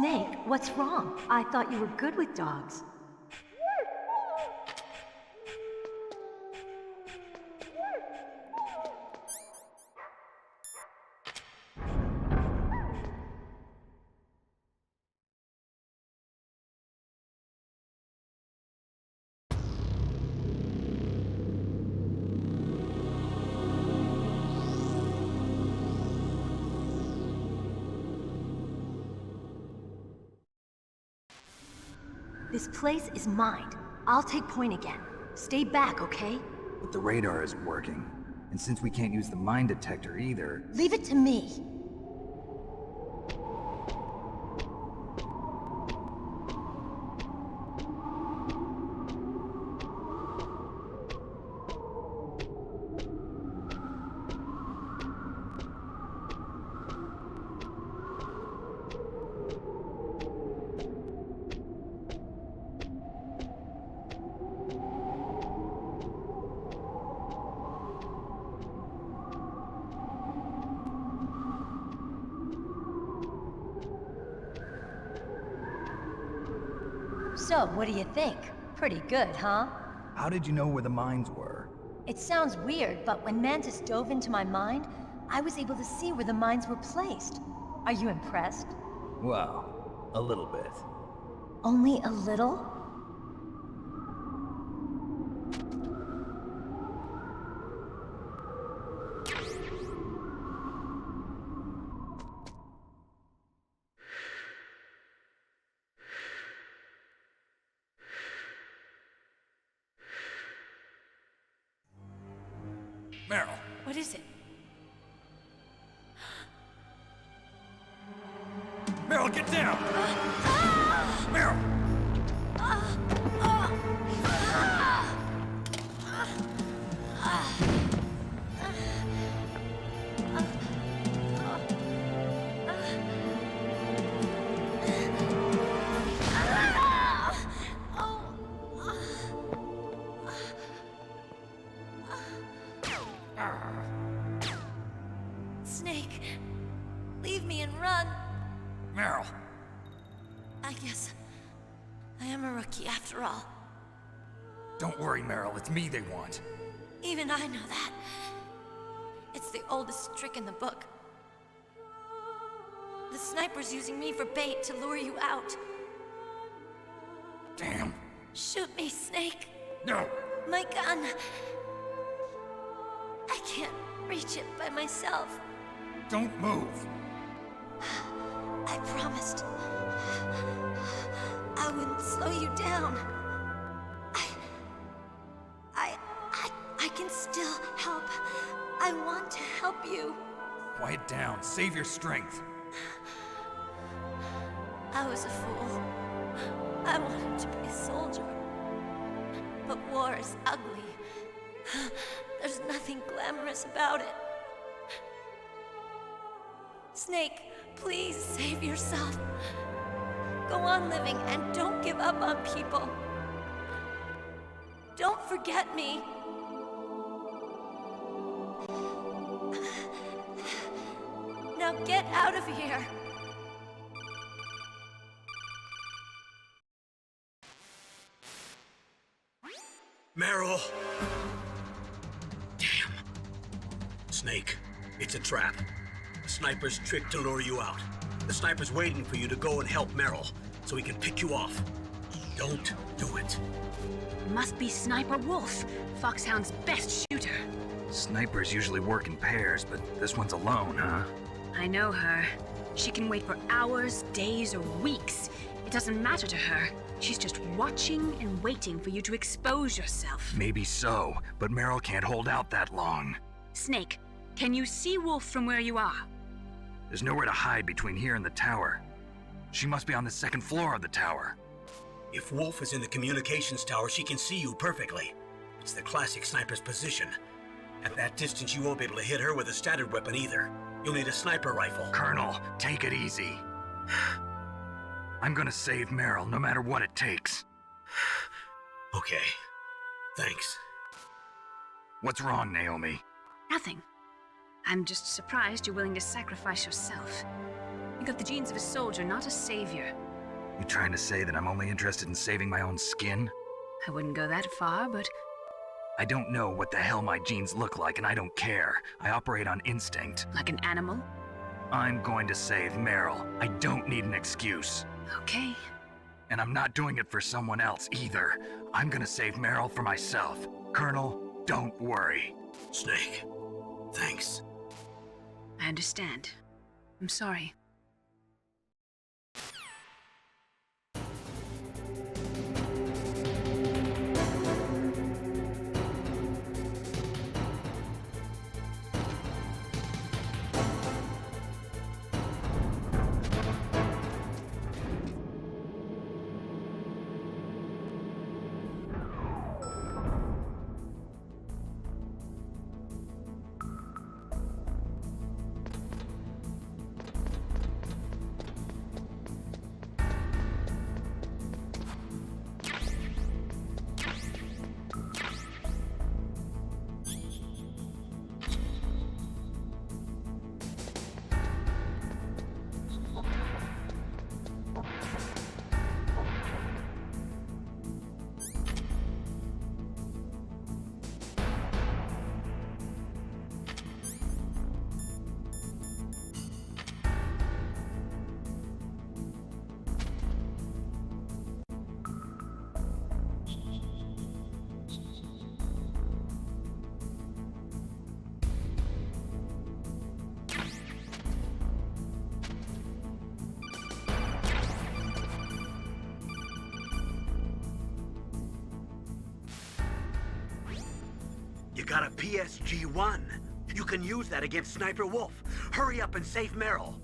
Speaker 16: Snake, what's wrong? I thought you were good with dogs. This place is mine. I'll take point again. Stay back, okay?
Speaker 2: But the radar isn't working. And since we can't use the mine detector either...
Speaker 16: Leave it to me. So, what do you think? Pretty good, huh?
Speaker 2: How did you know where the mines were?
Speaker 16: It sounds weird, but when Mantis dove into my mind, I was able to see where the mines were placed. Are you impressed?
Speaker 2: Well, a little bit.
Speaker 16: Only a little?
Speaker 5: Meryl.
Speaker 11: What is it?
Speaker 5: Meryl, get down! Meryl!
Speaker 11: Snake, leave me and run.
Speaker 5: Meryl!
Speaker 11: I guess I am a rookie after all.
Speaker 5: Don't worry, Meryl. It's me they want.
Speaker 11: Even I know that. It's the oldest trick in the book. The sniper's using me for bait to lure you out.
Speaker 5: Damn.
Speaker 11: Shoot me, Snake.
Speaker 5: No!
Speaker 11: My gun. I can't reach it by myself.
Speaker 5: Don't move.
Speaker 11: I promised I wouldn't slow you down. I can still help. I want to help you.
Speaker 5: Quiet down. Save your strength.
Speaker 11: I was a fool. I wanted to be a soldier. But war is ugly. There's nothing glamorous about it. Snake, please save yourself. Go on living and don't give up on people. Don't forget me. Now get out of here.
Speaker 1: Meryl! Damn. Snake, it's a trap. The sniper's trick to lure you out. The sniper's waiting for you to go and help Meryl, so he can pick you off. Don't do it.
Speaker 15: Must be Sniper Wolf, Foxhound's best shooter.
Speaker 2: Snipers usually work in pairs, but this one's alone, huh?
Speaker 15: I know her. She can wait for hours, days, or weeks. It doesn't matter to her. She's just watching and waiting for you to expose yourself.
Speaker 2: Maybe so, but Meryl can't hold out that long.
Speaker 15: Snake, can you see Wolf from where you are?
Speaker 2: There's nowhere to hide between here and the tower. She must be on the second floor of the tower.
Speaker 1: If Wolf is in the communications tower, she can see you perfectly. It's the classic sniper's position. At that distance, you won't be able to hit her with a standard weapon either. You'll need a sniper rifle.
Speaker 2: Colonel, take it easy. I'm gonna save Meryl, no matter what it takes.
Speaker 1: Okay. Thanks.
Speaker 2: What's wrong, Naomi?
Speaker 15: Nothing. I'm just surprised you're willing to sacrifice yourself. You got the genes of a soldier, not a savior.
Speaker 2: You trying to say that I'm only interested in saving my own skin?
Speaker 15: I wouldn't go that far, but
Speaker 2: I don't know what the hell my genes look like, and I don't care. I operate on instinct.
Speaker 15: like an animal?
Speaker 2: I'm going to save Meryl. I don't need an excuse.
Speaker 15: Okay.
Speaker 2: And I'm not doing it for someone else either. I'm gonna save Meryl for myself. Colonel, don't worry.
Speaker 1: Snake, thanks.
Speaker 15: I understand. I'm sorry.
Speaker 1: You got a PSG-1. You can use that against Sniper Wolf. Hurry up and save Meryl.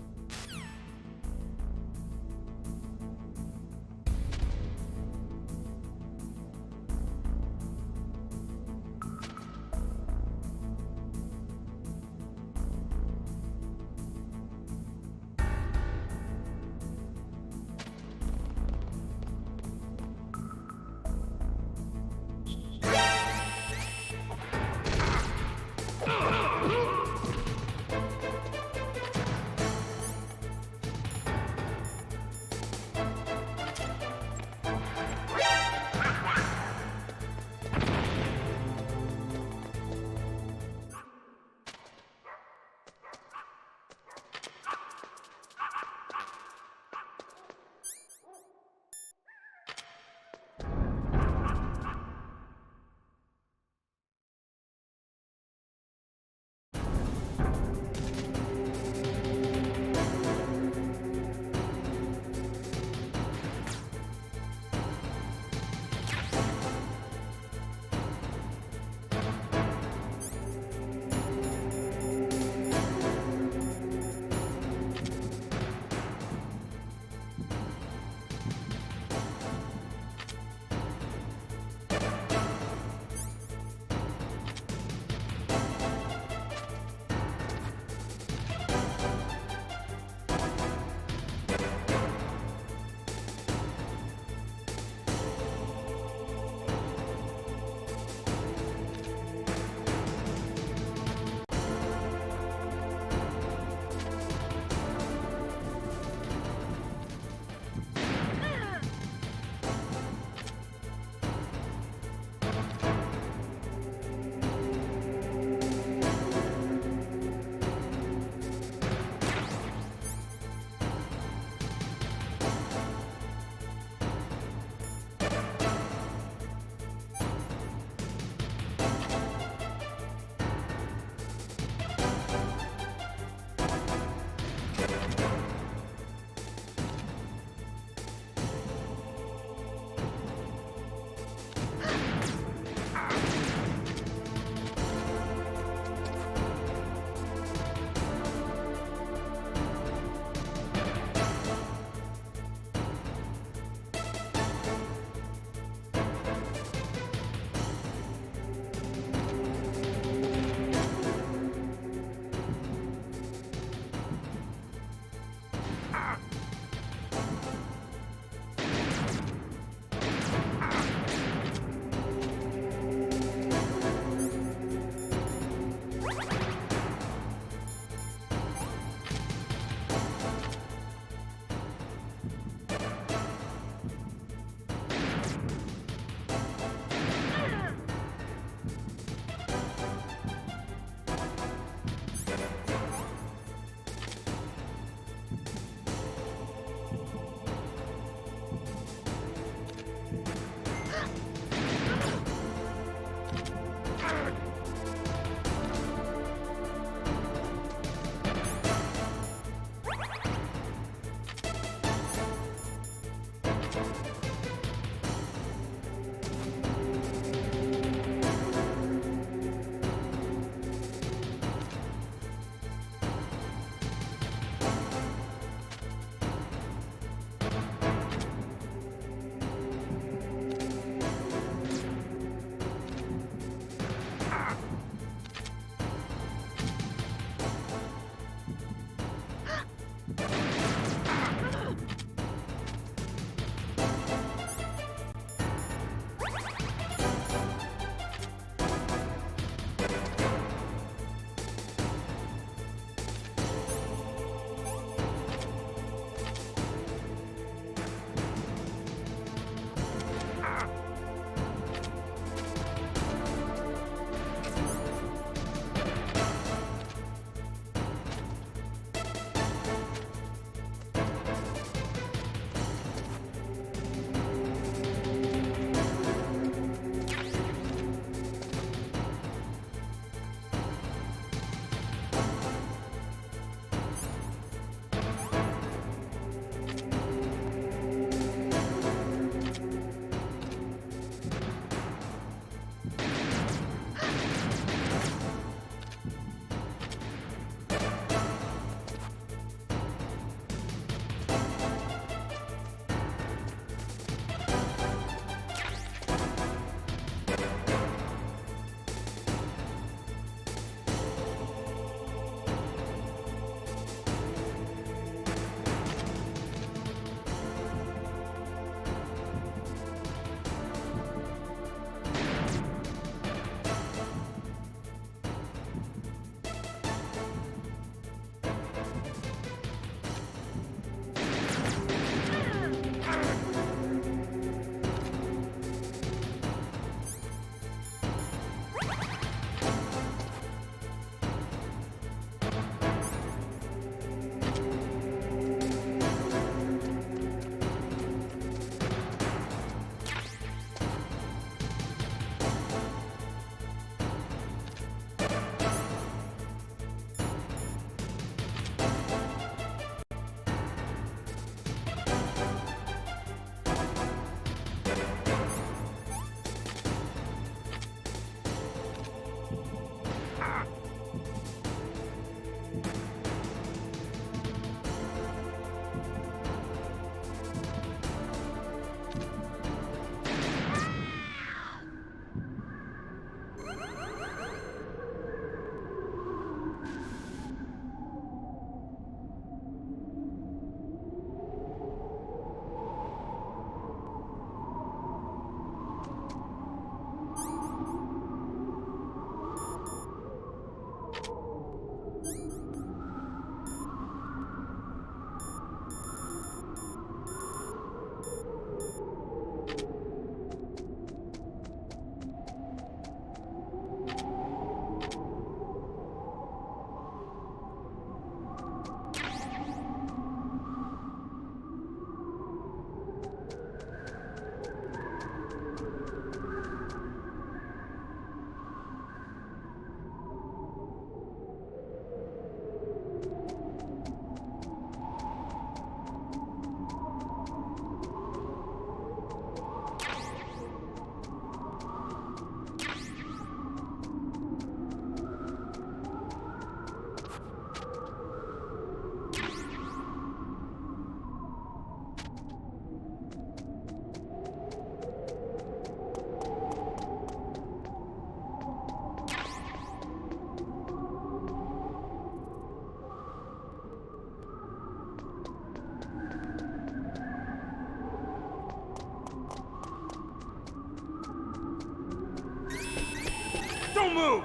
Speaker 12: move!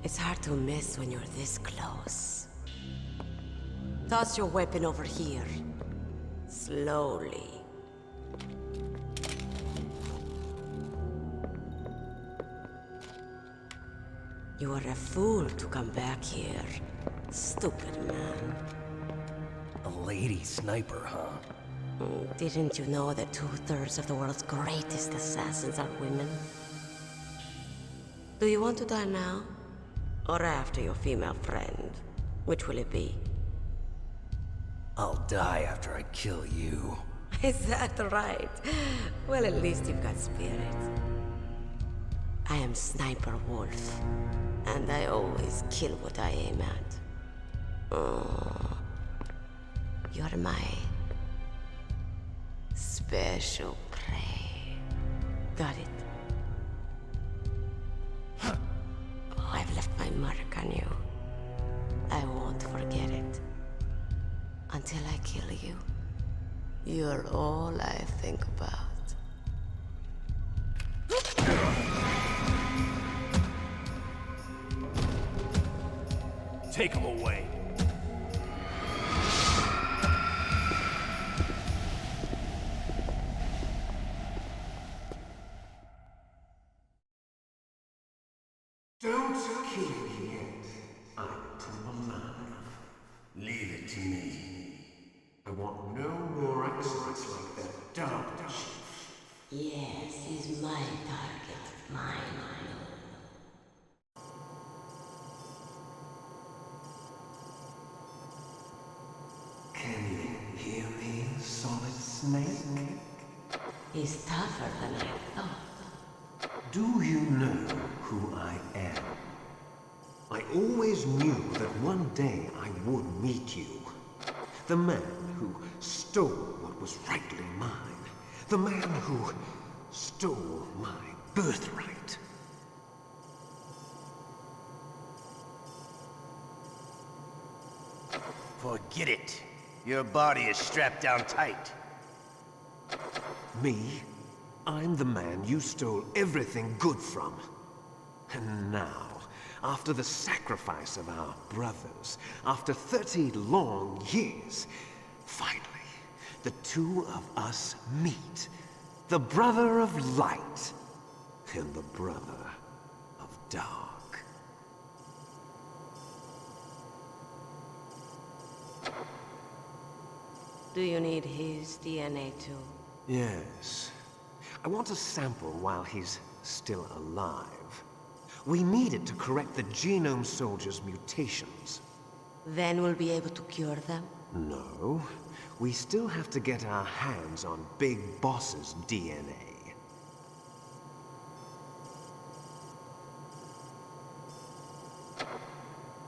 Speaker 6: It's hard to miss when you're this close. Toss your weapon over here. Slowly. You are a fool to come back here. Stupid man.
Speaker 12: A lady sniper, huh?
Speaker 6: Didn't you know that 2/3 of the world's greatest assassins are women? Do you want to die now? Or after your female friend? Which will it be?
Speaker 12: I'll die after I kill you.
Speaker 6: Is that right? Well, at least you've got spirit. I am Sniper Wolf, and I always kill what I aim at. Oh, you're my special prey. Got it? Oh, I've left my mark on you. I won't forget it. Until I kill you. You're all I think about.
Speaker 12: Take him away.
Speaker 20: Don't kill me yet. I'm alive. Leave it to me. I want no more accidents like that dark chief.
Speaker 6: Yes, he's my target. Mine.
Speaker 20: Can you hear me, Solid Snake?
Speaker 6: He's tougher than I thought.
Speaker 20: Do you know who I am? I always knew that one day I would meet you. The man who stole what was rightly mine. The man who stole my birthright.
Speaker 12: Forget it. Your body is strapped down tight.
Speaker 20: Me? I'm the man you stole everything good from. And now, after the sacrifice of our brothers, after 30 long years, finally, the two of us meet. The brother of light and the brother of dark.
Speaker 6: Do you need his DNA too?
Speaker 20: Yes. I want a sample while he's still alive. We need it to correct the Genome Soldier's mutations.
Speaker 6: Then we'll be able to cure them?
Speaker 20: No. We still have to get our hands on Big Boss's DNA.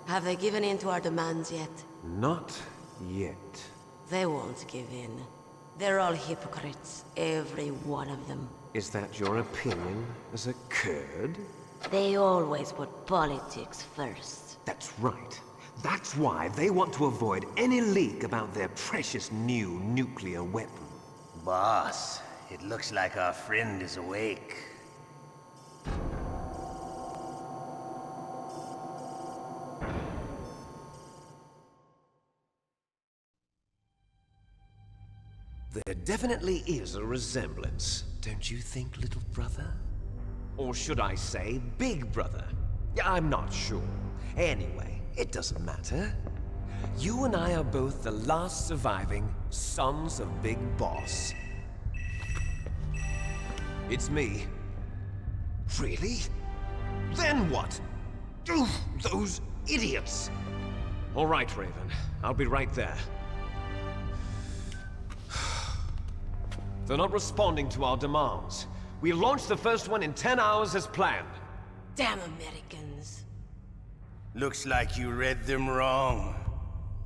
Speaker 6: Have they given in to our demands yet?
Speaker 20: Not yet.
Speaker 6: They won't give in. They're all hypocrites, every one of them.
Speaker 20: Is that your opinion as a Kurd?
Speaker 6: They always put politics first.
Speaker 20: That's right. That's why they want to avoid any leak about their precious new nuclear weapon.
Speaker 12: Boss, it looks like our friend is awake.
Speaker 20: There definitely is a resemblance, don't you think, little brother? Or should I say, big brother? I'm not sure. Anyway, it doesn't matter. You and I are both the last surviving sons of Big Boss. It's me. Really? Then what? Oof, those idiots! All right, Raven. I'll be right there. They're not responding to our demands. We launched the first one in 10 hours as planned.
Speaker 6: Damn Americans.
Speaker 12: Looks like you read them wrong.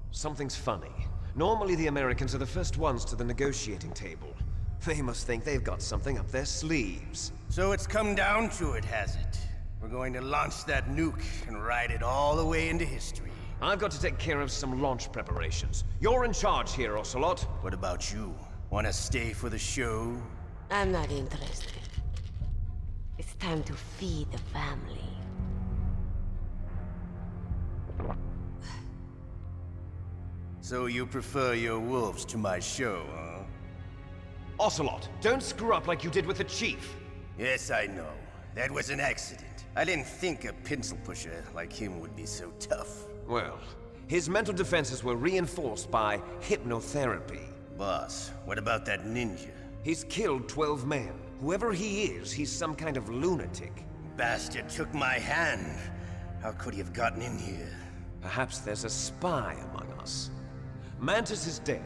Speaker 20: Something's funny. Normally the Americans are the first ones to the negotiating table. They must think they've got something up their sleeves.
Speaker 12: So it's come down to it, has it? We're going to launch that nuke and ride it all the way into history.
Speaker 3: I've got to take care of some launch preparations. You're in charge here, Ocelot.
Speaker 12: What about you? Wanna stay for the show?
Speaker 6: I'm not interested. It's time to feed the family.
Speaker 12: So you prefer your wolves to my show, huh?
Speaker 3: Ocelot, don't screw up like you did with the Chief.
Speaker 12: Yes, I know. That was an accident. I didn't think a pencil pusher like him would be so tough.
Speaker 3: Well, his mental defenses were reinforced by hypnotherapy.
Speaker 12: Boss, what about that ninja?
Speaker 3: He's killed 12 men. Whoever he is, he's some kind of lunatic.
Speaker 12: Bastard took my hand. How could he have gotten in here?
Speaker 3: Perhaps there's a spy among us. Mantis is dead.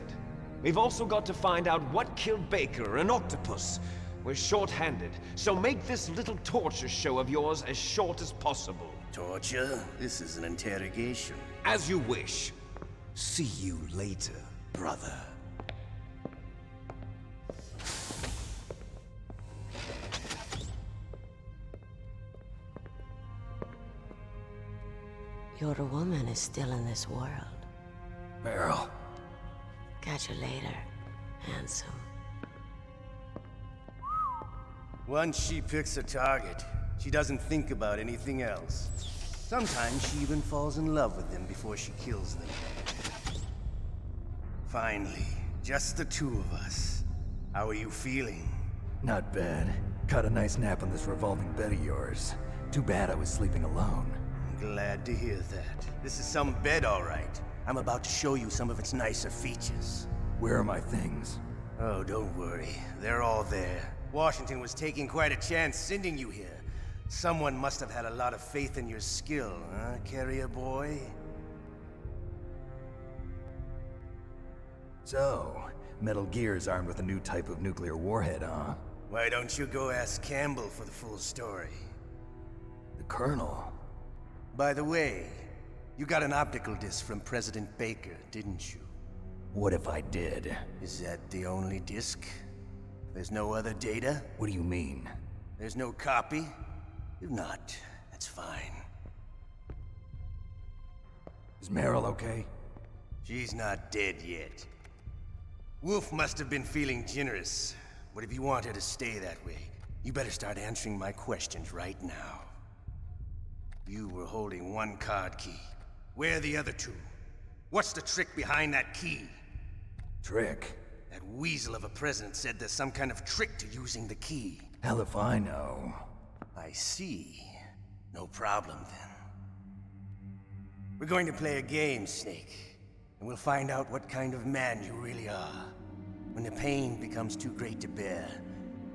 Speaker 3: We've also got to find out what killed Baker and Octopus. We're short-handed, so make this little torture show of yours as short as possible.
Speaker 12: Torture? This is an interrogation.
Speaker 3: As you wish. See you later, brother.
Speaker 6: Your woman is still in this world.
Speaker 21: Meryl.
Speaker 6: Catch you later, handsome.
Speaker 12: Once she picks a target, she doesn't think about anything else. Sometimes she even falls in love with them before she kills them. Finally, just the two of us. How are you feeling?
Speaker 21: Not bad. Caught a nice nap on this revolving bed of yours. Too bad I was sleeping alone.
Speaker 12: Glad to hear that. This is some bed, all right. I'm about to show you some of its nicer features.
Speaker 21: Where are my things?
Speaker 12: Oh, don't worry. They're all there. Washington was taking quite a chance sending you here. Someone must have had a lot of faith in your skill, huh, carrier boy?
Speaker 21: So, Metal Gear's armed with a new type of nuclear warhead, huh?
Speaker 12: Why don't you go ask Campbell for the full story?
Speaker 21: The Colonel?
Speaker 12: By the way, you got an optical disc from President Baker, didn't you?
Speaker 21: What if I did?
Speaker 12: Is that the only disc? There's no other data?
Speaker 21: What do you mean?
Speaker 12: There's no copy? If not, that's fine.
Speaker 21: Is Meryl okay?
Speaker 12: She's not dead yet. Wolf must have been feeling generous, but if you want her to stay that way, you better start answering my questions right now. You were holding one card key. Where are the other two? What's the trick behind that key?
Speaker 21: Trick?
Speaker 12: That weasel of a president said there's some kind of trick to using the key.
Speaker 21: Hell if I know.
Speaker 12: I see. No problem then. We're going to play a game, Snake. And we'll find out what kind of man you really are. When the pain becomes too great to bear,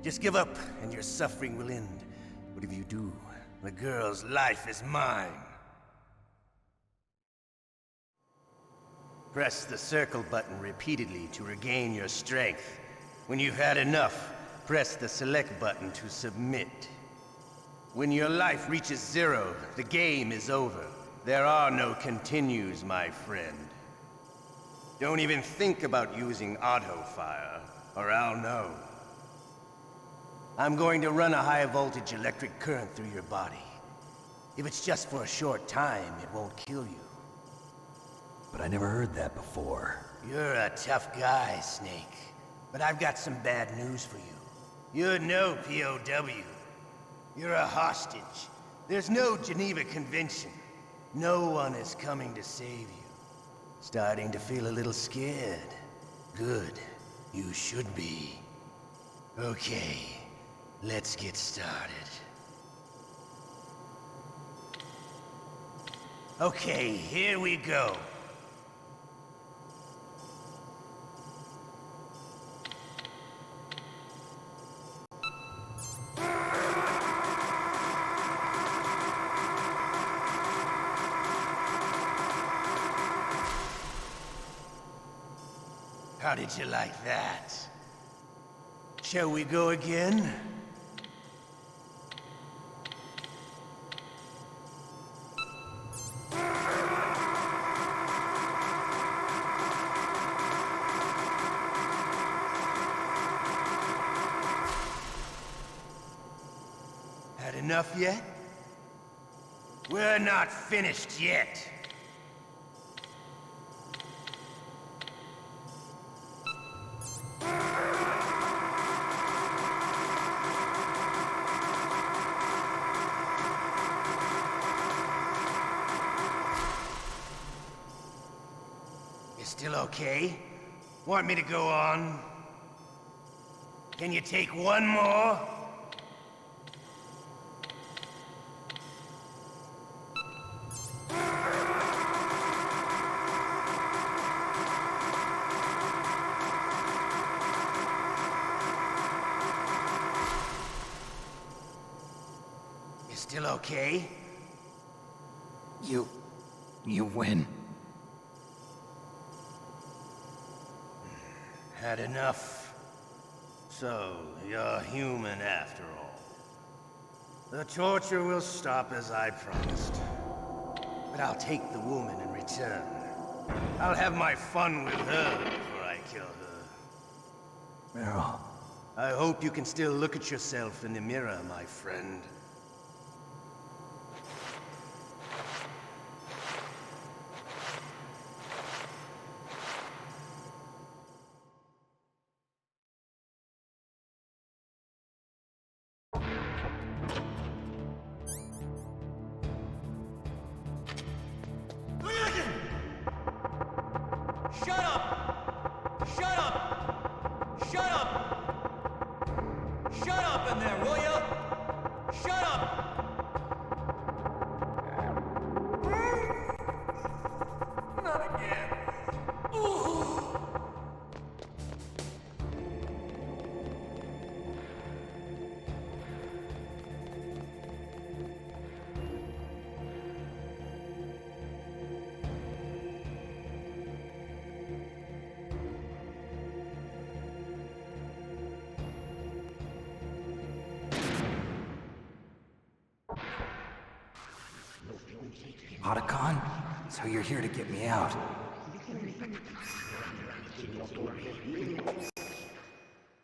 Speaker 12: just give up and your suffering will end. But if you do, the girl's life is mine. Press the circle button repeatedly to regain your strength. When you've had enough, press the select button to submit. When your life reaches 0, the game is over. There are no continues, my friend. Don't even think about using auto-fire, or I'll know. I'm going to run a high-voltage electric current through your body. If it's just for a short time, it won't kill you.
Speaker 21: But I never heard that before.
Speaker 12: You're a tough guy, Snake. But I've got some bad news for you. You're no POW. You're a hostage. There's no Geneva Convention. No one is coming to save you. Starting to feel a little scared. Good. You should be. Okay, let's get started. Okay, here we go. How did you like that? Shall we go again? Had enough yet? We're not finished yet. still okay? Want me to go on? Can you take one more? You still okay?
Speaker 21: You win.
Speaker 12: Had enough. So, you're human after all. The torture will stop as I promised. But I'll take the woman in return. I'll have my fun with her before I kill her.
Speaker 21: Meryl.
Speaker 12: I hope you can still look at yourself in the mirror, my friend.
Speaker 10: Shut up! Shut up! Shut up! Shut up in there, will you? Shut up!
Speaker 12: Not again.
Speaker 21: Otacon? So you're here to get me out.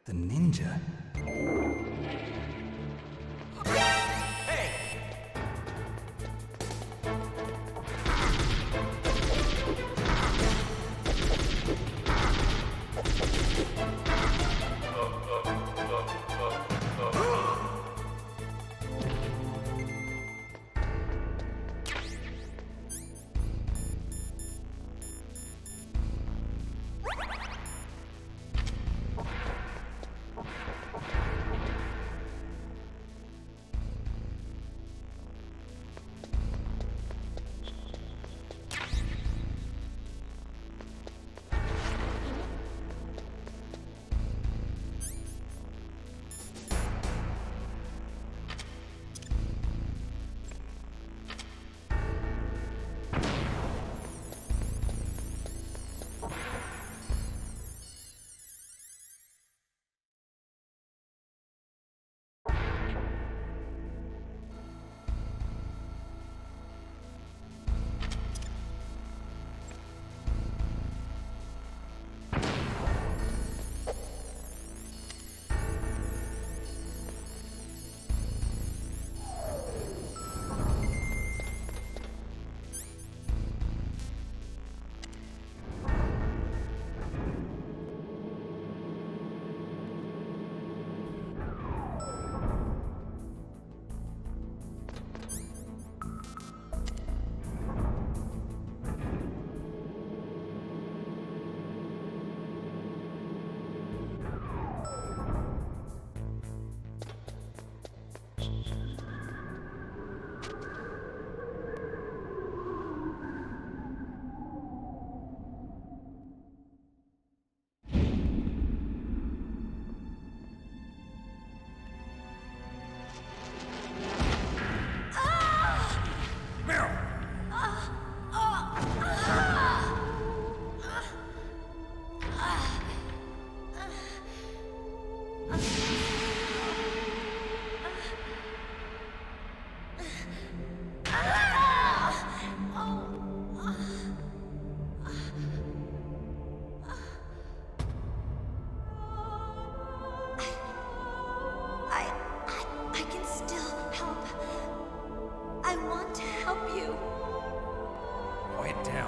Speaker 21: The ninja?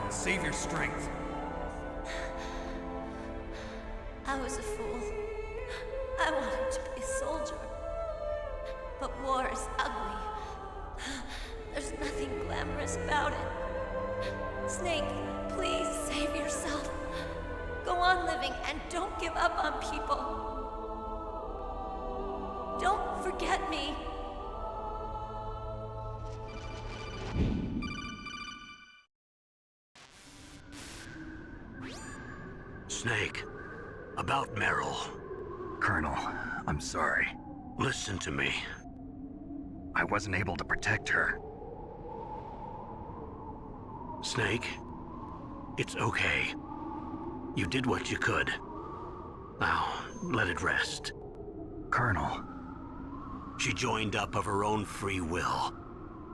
Speaker 21: Save your strength.
Speaker 11: I was a fool. I wanted to be a soldier. But war is ugly. There's nothing glamorous about it. Snake, please save yourself. on living and don't give up on people. Don't forget me.
Speaker 1: Snake, about Meryl.
Speaker 2: Colonel, I'm sorry.
Speaker 1: Listen to me.
Speaker 2: I wasn't able to protect her.
Speaker 1: Snake, it's okay. You did what you could. Now, let it rest.
Speaker 2: Colonel.
Speaker 1: She joined up of her own free will.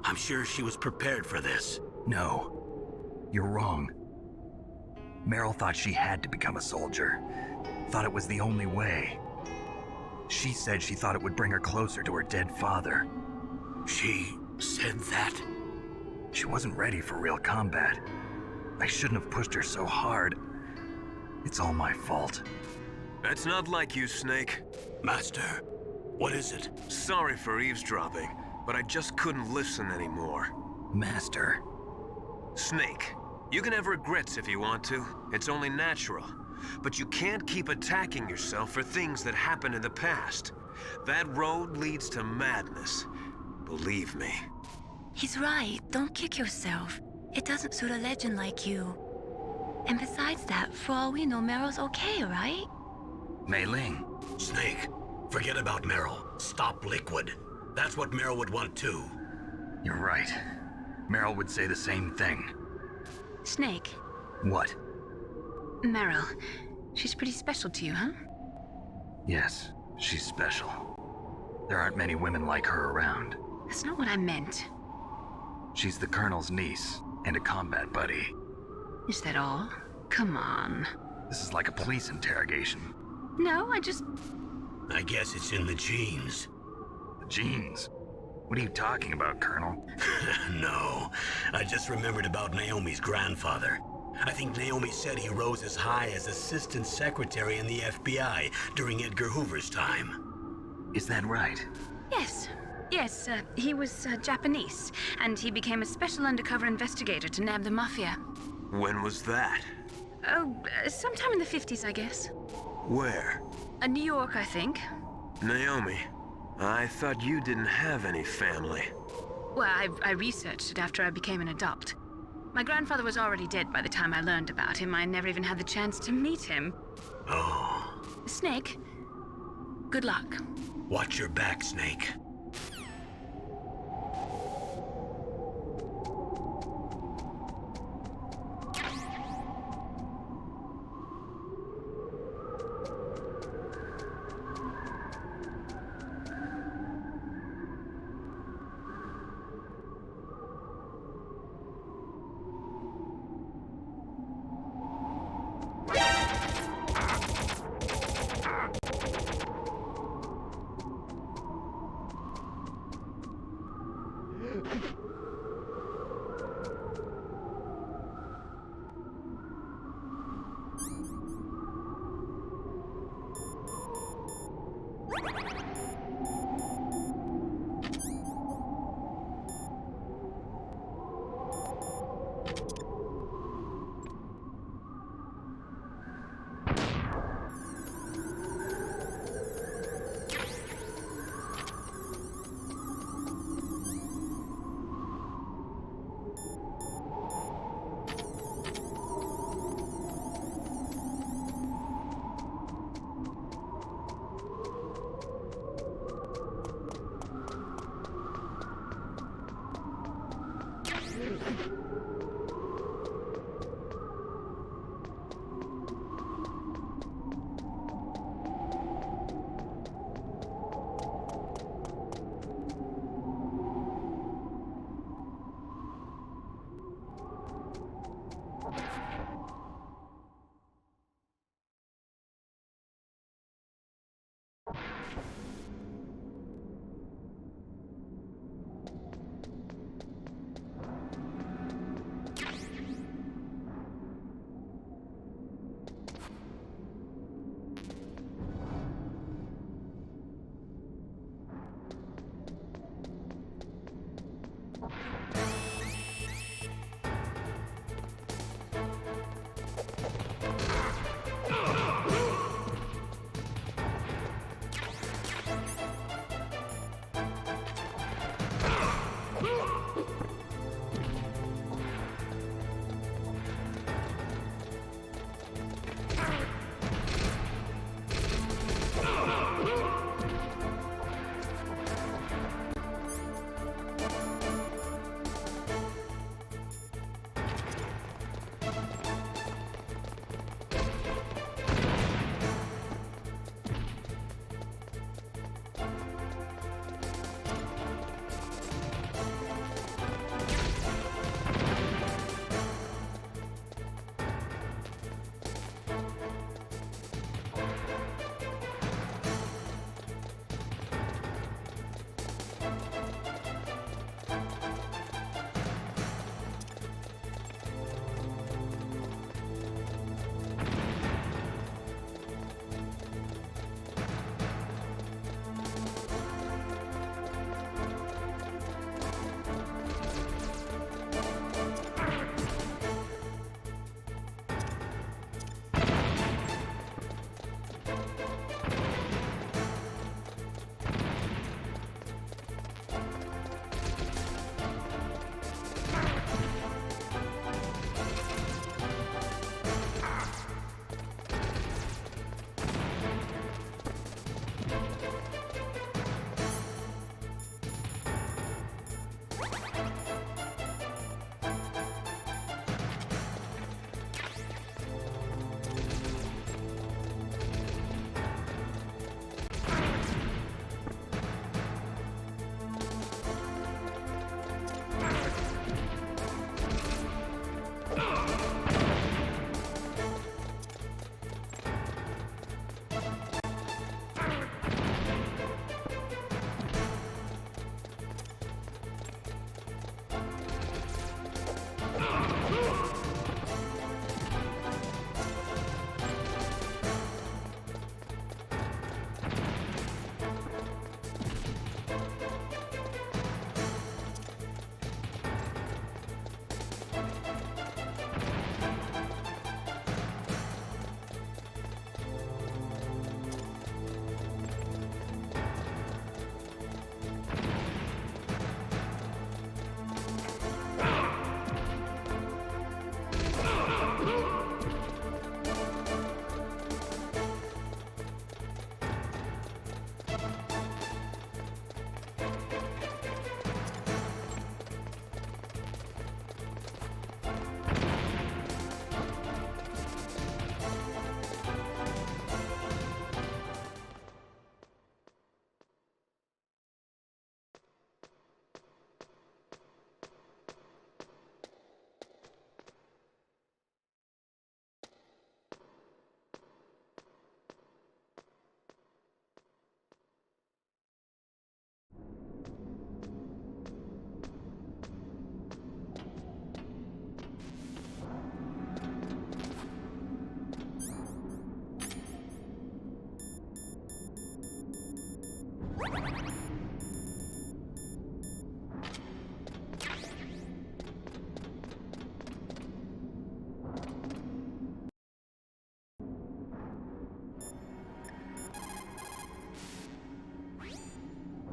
Speaker 1: I'm sure she was prepared for this.
Speaker 2: No. You're wrong. Meryl thought she had to become a soldier. Thought it was the only way. She said she thought it would bring her closer to her dead father.
Speaker 1: She said that?
Speaker 2: She wasn't ready for real combat. I shouldn't have pushed her so hard. It's all my fault.
Speaker 3: That's not like you, Snake.
Speaker 1: Master, what is it?
Speaker 3: Sorry for eavesdropping, but I just couldn't listen anymore.
Speaker 2: Master.
Speaker 3: Snake, you can have regrets if you want to. It's only natural. But you can't keep attacking yourself for things that happened in the past. That road leads to madness. Believe me.
Speaker 4: He's right. Don't kick yourself. It doesn't suit a legend like you. And besides that, for all we know, Meryl's okay, right?
Speaker 2: Mei Ling.
Speaker 1: Snake, forget about Meryl. Stop Liquid. That's what Meryl would want too.
Speaker 2: You're right. Meryl would say the same thing.
Speaker 15: Snake.
Speaker 2: What?
Speaker 15: Meryl. She's pretty special to you, huh?
Speaker 2: Yes, she's special. There aren't many women like her around.
Speaker 15: That's not what I meant.
Speaker 2: She's the Colonel's niece and a combat buddy.
Speaker 15: Is that all? Come on.
Speaker 2: This is like a police interrogation.
Speaker 15: No, I
Speaker 1: guess it's in the genes.
Speaker 2: The genes? What are you talking about, Colonel?
Speaker 1: No, I just remembered about Naomi's grandfather. I think Naomi said he rose as high as assistant secretary in the FBI during Edgar Hoover's time.
Speaker 2: Is that right?
Speaker 15: Yes. Yes, he was Japanese, and he became a special undercover investigator to nab the Mafia.
Speaker 3: When was that?
Speaker 15: Oh, sometime in the 50s, I guess.
Speaker 3: Where?
Speaker 15: New York, I think.
Speaker 3: Naomi, I thought you didn't have any family.
Speaker 15: Well, I researched it after I became an adopt. My grandfather was already dead by the time I learned about him. I never even had the chance to meet him.
Speaker 1: Oh.
Speaker 15: Snake, good luck.
Speaker 1: Watch your back, Snake.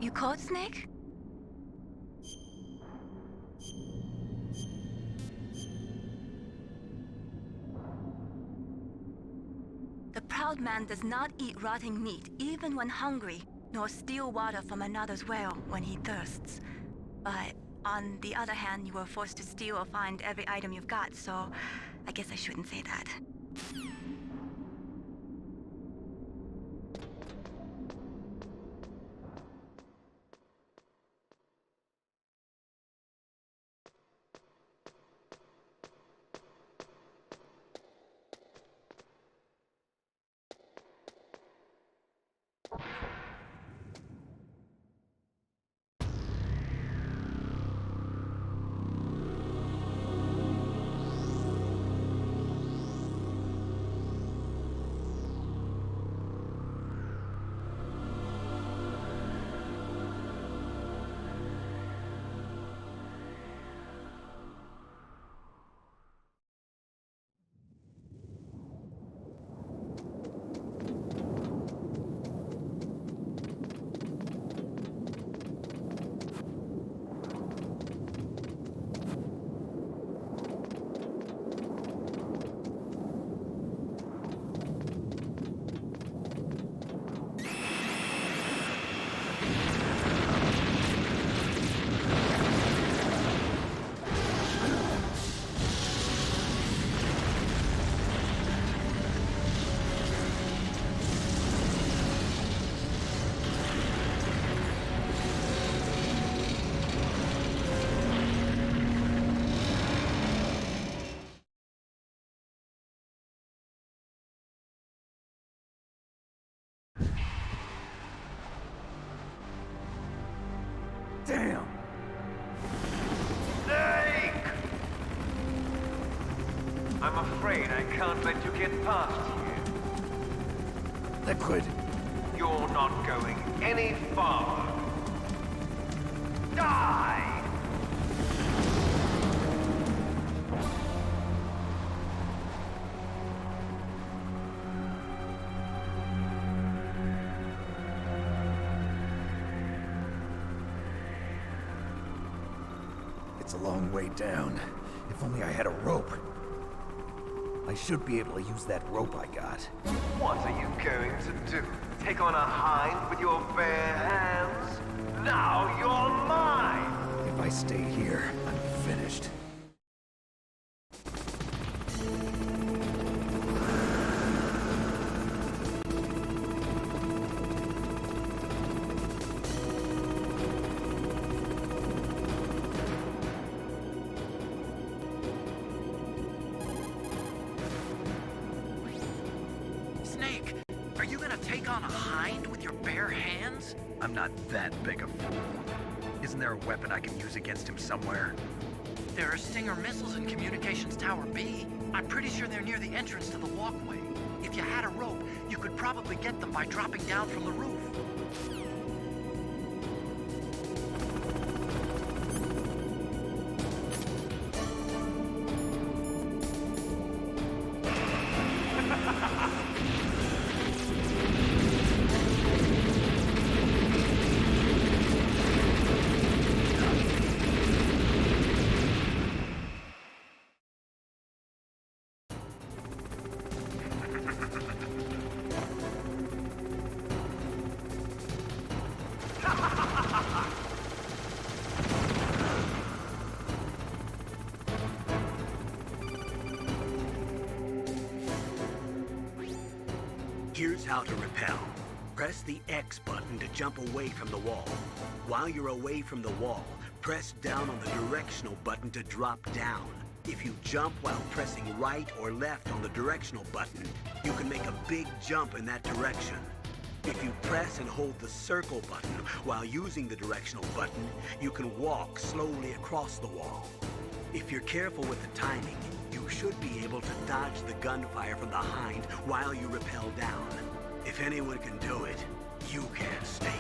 Speaker 4: You called, Snake? The proud man does not eat rotting meat, even when hungry, nor steal water from another's well when he thirsts. But on the other hand, you were forced to steal or find every item you've got, so I guess I shouldn't say that.
Speaker 7: Damn!
Speaker 3: Snake! I'm afraid I can't let you get past here.
Speaker 7: Liquid.
Speaker 3: You're not going any farther. Die!
Speaker 7: It's a long way down. If only I had a rope. I should be able to use that rope I got.
Speaker 3: What are you going to do? Take on a hind with your bare hands? Now you're mine!
Speaker 7: If I stay here, I'm finished.
Speaker 2: Snake, are you gonna take on a hind with your bare hands? I'm not that big a fool. Isn't there a weapon I can use against him somewhere?
Speaker 8: There are Stinger missiles in Communications Tower B. I'm pretty sure they're near the entrance to the walkway. If you had a rope, you could probably get them by dropping down from the roof.
Speaker 1: Here's how to repel. Press the X button to jump away from the wall. While you're away from the wall, press down on the directional button to drop down. If you jump while pressing right or left on the directional button, you can make a big jump in that direction. If you press and hold the circle button while using the directional button, you can walk slowly across the wall. If you're careful with the timing, you should be able to dodge the gunfire from the hind while you rappel down. If anyone can do it, you can, Snake.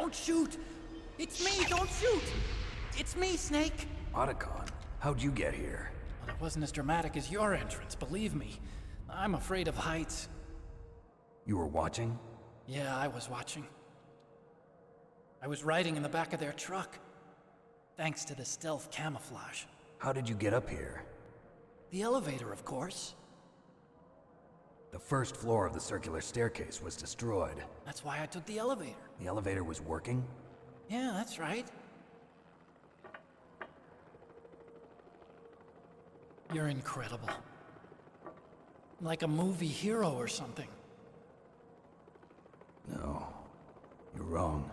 Speaker 19: Don't shoot! It's me, don't shoot! It's me, Snake!
Speaker 21: Otacon, how'd you get here?
Speaker 19: Well, it wasn't as dramatic as your entrance, believe me. I'm afraid of heights.
Speaker 21: You were watching?
Speaker 19: Yeah, I was watching. I was riding in the back of their truck. Thanks to the stealth camouflage.
Speaker 21: How did you get up here?
Speaker 19: The elevator, of course.
Speaker 21: The first floor of the circular staircase was destroyed.
Speaker 19: That's why I took the elevator.
Speaker 21: The elevator was working?
Speaker 19: Yeah, that's right. You're incredible. Like a movie hero or something.
Speaker 21: No, you're wrong.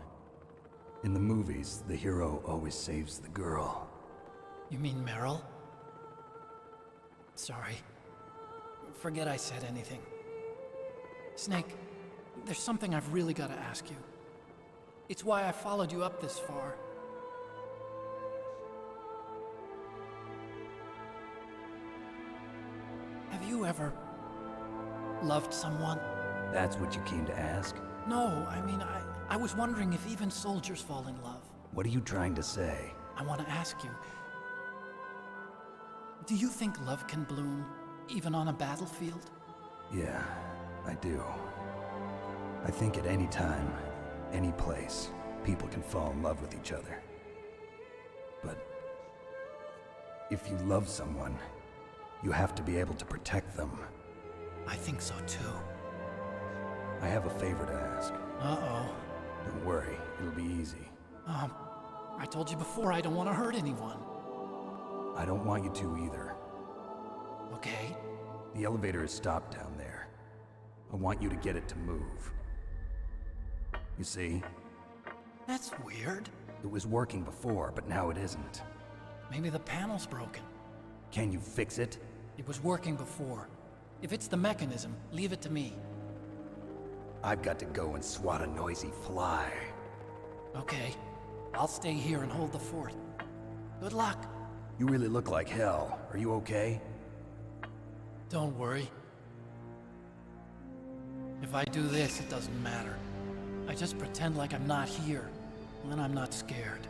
Speaker 21: In the movies, the hero always saves the girl.
Speaker 19: You mean Meryl? Sorry. Forget I said anything. Snake, there's something I've really got to ask you. It's why I followed you up this far. Have you ever loved someone?
Speaker 21: That's what you came to ask?
Speaker 19: No, I mean, I was wondering if even soldiers fall in love.
Speaker 21: What are you trying to say?
Speaker 19: I want to ask you, do you think love can bloom, even on a battlefield?
Speaker 21: Yeah, I do. I think at any time, any place, people can fall in love with each other. But if you love someone, you have to be able to protect them.
Speaker 19: I think so too.
Speaker 21: I have a favor to ask.
Speaker 19: Uh-oh.
Speaker 21: Don't worry, it'll be easy.
Speaker 19: I told you before I don't want to hurt anyone.
Speaker 21: I don't want you to either.
Speaker 19: Okay.
Speaker 21: The elevator is stopped down there. I want you to get it to move. You see?
Speaker 19: That's weird.
Speaker 21: It was working before, but now it isn't.
Speaker 19: Maybe the panel's broken.
Speaker 21: Can you fix it?
Speaker 19: It was working before. If it's the mechanism, leave it to me.
Speaker 21: I've got to go and swat a noisy fly.
Speaker 19: Okay. I'll stay here and hold the fort. Good luck.
Speaker 21: You really look like hell. Are you okay?
Speaker 19: Don't worry. If I do this, it doesn't matter. I just pretend like I'm not here, and then I'm not scared.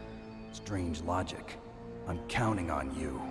Speaker 21: Strange logic. I'm counting on you.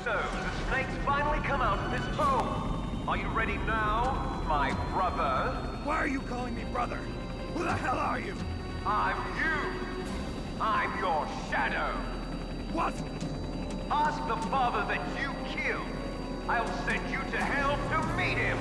Speaker 14: So, the snakes finally come out of this hole. Are you ready now, my brother?
Speaker 7: Why are you calling me brother? Who the hell are you?
Speaker 14: I'm you. I'm your shadow.
Speaker 7: What?
Speaker 14: Ask the father that you killed. I'll send you to hell to meet him.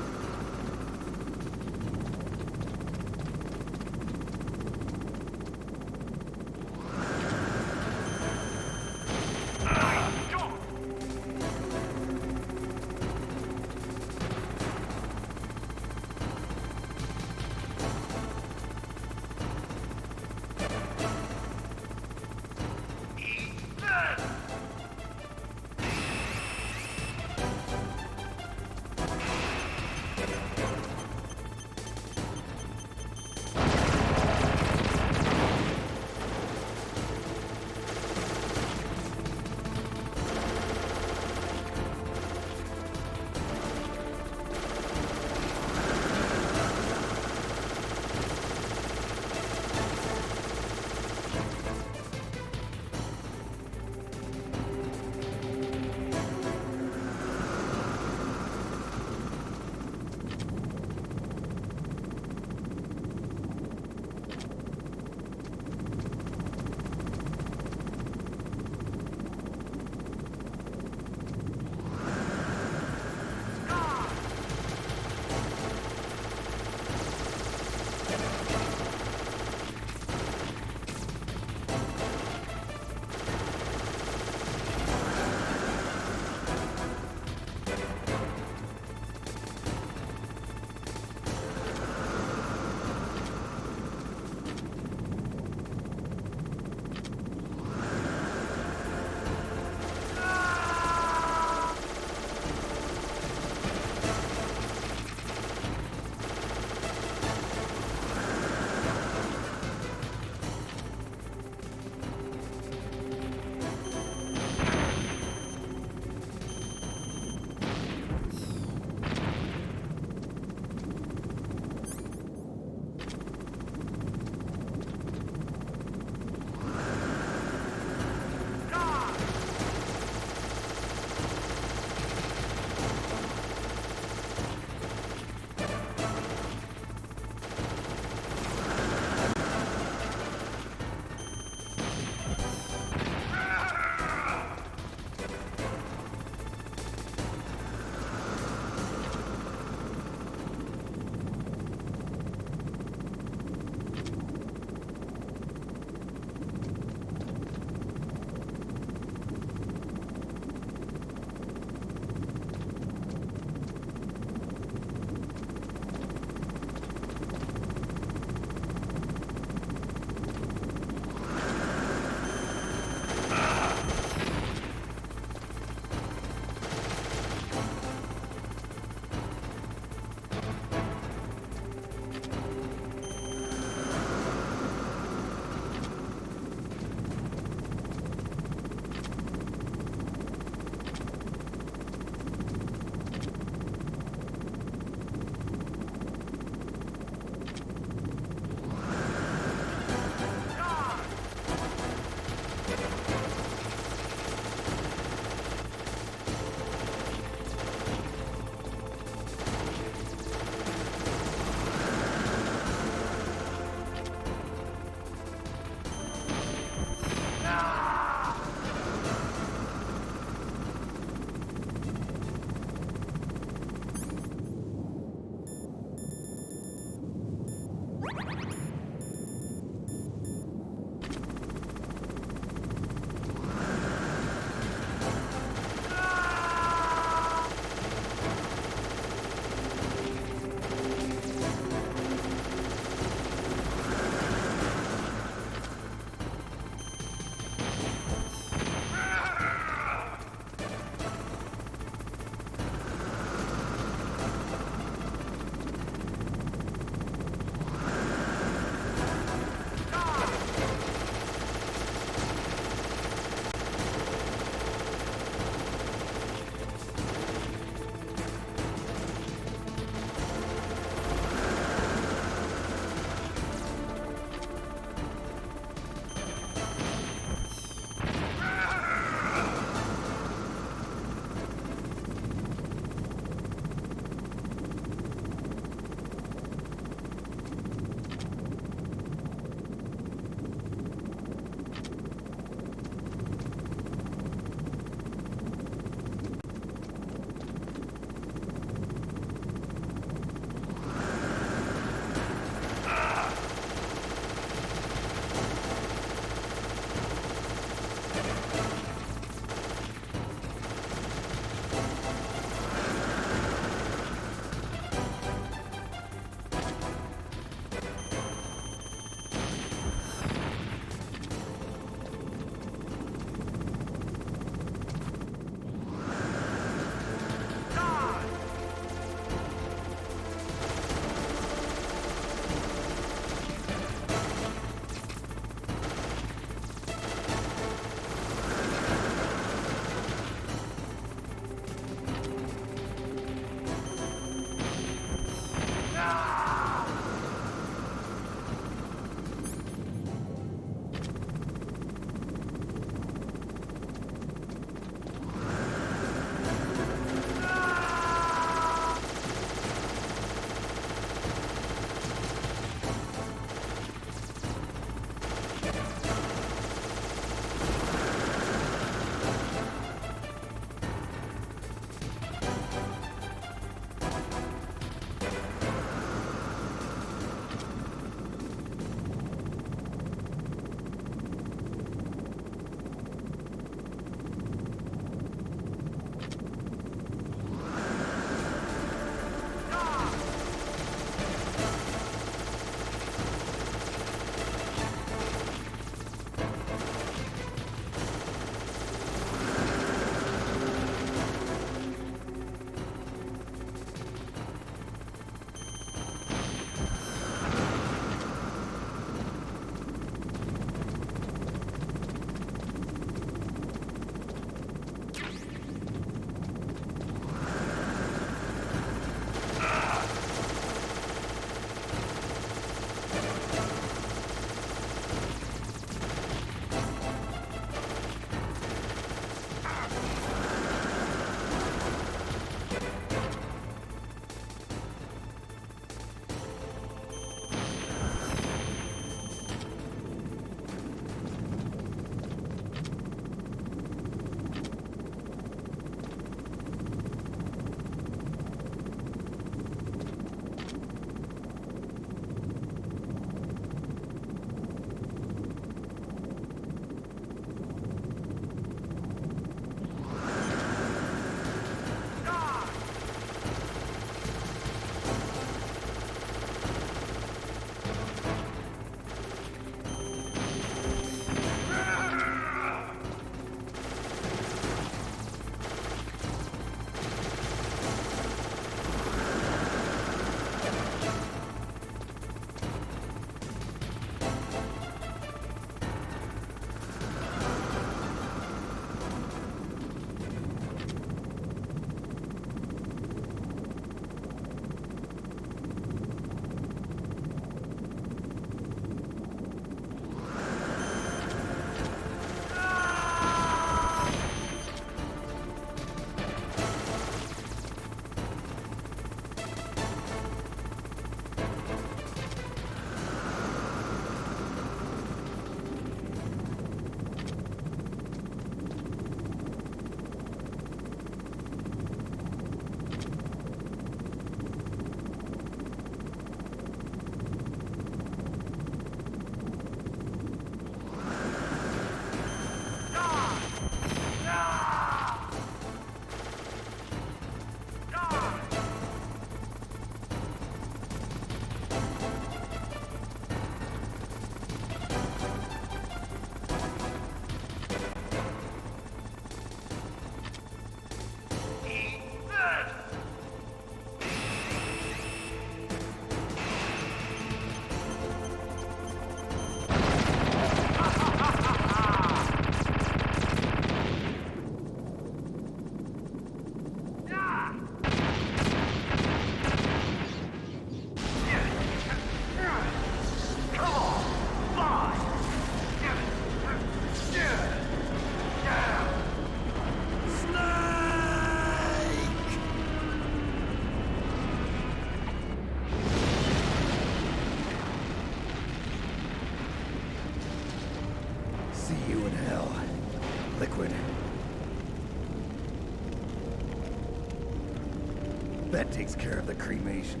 Speaker 7: That takes care of the cremation.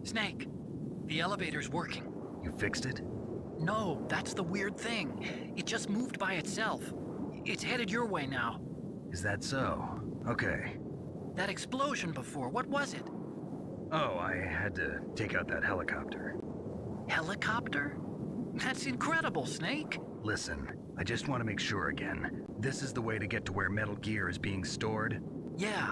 Speaker 8: Snake, the elevator's working.
Speaker 2: You fixed it?
Speaker 8: No, that's the weird thing. It just moved by itself. It's headed your way now.
Speaker 2: Is that so? Okay.
Speaker 8: That explosion before, what was it?
Speaker 2: Oh, I had to take out that helicopter.
Speaker 8: Helicopter? That's incredible, Snake.
Speaker 2: Listen, I just want to make sure again. This is the way to get to where Metal Gear is being stored?
Speaker 8: Yeah.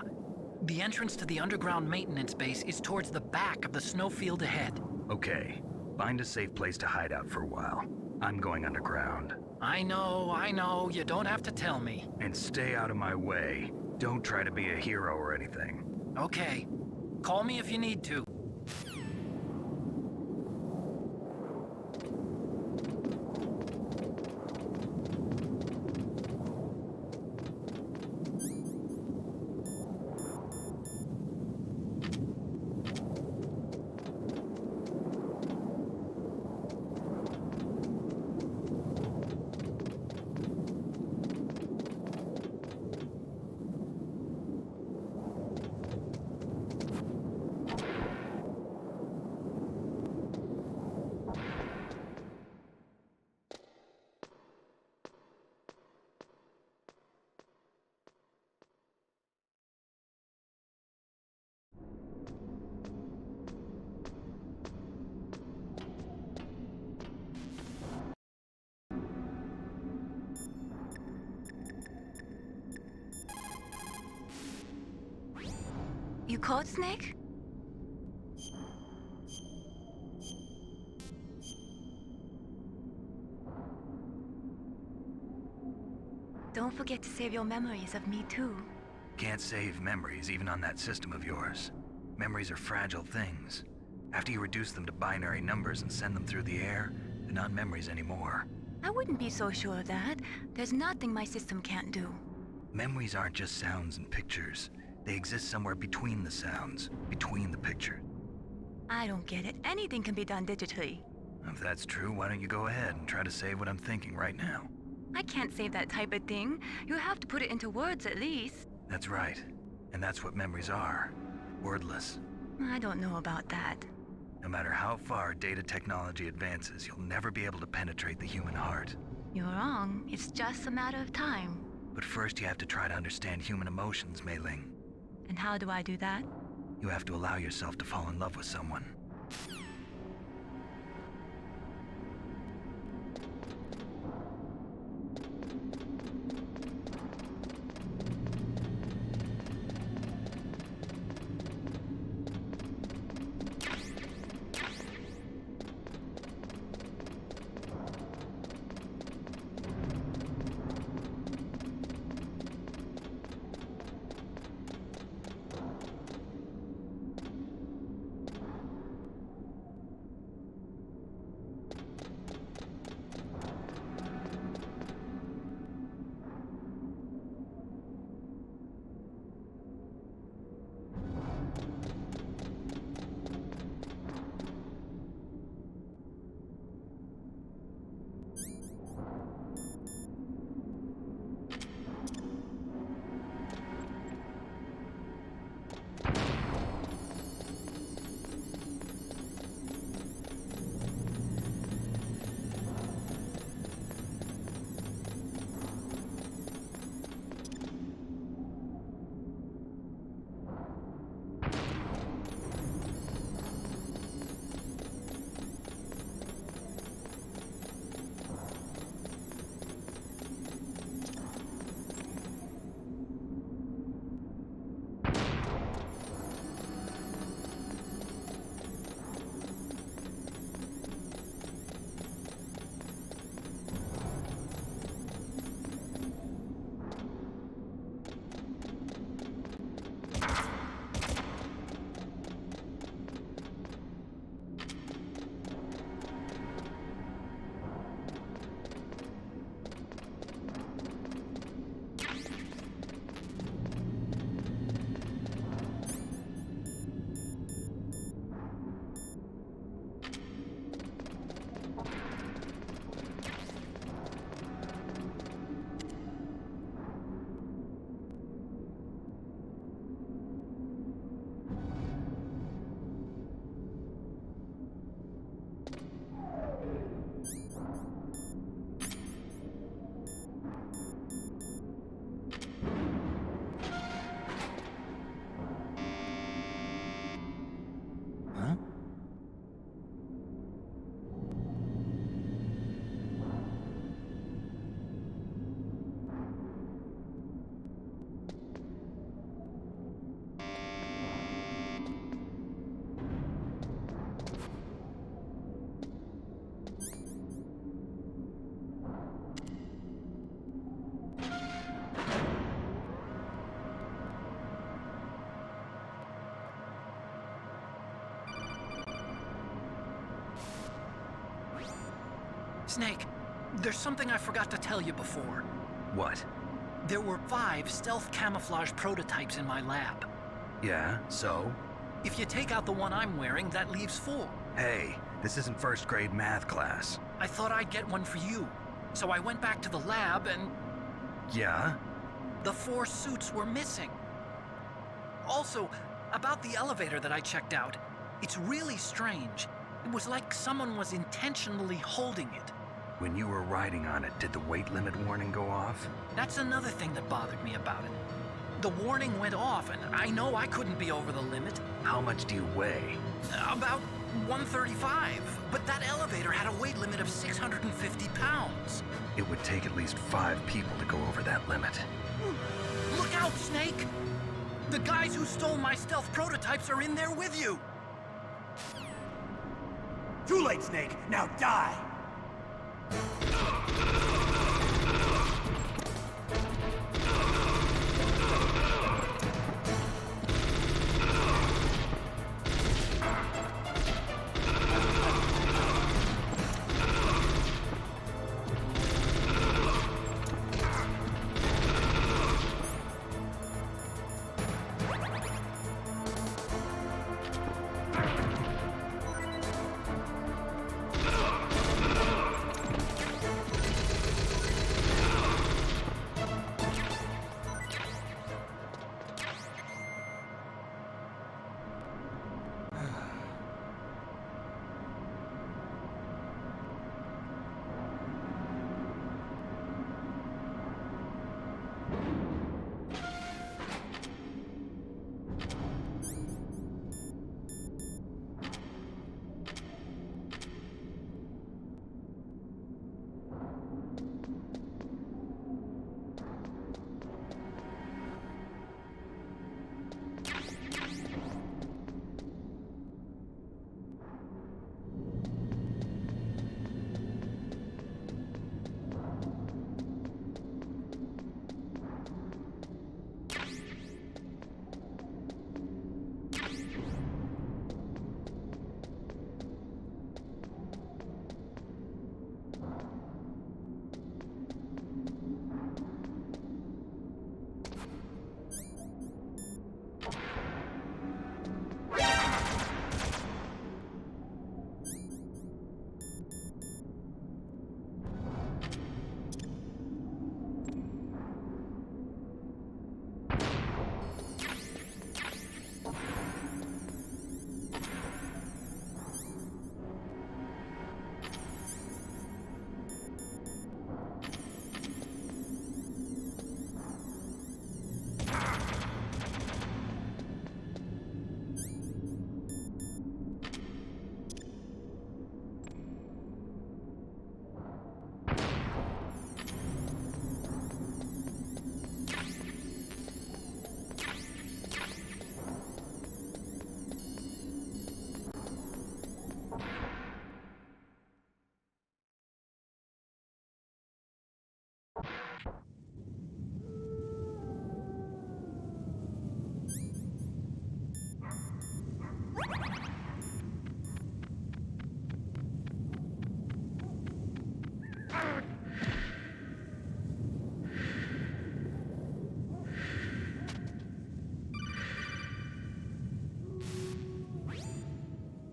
Speaker 8: The entrance to the underground maintenance base is towards the back of the snowfield ahead.
Speaker 2: Okay. Find a safe place to hide out for a while. I'm going underground.
Speaker 8: I know. You don't have to tell me.
Speaker 2: And stay out of my way. Don't try to be a hero or anything.
Speaker 8: Okay. Call me if you need to.
Speaker 4: You caught Snake? Don't forget to save your memories of me too.
Speaker 2: Can't save memories even on that system of yours. Memories are fragile things. After you reduce them to binary numbers and send them through the air, they're not memories anymore.
Speaker 4: I wouldn't be so sure of that. There's nothing my system can't do.
Speaker 2: Memories aren't just sounds and pictures. They exist somewhere between the sounds, between the picture.
Speaker 4: I don't get it. Anything can be done digitally.
Speaker 2: If that's true, why don't you go ahead and try to save what I'm thinking right now?
Speaker 4: I can't save that type of thing. You have to put it into words at least.
Speaker 2: That's right. And that's what memories are. Wordless.
Speaker 4: I don't know about that.
Speaker 2: No matter how far data technology advances, you'll never be able to penetrate the human heart.
Speaker 4: You're wrong. It's just a matter of time.
Speaker 2: But first you have to try to understand human emotions, Mei Ling.
Speaker 4: And how do I do that?
Speaker 2: You have to allow yourself to fall in love with someone.
Speaker 8: Snake, there's something I forgot to tell you before.
Speaker 2: What?
Speaker 8: There were 5 stealth camouflage prototypes in my lab.
Speaker 2: Yeah, so?
Speaker 8: If you take out the one I'm wearing, that leaves 4.
Speaker 2: Hey, this isn't first grade math class.
Speaker 8: I thought I'd get one for you. So I went back to the lab and...
Speaker 2: Yeah?
Speaker 8: The 4 suits were missing. Also, about the elevator that I checked out, it's really strange. It was like someone was intentionally holding it.
Speaker 2: When you were riding on it, did the weight limit warning go off?
Speaker 8: That's another thing that bothered me about it. The warning went off, and I know I couldn't be over the limit.
Speaker 2: How much do you weigh?
Speaker 8: About 135, but that elevator had a weight limit of 650 pounds.
Speaker 2: It would take at least 5 people to go over that limit.
Speaker 8: Look out, Snake! The guys who stole my stealth prototypes are in there with you!
Speaker 10: Too late, Snake! Now die!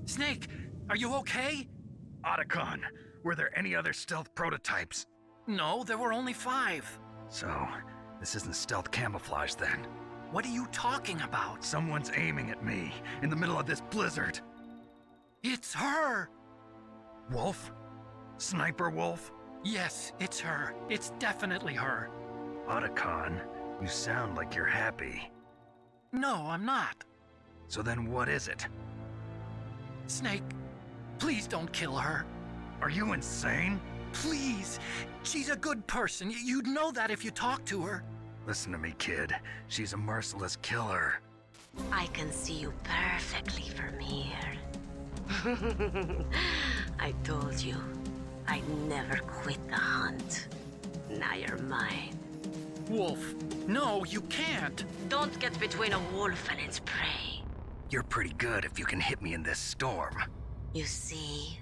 Speaker 8: Snake, are you okay?
Speaker 2: Otacon, were there any other stealth prototypes?
Speaker 8: No, there were only 5.
Speaker 2: So, this isn't stealth camouflage then?
Speaker 8: What are you talking about?
Speaker 2: Someone's aiming at me, in the middle of this blizzard.
Speaker 8: It's her!
Speaker 2: Wolf? Sniper Wolf?
Speaker 8: Yes, it's her. It's definitely her.
Speaker 2: Otacon, you sound like you're happy.
Speaker 8: No, I'm not.
Speaker 2: So then what is it?
Speaker 8: Snake, please don't kill her.
Speaker 2: Are you insane?
Speaker 8: Please. She's a good person. You'd know that if you talked to her.
Speaker 2: Listen to me, kid. She's a merciless killer.
Speaker 6: I can see you perfectly from here. I told you, I'd never quit the hunt. Now you're mine.
Speaker 8: Wolf, no, you can't.
Speaker 6: Don't get between a wolf and its prey.
Speaker 2: You're pretty good if you can hit me in this storm.
Speaker 6: You see,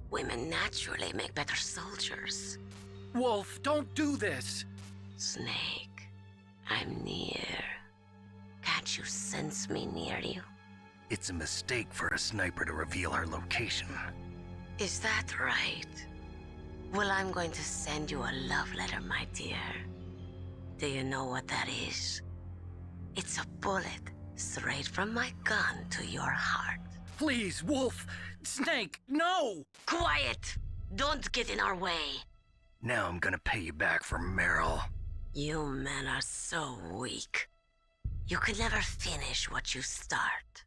Speaker 6: Women naturally make better soldiers.
Speaker 8: Wolf, don't do this!
Speaker 6: Snake, I'm near. Can't you sense me near you?
Speaker 2: It's a mistake for a sniper to reveal her location.
Speaker 6: Is that right? Well, I'm going to send you a love letter, my dear. Do you know what that is? It's a bullet straight from my gun to your heart.
Speaker 8: Please, Wolf! Snake, no!
Speaker 6: Quiet! Don't get in our way.
Speaker 2: Now I'm gonna pay you back for Meryl.
Speaker 6: You men are so weak. You can never finish what you start.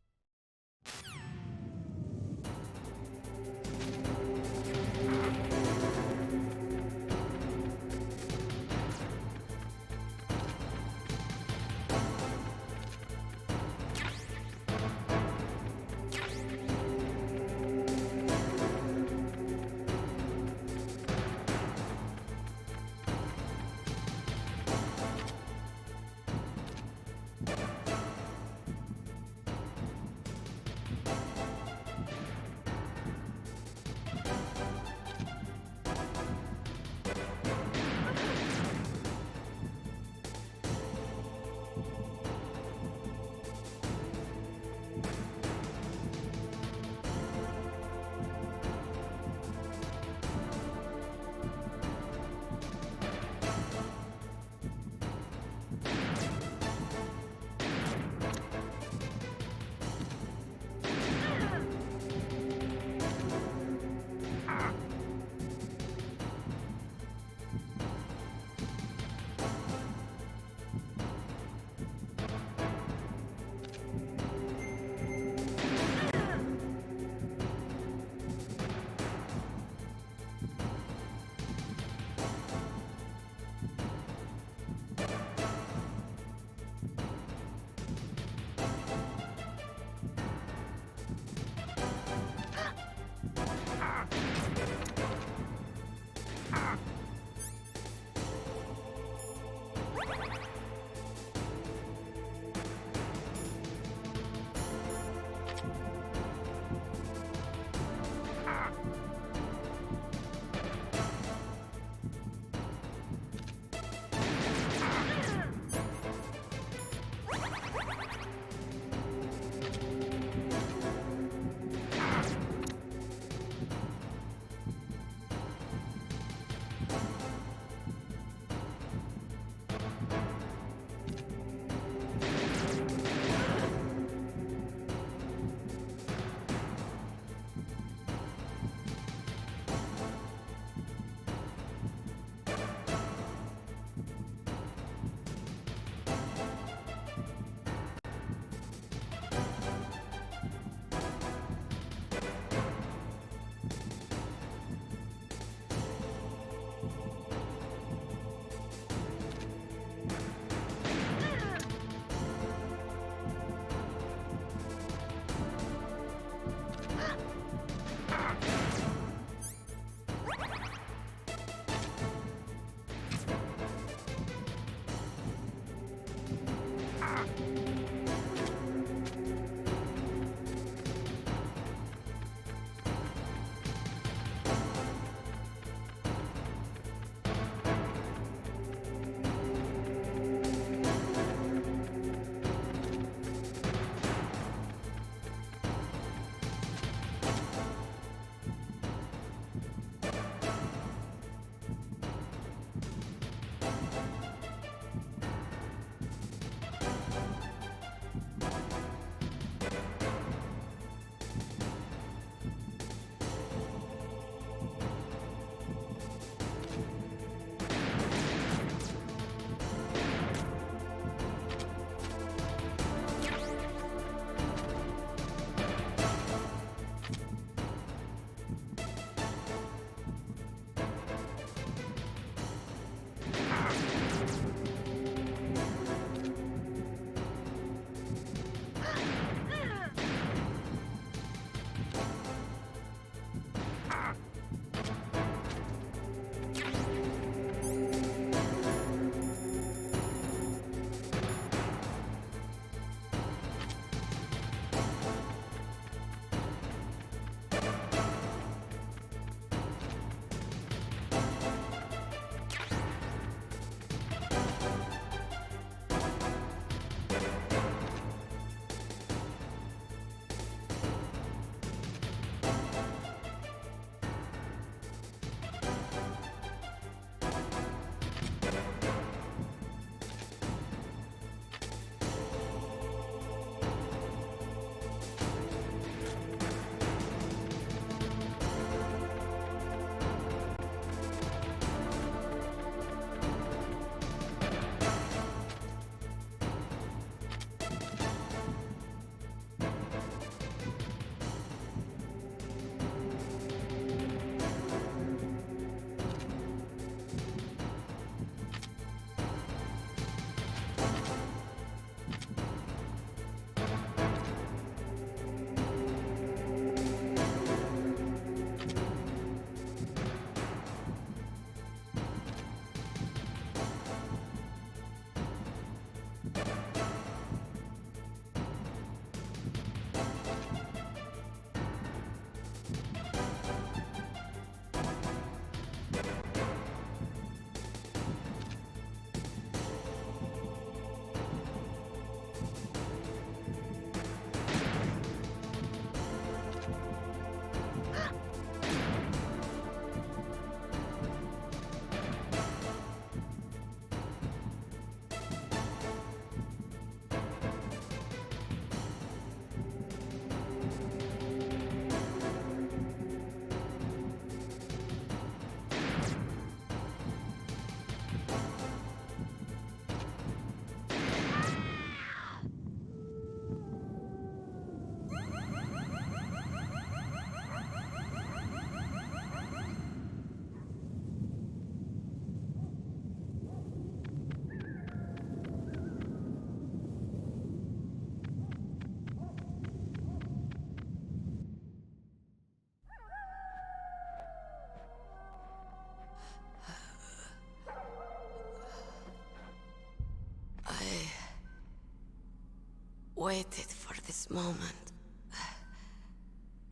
Speaker 6: waited for this moment.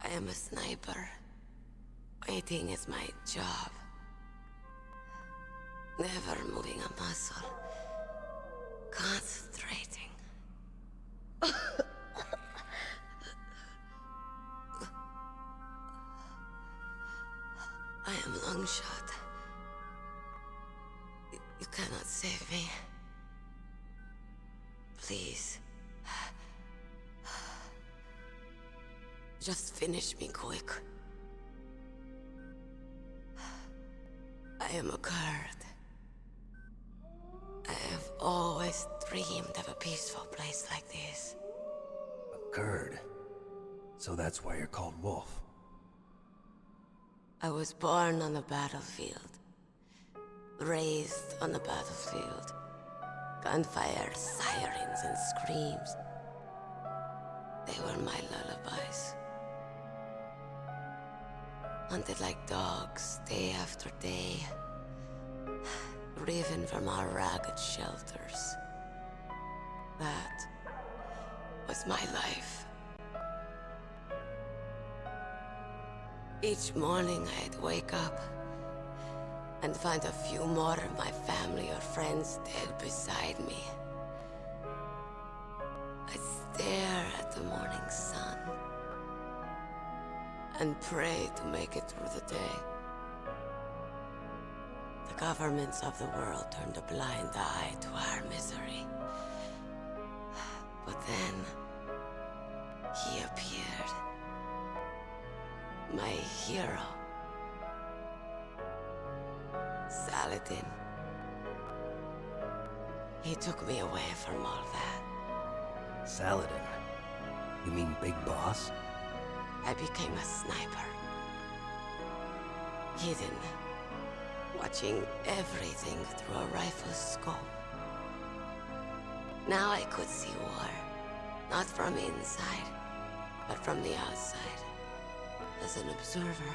Speaker 6: I am a sniper. Waiting is my job. Never moving a muscle. Concentrating. I am Longshot. You cannot save me. Please. Just finish me quick. I am a Kurd. I have always dreamed of a peaceful place like this.
Speaker 21: A Kurd? So that's why you're called Wolf.
Speaker 6: I was born on the battlefield. Raised on the battlefield. Gunfire, sirens, and screams. They were my lullabies. Hunted like dogs, day after day. Driven from our ragged shelters. That was my life. Each morning I'd wake up and find a few more of my family or friends dead beside me. I'd stare at the morning sun and pray to make it through the day. The governments of the world turned a blind eye to our misery. But then, he appeared. My hero. Saladin. He took me away from all that.
Speaker 21: Saladin? You mean Big Boss?
Speaker 6: I became a sniper. Hidden. Watching everything through a rifle's scope. Now I could see war. Not from inside, but from the outside. As an observer.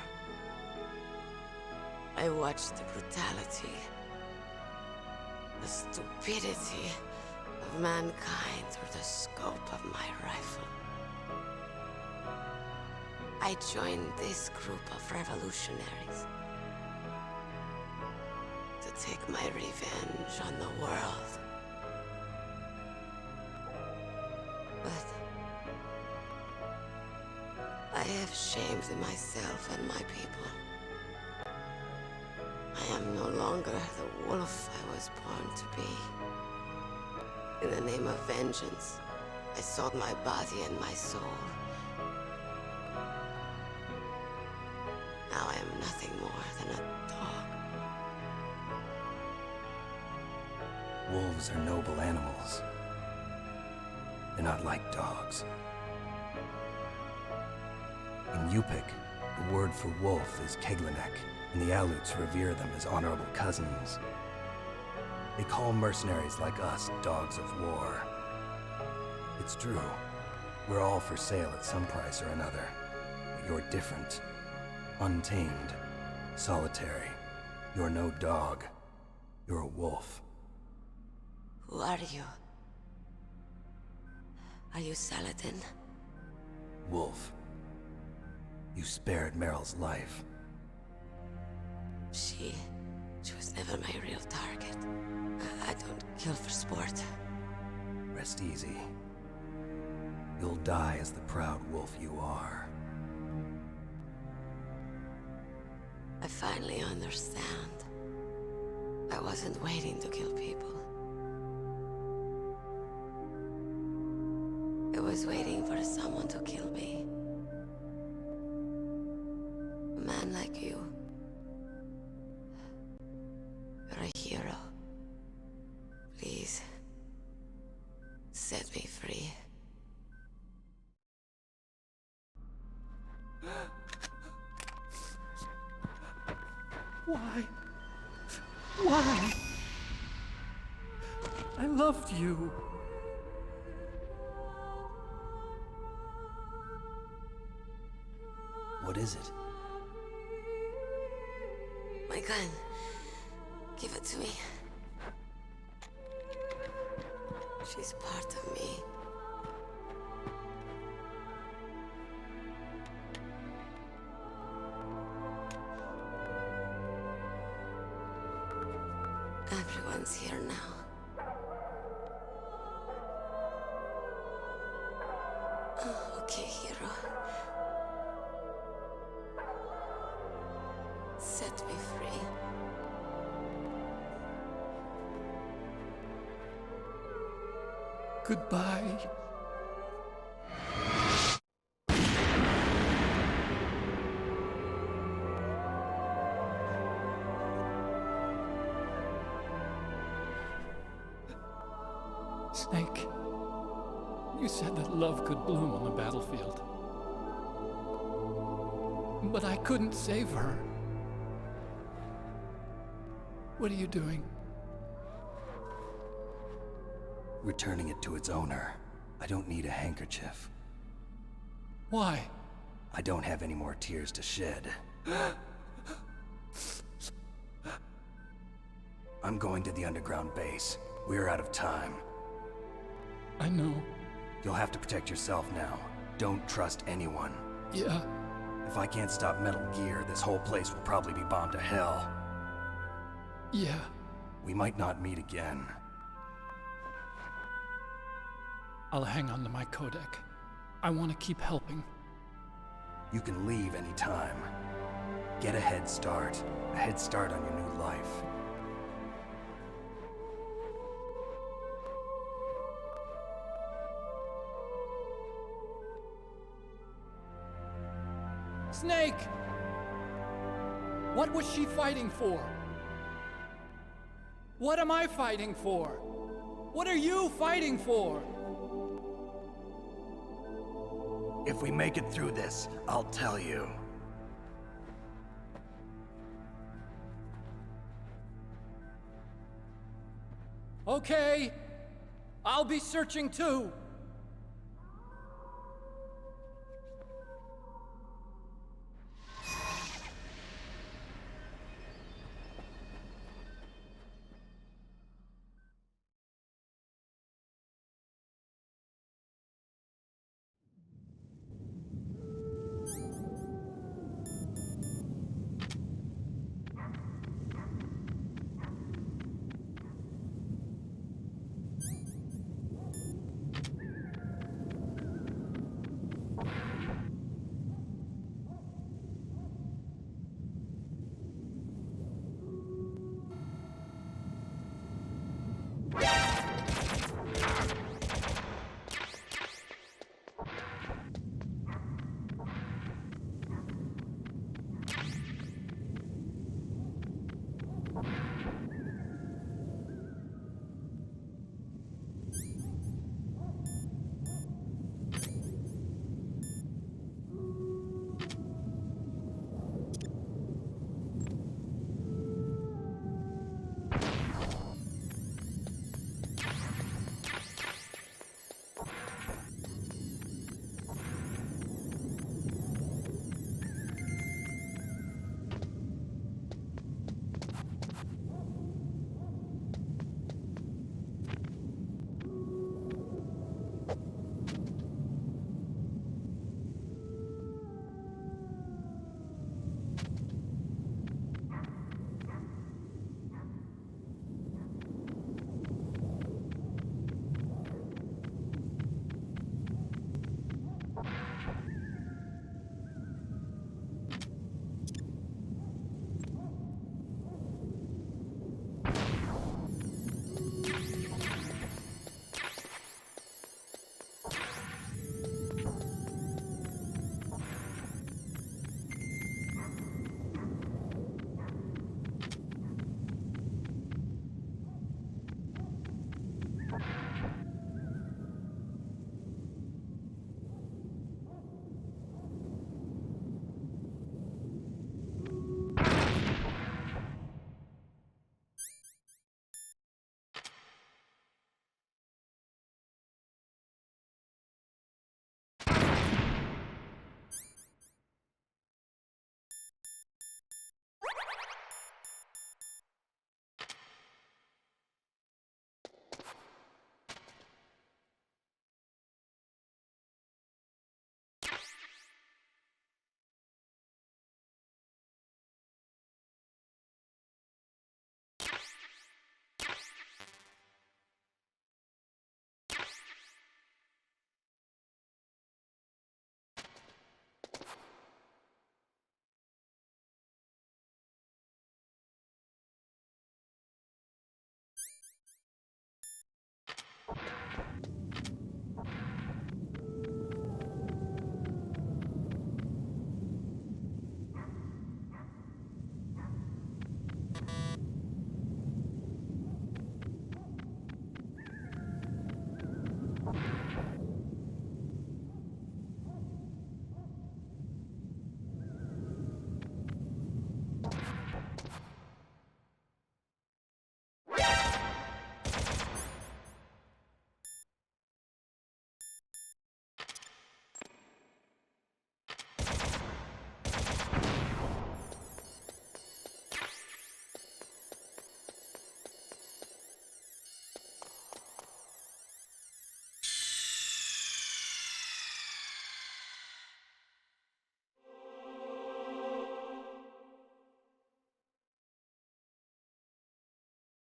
Speaker 6: I watched the brutality, the stupidity of mankind through the scope of my rifle. I joined this group of revolutionaries to take my revenge on the world. But I have shamed myself and my people. I am no longer the wolf I was born to be. In the name of vengeance, I sold my body and my soul. Now I am nothing more than a dog.
Speaker 21: Wolves are noble animals. They're not like dogs. In Yupik, the word for wolf is Keglanek, and the Aleuts revere them as honorable cousins. They call mercenaries like us dogs of war. It's true. We're all for sale at some price or another. But you're different. Untamed. Solitary. You're no dog. You're a wolf.
Speaker 6: Who are you? Are you Saladin?
Speaker 21: Wolf. You spared Meryl's life.
Speaker 6: She was never my real target. I don't kill for sport.
Speaker 21: Rest easy. You'll die as the proud wolf you are.
Speaker 6: I finally understand. I wasn't waiting to kill people. I was waiting for someone to kill me. A man like you. You're a hero. Please, set me free.
Speaker 19: Why? Why? I loved you.
Speaker 21: What is it?
Speaker 6: My gun. Give it to me. She's part of me. Okay, hero. Set me free.
Speaker 19: Goodbye. Snake, you said that love could bloom on the battlefield. But I couldn't save her. What are you doing?
Speaker 21: Returning it to its owner. I don't need a handkerchief.
Speaker 19: Why?
Speaker 21: I don't have any more tears to shed. I'm going to the underground base. We're out of time.
Speaker 19: I know.
Speaker 21: You'll have to protect yourself now. Don't trust anyone.
Speaker 19: Yeah.
Speaker 21: If I can't stop Metal Gear, this whole place will probably be bombed to hell.
Speaker 19: Yeah.
Speaker 21: We might not meet again.
Speaker 19: I'll hang on to my codec. I want to keep helping.
Speaker 21: You can leave anytime. Get a head start. A head start on your new life.
Speaker 19: Snake! What was she fighting for? What am I fighting for? What are you fighting for?
Speaker 21: If we make it through this, I'll tell you.
Speaker 19: Okay. I'll be searching too.